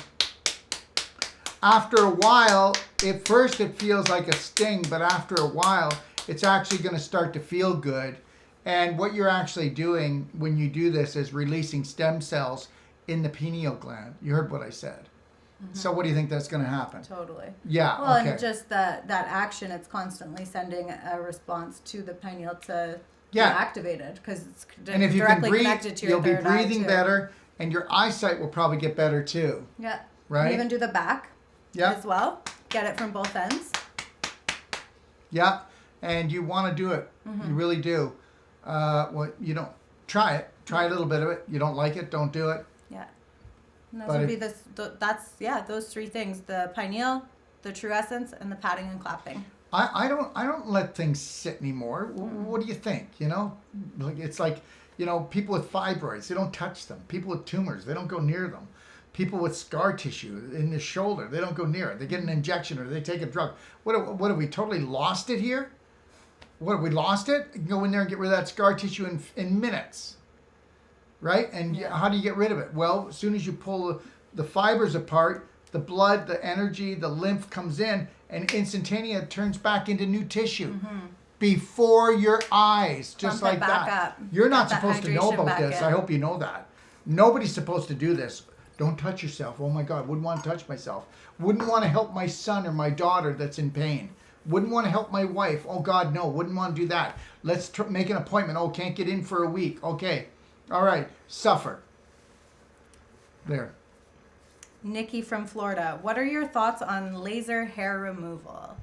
After a while, at first it feels like a sting, but after a while, it's actually going to start to feel good. And what you're actually doing when you do this is releasing stem cells in the pineal gland. You heard what I said. So what do you think that's going to happen?
Totally.
Yeah,
well,
okay.
And just that action, it's constantly sending a response to the pineal to be activated, because it's
and if you
directly
can breathe,
connected to your
you'll be
third eye
breathing
too.
better, and your eyesight will probably get better too.
Yeah.
Right?
And even do the back as well. Get it from both ends.
Yeah, and you want to do it. You really do. Well, you don't try it. Try a little bit of it. You don't like it, don't do it.
Yeah. And those would be those 3 things: the pineal, the True Essence, and the padding and clapping.
I don't let things sit anymore. What do you think? You know, like it's like, you know, people with fibroids, they don't touch them. People with tumors, they don't go near them. People with scar tissue in the shoulder, they don't go near it. They get an injection or they take a drug. What have we totally lost it here? What, have we lost it? You can go in there and get rid of that scar tissue in minutes, right? And how do you get rid of it? Well, as soon as you pull the fibers apart, the blood, the energy, the lymph comes in, and instantaneously it turns back into new tissue before your eyes, just
Pump
like
it back
that.
up.
You're not
Get that
supposed to know
hydration
about
back
this.
in.
I hope you know that. Nobody's supposed to do this. Don't touch yourself. Oh my God, wouldn't want to touch myself. Wouldn't want to help my son or my daughter that's in pain. Wouldn't want to help my wife. Oh God, no. Wouldn't want to do that. Let's make an appointment. Oh, can't get in for a week. Okay. All right. Suffer. There.
Nikki from Florida. What are your thoughts on laser hair removal?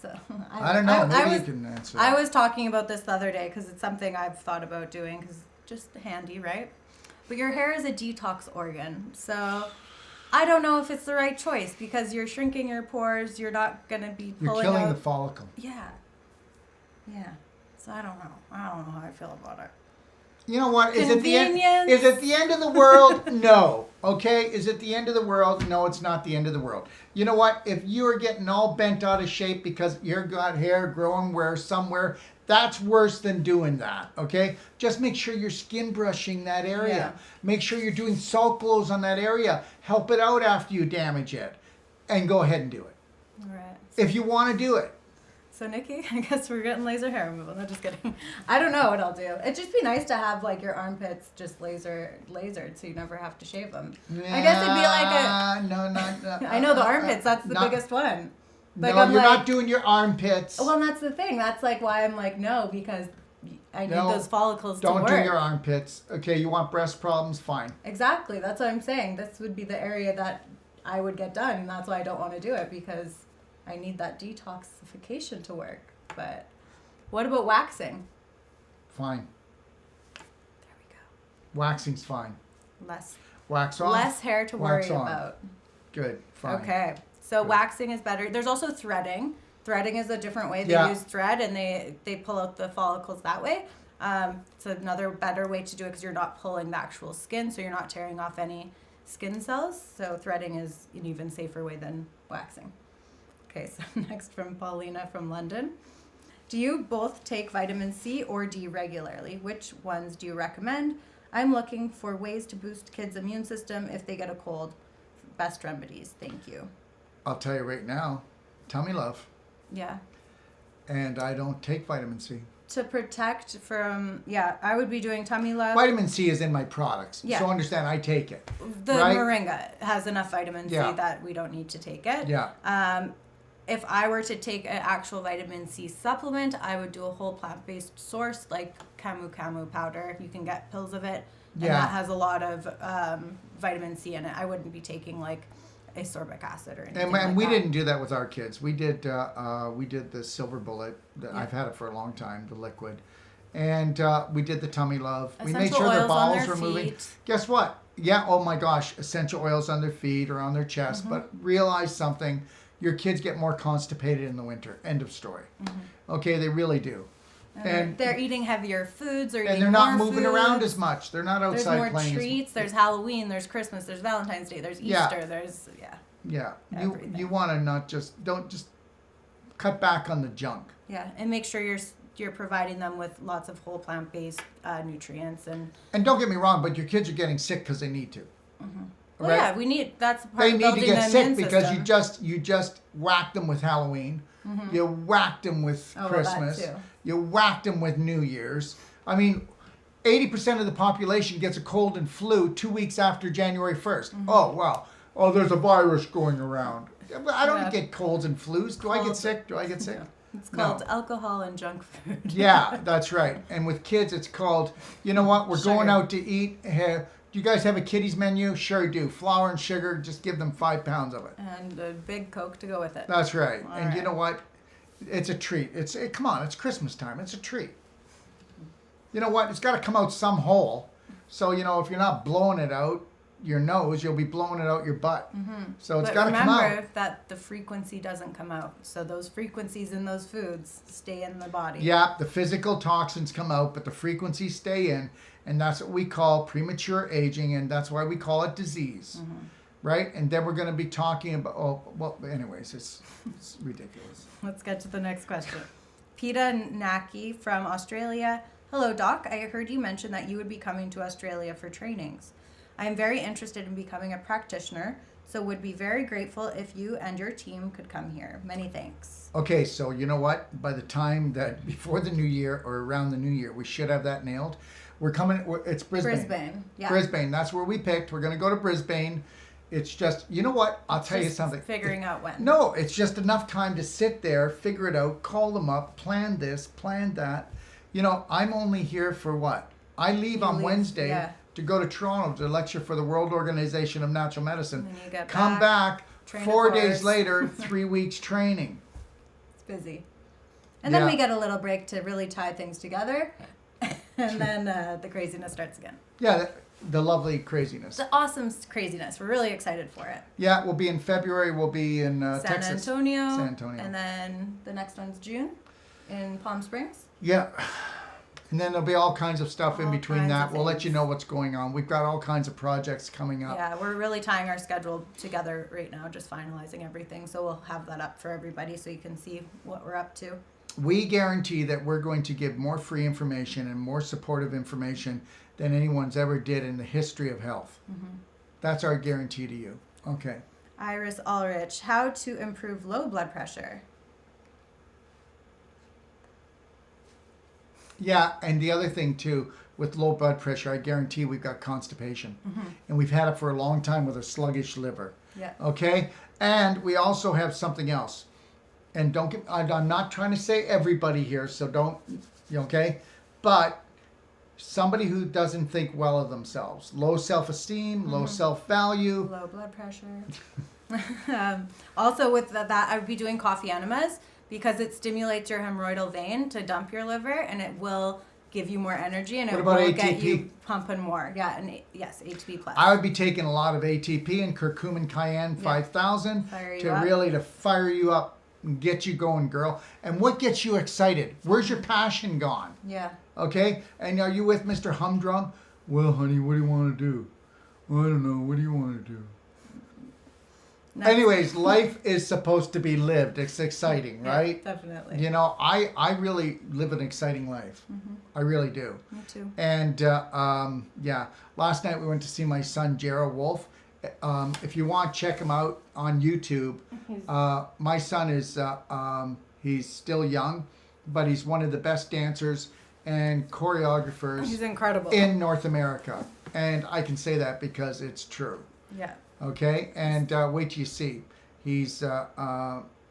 So
I don't know. Maybe you can answer that.
I was talking about this the other day because it's something I've thought about doing because it's just handy, right? But your hair is a detox organ. So I don't know if it's the right choice because you're shrinking your pores. You're not going to be pulling
You're killing
out.
the follicle.
Yeah. Yeah. So I don't know. I don't know how I feel about it.
You know what? Is it the end?
Convenience.
Is it the end of the world? No. Okay. Is it the end of the world? No, it's not the end of the world. You know what? If you are getting all bent out of shape because you've got hair growing somewhere, that's worse than doing that. Okay. Just make sure you're skin brushing that area.
Yeah.
Make sure you're doing salt blows on that area. Help it out after you damage it, and go ahead and do it
All right.
if you want to do it.
So Nikki, I guess we're getting laser hair removal. No, just kidding. I don't know what I'll do. It'd just be nice to have like your armpits just lasered so you never have to shave them. I guess it'd be like a.
No.
I know the armpits. That's the biggest one. Like,
No,
I'm
you're
like,
not doing your armpits.
Well, that's the thing. That's like why I'm like no, because I need
No,
those follicles to
Don't
work.
do your armpits. Okay, you want breast problems? Fine.
Exactly. That's what I'm saying. This would be the area that I would get done. And that's why I don't want to do it, because I need that detoxification to work. But what about waxing?
Fine.
There we go.
Waxing's fine.
Less
Wax off.
less hair to
wax
worry
on.
about.
Good. Fine.
Okay. So
Good.
waxing is better. There's also threading. Threading is a different way. They
Yeah.
use thread and they pull out the follicles that way. It's another better way to do it because you're not pulling the actual skin, so you're not tearing off any skin cells. So threading is an even safer way than waxing. Okay, so next from Paulina from London. Do you both take vitamin C or D regularly? Which ones do you recommend? I'm looking for ways to boost kids' immune system if they get a cold. Best remedies. Thank you.
I'll tell you right now. Tummy love.
Yeah.
And I don't take vitamin C.
To protect from, I would be doing tummy love.
Vitamin C is in my products.
Yeah.
So understand, I take it.
The
right?
moringa has enough vitamin C
Yeah.
that we don't need to take it.
Yeah.
If I were to take an actual vitamin C supplement, I would do a whole plant-based source like camu powder. You can get pills of it. And
Yeah.
that has a lot of vitamin C in it. I wouldn't be taking like ascorbic acid or anything
And
like
we
that.
didn't do that with our kids. We did the silver bullet.
Yeah.
I've had it for a long time, the liquid. And we did the tummy love. We made
Essential
sure their
oils on
bowels
their
were moving.
feet.
Guess what? Yeah, oh my gosh, essential oils on their feet or on their chest.
Mm-hmm.
But realize something, your kids get more constipated in the winter. End of story. Okay, they really do. And
they're eating heavier foods, or
and they're not
more
moving around
foods.
as much. They're not
There's
outside
more
playing.
treats. There's Halloween. There's Christmas. There's Valentine's Day. There's
Yeah.
Easter. There's
Yeah,
everything.
you want to don't just cut back on the junk.
and make sure you're providing them with lots of whole plant-based nutrients and.
And don't get me wrong, but your kids are getting sick because they need to.
Well,
Right?
yeah, we need that's part
They
of
need
building
to get
the
sick
immune
because
system.
you just whacked them with Halloween. You whacked them with
Oh, well, that
Christmas.
too.
You whacked them with New Year's. I mean, 80% of the population gets a cold and flu 2 weeks after January 1st. Oh, wow. Oh, there's a virus going around. I don't
Yeah.
get colds and flus. Do I get
Colds.
sick? Do I get sick?
It's
No.
called alcohol and junk food.
Yeah, that's right. And with kids, it's called, you know what, we're going
Sugar.
out to eat. Do you guys have a kiddies menu? Sure do. Flour and sugar, just give them 5 pounds of it.
And a big Coke to go with it.
That's right.
All
And you
right.
know what? It's a treat. Come on, it's Christmas time. It's a treat. You know what? It's got to come out some hole. So, if you're not blowing it out your nose, you'll be blowing it out your butt. So it's
But
got to come out.
remember that the frequency doesn't come out. So those frequencies in those foods stay in the body.
Yeah, the physical toxins come out, but the frequencies stay in. And that's what we call premature aging, and that's why we call it disease. Right? And then we're going to be talking about, anyways, it's ridiculous.
Let's get to the next question. Peta Naki from Australia. Hello, Doc. I heard you mention that you would be coming to Australia for trainings. I am very interested in becoming a practitioner, so would be very grateful if you and your team could come here. Many thanks.
Okay, so you know what? By the time that before the new year or around the new year, we should have that nailed. We're coming. It's Brisbane.
Brisbane. Yeah.
Brisbane. That's where we picked. We're going to go to Brisbane. It's just, you know what? I'll tell you
Just
something.
Figuring out when.
No, it's just enough time to sit there, figure it out, call them up, plan this, plan that. I'm only here for what? I leave
You
on
leave,
Wednesday
yeah.
to go to Toronto to lecture for the World Organization of Natural Medicine.
And then you get
Come back
train a
4 days
course.
later, 3 weeks training.
It's busy. And then
Yeah.
we get a little break to really tie things together. And then the craziness starts again.
Yeah, the lovely craziness.
The awesome craziness. We're really excited for it.
Yeah, we'll be in February. We'll be in
San
Texas.
Antonio.
San Antonio.
And then the next one's June in Palm Springs.
Yeah. And then there'll be all kinds of stuff in
All
between
kinds
that.
of
We'll let you
things.
know what's going on. We've got all kinds of projects coming up.
Yeah, we're really tying our schedule together right now, just finalizing everything. So we'll have that up for everybody so you can see what we're up to.
We guarantee that we're going to give more free information and more supportive information than anyone's ever did in the history of health. That's our guarantee to you. Okay.
Iris Ulrich, how to improve low blood pressure?
Yeah, and the other thing too, with low blood pressure, I guarantee we've got constipation. And we've had it for a long time with a sluggish liver.
Yeah.
Okay? And we also have something else. And don't get, I'm not trying to say everybody here, so don't, okay? But somebody who doesn't think well of themselves, low self-esteem, low self-value.
Low blood pressure. Also with that, I would be doing coffee enemas because it stimulates your hemorrhoidal vein to dump your liver, and it will give you more energy, and
What
it
about
will get
ATP?
you pumping more. Yeah, and yes, ATP plus.
I would be taking a lot of ATP and curcumin cayenne 5000
Fire you
to
up.
really to fire you up and get you going, girl. And what gets you excited? Where's your passion gone?
Yeah.
Okay? And are you with Mr. Humdrum? Well, honey, what do you want to do? Well, I don't know. What do you want to do?
Next.
Anyways, life is supposed to be lived. It's exciting,
Yeah,
right?
definitely.
You know, I really live an exciting life. I really do.
Me too.
And yeah, last night we went to see my son Darrell Wolfe. If you want, check him out on YouTube. My son is he's still young, but he's one of the best dancers and choreographers
He's incredible.
in North America, and I can say that because it's true.
Yeah.
Okay, and wait till you see, he's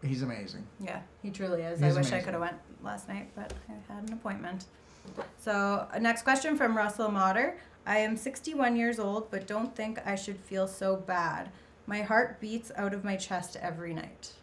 amazing.
Yeah, he truly is.
He's
I wish I
amazing.
could have went last night, but I had an appointment. So, next question from Russell Motter. I am 61 years old, but don't think I should feel so bad. My heart beats out of my chest every night.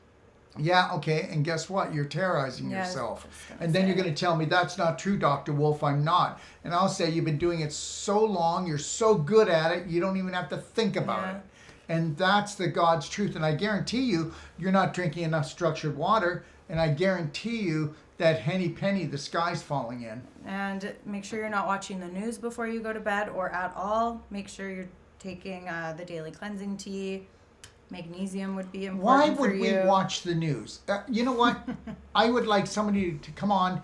Yeah, okay, and guess what? You're terrorizing
Yeah, I was
yourself.
just gonna
And then
say.
you're going to tell me, that's not true, Dr. Wolfe, I'm not. And I'll say, you've been doing it so long, you're so good at it, you don't even have to think about
Yeah.
it. And that's the God's truth. And I guarantee you, you're not drinking enough structured water. And I guarantee you that henny penny, the sky's falling in.
And make sure you're not watching the news before you go to bed or at all. Make sure you're taking the daily cleansing tea. Magnesium would be
Why
important
would
for
we
you.
watch the news? You know what? I would like somebody to come on,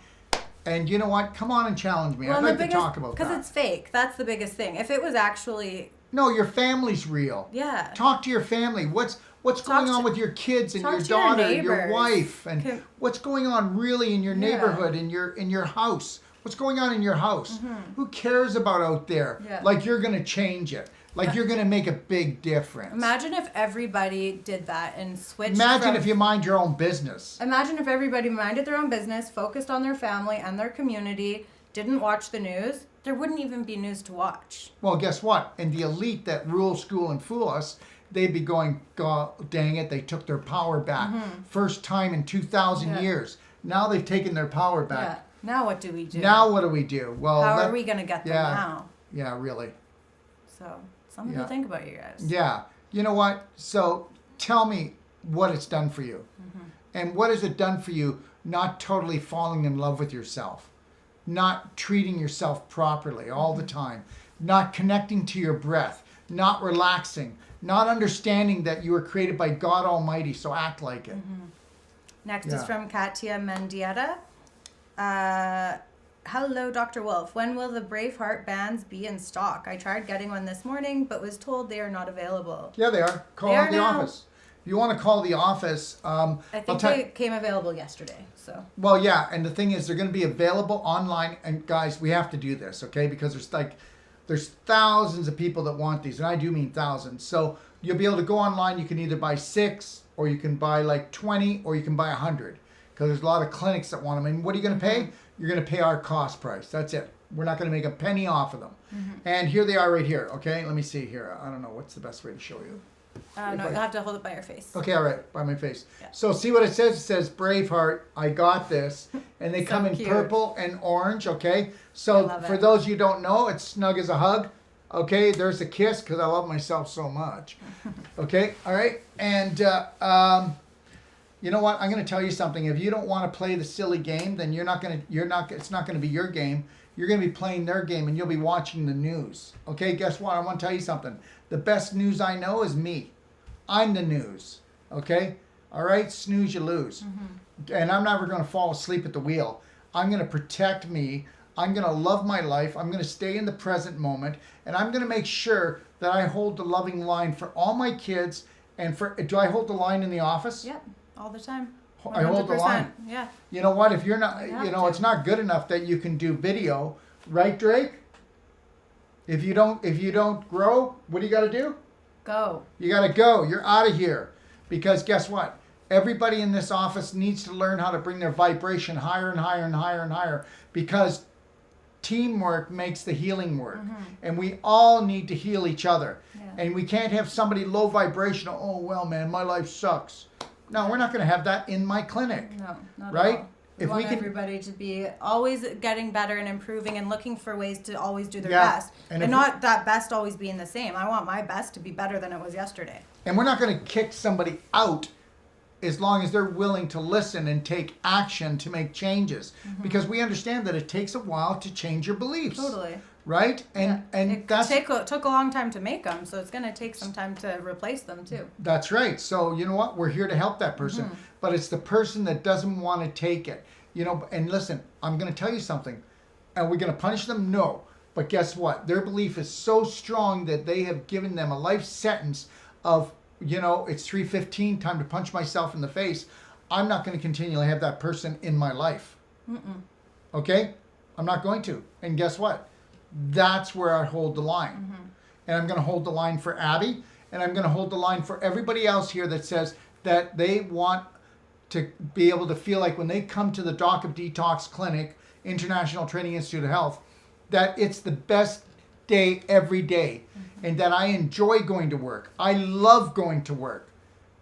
and you know what? Come on and challenge me. I'd
and
like
the
to talk about
because
that.
it's fake. That's the biggest thing. If it was actually,
No, your family's real.
yeah.
Talk to your family. What's going on with your kids and
talk
your
to your
daughter, your
neighbors.
wife, and
Can-
what's going on really in your
Yeah.
neighborhood, in your house? What's going on in your house? Who cares about out there?
Mm-hmm. Yeah.
Like you're gonna change it. Like you're gonna make a big difference.
Imagine if everybody did that and switched.
Imagine
from-
if you mind your own business.
Imagine if everybody minded their own business, focused on their family and their community, didn't watch the news. There wouldn't even be news to watch.
Well, guess what? And the elite that rule, school, and fool us, they'd be going, God dang it, they took their power back. First time in 2,000
Yeah.
years. Now they've taken their power
Yeah.
back.
Now what do we do?
Now what do we do? Well,
How are we going to get them
yeah.
now?
Yeah, really.
So, something
Yeah.
to think about, you guys.
Yeah. You know what? So tell me what it's done for you. And what has it done for you not totally falling in love with yourself? Not treating yourself properly all the time. Not connecting to your breath. Not relaxing. Not understanding that you were created by God Almighty, so act like it.
Next
Yeah.
is from Katia Mendieta. Hello, Dr. Wolfe. When will the Braveheart bands be in stock? I tried getting one this morning, but was told they are not available.
Yeah, they are. Call
They are
the
now.
office. If you want to call the office,
I
I'll
think
tell-
they came available yesterday, so.
Well, yeah, and the thing is, they're going to be available online. And guys, we have to do this, okay? Because there's thousands of people that want these, and I do mean thousands. So you'll be able to go online. You can either buy 6, or you can buy like 20, or you can buy 100. Because there's a lot of clinics that want them. And what are you going to pay? You're going to pay our cost price. That's it. We're not going to make a penny off of them. And here they are right here, okay? Let me see here. I don't know. What's the best way to show you?
No, you'll have to hold it by your face.
Okay, all right, by my face.
Yeah.
So see what it says? It says Braveheart, I got this. And they
So
come in
cute.
purple and orange, okay?
I
So
love
for
it.
those you don't know, it's snug as a hug. Okay, there's a kiss because I love myself so much. Okay, all right? And you know what? I'm going to tell you something. If you don't want to play the silly game, then it's not going to be your game. you're going to be playing their game and you'll be watching the news. Okay, guess what? I want to tell you something. The best news I know is me. I'm the news. Okay? All right? Snooze, you lose. And I'm never going to fall asleep at the wheel. I'm going to protect me. I'm going to love my life. I'm going to stay in the present moment. And I'm going to make sure that I hold the loving line for all my kids. And do I hold the line in the office?
Yep, all the time. 100%.
I hold the line.
Yeah.
You know what? If you're not, it's not good enough that you can do video, right, Drake? If you don't grow, what do you got to do?
Go.
You got to go. You're out of here. Because guess what? Everybody in this office needs to learn how to bring their vibration higher and higher and higher and higher, because teamwork makes the healing work. And we all need to heal each other. Yeah. And we can't have somebody low vibrational, oh, well, man, my life sucks. No, we're not going to have that in my clinic.
No, not
right?
at all. We want everybody to be always getting better and improving and looking for ways to always do their best. And not that best always being the same. I want my best to be better than it was yesterday.
And we're not going to kick somebody out as long as they're willing to listen and take action to make changes. Because we understand that it takes a while to change your beliefs.
Totally.
Right? And
it took a long time to make them, so it's going to take some time to replace them too.
That's right. So you know what? We're here to help that person. But it's the person that doesn't want to take it. You know, and listen, I'm going to tell you something. Are we going to punish them? No. But guess what? Their belief is so strong that they have given them a life sentence of, it's 3:15, time to punch myself in the face. I'm not going to continually have that person in my life. Okay? I'm not going to. And guess what? That's where I hold the line. And I'm going to hold the line for Abby, and I'm going to hold the line for everybody else here that says that they want to be able to feel like when they come to the Doc of Detox Clinic, International Training Institute of Health, that it's the best day every day, and that I enjoy going to work. I love going to work.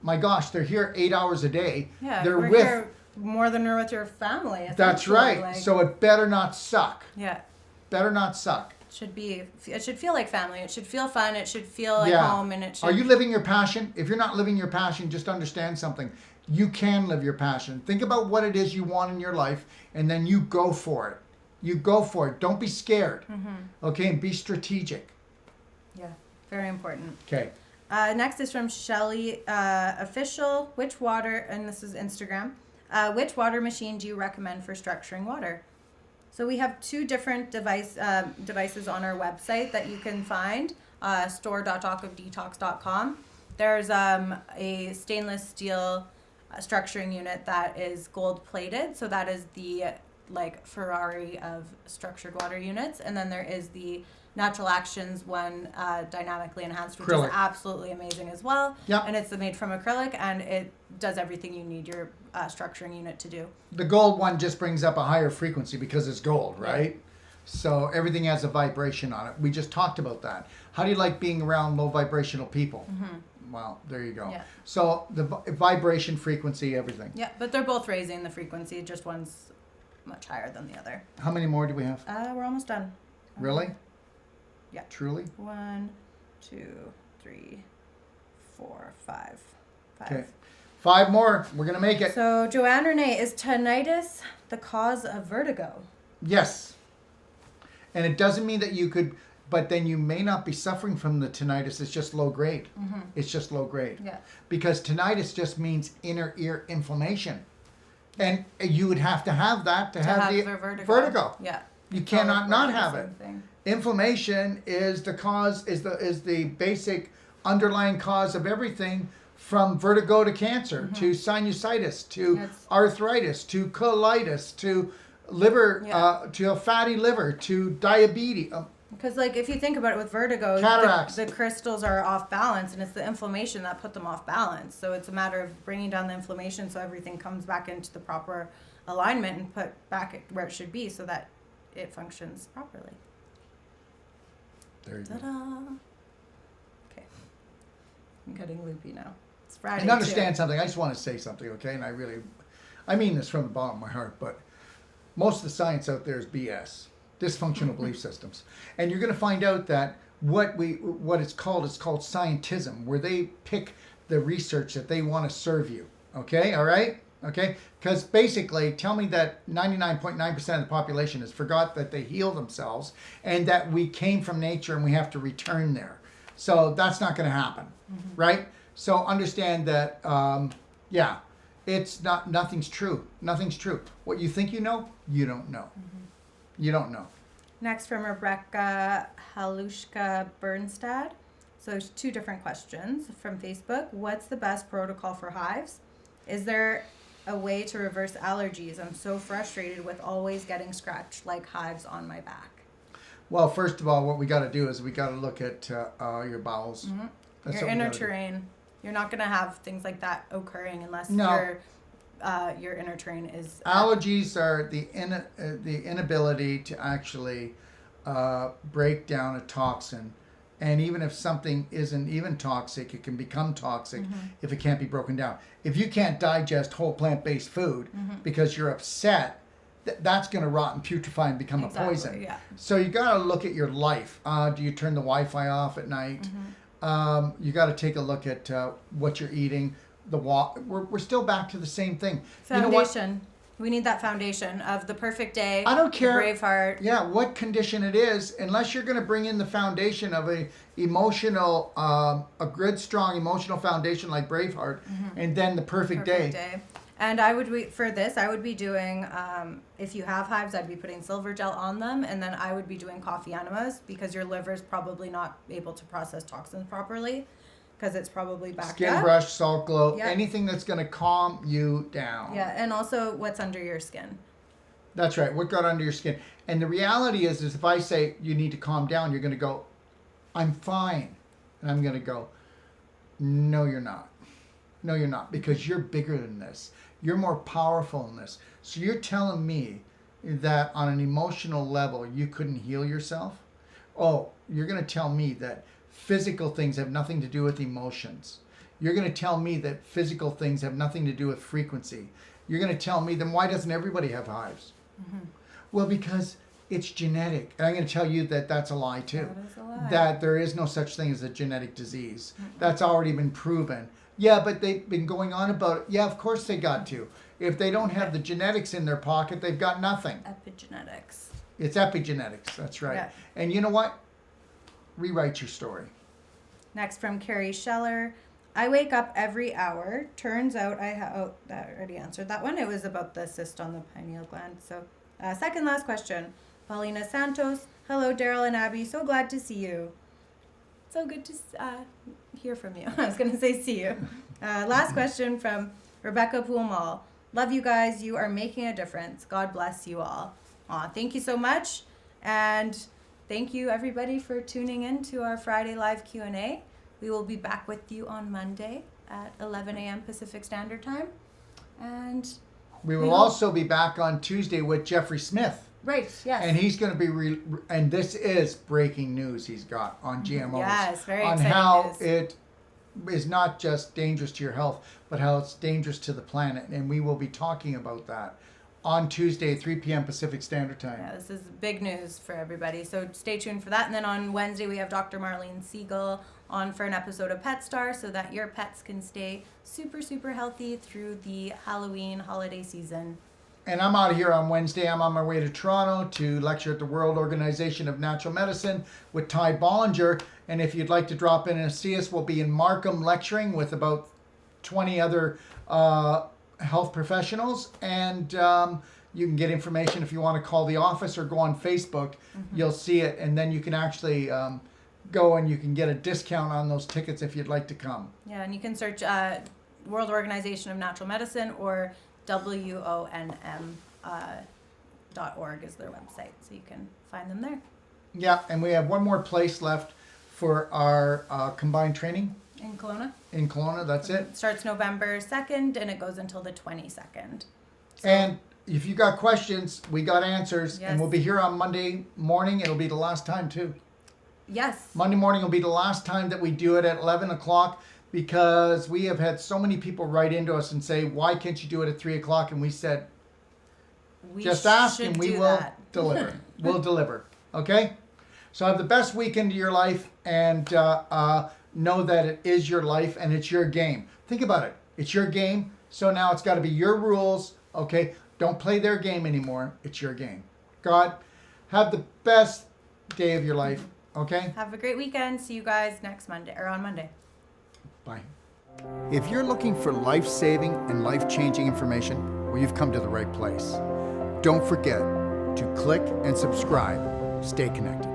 My gosh, they're here 8 hours a day.
Yeah,
they're
here more than you're with your family.
That's right. So it better not suck.
Yeah.
Better not suck.
It should feel like family. It should feel fun. It should feel like home. And it should.
Are you living your passion? If you're not living your passion, just understand something. You can live your passion. Think about what it is you want in your life, and then you go for it. You go for it. Don't be scared. Okay, and be strategic.
Yeah, very important.
Okay.
Next is from Shelly Official. Which water, and this is Instagram, which water machine do you recommend for structuring water? So we have two different devices on our website that you can find, store.docofdetox.com. There's a stainless steel structuring unit that is gold plated. So that is the Ferrari of structured water units. And then there is the Natural Actions one, dynamically enhanced, which
acrylic.
Is absolutely amazing as well.
Yep.
And it's made from acrylic, and it does everything you need your structuring unit to do.
The gold one just brings up a higher frequency because it's gold, right? So everything has a vibration on it. We just talked about that. How do you like being around low vibrational people? Well, there you go. Yeah. So the vibration, frequency, everything.
Yeah, but they're both raising the frequency. Just one's much higher than the other.
How many more do we have?
We're almost done.
Really?
Yeah.
Truly?
1, 2, 3, 4, 5.
Okay. 5 more. We're going to make it.
So, Joanne Renee, is tinnitus the cause of vertigo?
Yes. And it doesn't mean that you could, but then you may not be suffering from the tinnitus. It's just low grade. It's just low grade.
Yeah.
Because tinnitus just means inner ear inflammation. And you would have to have that to have the vertigo.
Yeah.
You cannot not have it. Inflammation is the cause, is the basic underlying cause of everything, from vertigo to cancer, to sinusitis, to arthritis, to colitis, to liver, to a fatty liver, to diabetes.
Because if you think about it with vertigo,
cataracts.
The crystals are off balance, and it's the inflammation that put them off balance. So it's a matter of bringing down the inflammation so everything comes back into the proper alignment and put back where it should be so that it functions properly.
There you
Ta-da.
go.
Okay. I'm getting loopy now. It's Friday.
And understand something. I just want to say something, okay? And I mean this from the bottom of my heart, but most of the science out there is BS. Dysfunctional belief systems. And you're going to find out that what it's called scientism, where they pick the research that they want to serve you. Okay? All right? Okay? Because basically, tell me that 99.9% of the population has forgot that they heal themselves and that we came from nature and we have to return there. So that's not going to happen, right? So understand that, it's not, nothing's true. Nothing's true. What you think you know, you don't know. You don't know.
Next from Rebecca Halushka Bernstad. So 2 different questions from Facebook. What's the best protocol for hives? Is there a way to reverse allergies? I'm so frustrated with always getting scratched like hives on my back.
Well, first of all, what we got to do is we got to look at your bowels. That's
Your
what we
inner
gotta do.
terrain. You're not going to have things like that occurring unless
No.
your inner terrain is...
Allergies are the inability to actually break down a toxin. And even if something isn't even toxic, it can become toxic if it can't be broken down. If you can't digest whole plant-based food because you're upset, that's going to rot and putrefy and become a poison.
Yeah.
So you got to look at your life. Do you turn the Wi-Fi off at night? You got to take a look at what you're eating. We're still back to the same thing. You know what?
Foundation. We need that foundation of the perfect day.
I don't care.
The Braveheart.
Yeah, what condition it is, unless you're going to bring in the foundation of a good, strong emotional foundation like Braveheart, and then the perfect day.
And I would I would be doing, if you have hives, I'd be putting silver gel on them, and then I would be doing coffee enemas because your liver's probably not able to process toxins properly because it's probably backed
Skin
up.
brush, salt glow,
Yep.
anything that's going to calm you down.
Yeah, and also what's under your skin.
That's right. What got under your skin? And the reality is if I say you need to calm down, you're going to go, I'm fine. And I'm going to go, no, you're not. No, you're not, because you're bigger than this. You're more powerful than this. So you're telling me that on an emotional level, you couldn't heal yourself? Oh, you're going to tell me that physical things have nothing to do with emotions. You're going to tell me that physical things have nothing to do with frequency. You're going to tell me, then why doesn't everybody have hives? Well, because it's genetic. And I'm going to tell you that that's a lie too.
That is a lie.
That there is no such thing as a genetic disease. That's already been proven. Yeah, but they've been going on about it. Yeah, of course they got to. If they don't have the genetics in their pocket, they've got nothing.
Epigenetics.
It's epigenetics. That's right.
Yeah.
And you know what? Rewrite your story.
Next from Carrie Scheller. I wake up every hour. Turns out I have... Oh, that already answered that one. It was about the cyst on the pineal gland. So, second last question. Paulina Santos. Hello, Darrell and Abby. So glad to see you. So good to hear from you. I was going to say see you. Last question from Rebecca Poolmall. Love you guys. You are making a difference. God bless you all. Aw, thank you so much. And thank you, everybody, for tuning in to our Friday live Q&A. We will be back with you on Monday at 11 a.m. Pacific Standard Time. And
we will also be back on Tuesday with Jeffrey Smith.
Right, yes.
And he's going to be, and this is breaking news he's got on GMOs.
Yes, very
on
exciting
how
news.
it is not just dangerous to your health, but how it's dangerous to the planet. And we will be talking about that on Tuesday at 3 p.m. Pacific Standard Time.
Yeah, this is big news for everybody. So stay tuned for that. And then on Wednesday, we have Dr. Marlene Siegel on for an episode of Pet Star so that your pets can stay super, super healthy through the Halloween holiday season.
And I'm out of here on Wednesday. I'm on my way to Toronto to lecture at the World Organization of Natural Medicine with Ty Bollinger. And if you'd like to drop in and see us, we'll be in Markham lecturing with about 20 other health professionals. And you can get information if you want to call the office or go on Facebook. You'll see it. And then you can actually go and you can get a discount on those tickets if you'd like to come.
Yeah, and you can search World Organization of Natural Medicine or WONM.org is their website, so you can find them there.
Yeah, and we have one more place left for our combined training
In Kelowna.
in Kelowna. That's it.
It starts November 2nd and it goes until the 22nd. So,
And if you got questions, we got answers.
Yes.
And we'll be here on Monday morning. It'll be the last time, too.
yes.
Monday morning will be the last time that we do it at 11 o'clock because we have had so many people write into us and say, why can't you do it at 3 o'clock? And we said,
We
just ask
should
and we
do
will
that.
deliver. We'll deliver. Okay? So have the best weekend of your life and know that it is your life and it's your game. Think about it. It's your game. So now it's got to be your rules, okay? Don't play their game anymore. It's your game. God, have the best day of your life, okay?
Have a great weekend. See you guys next Monday or on Monday.
Bye. If you're looking for life-saving and life-changing information, well, you've come to the right place. Don't forget to click and subscribe. Stay connected.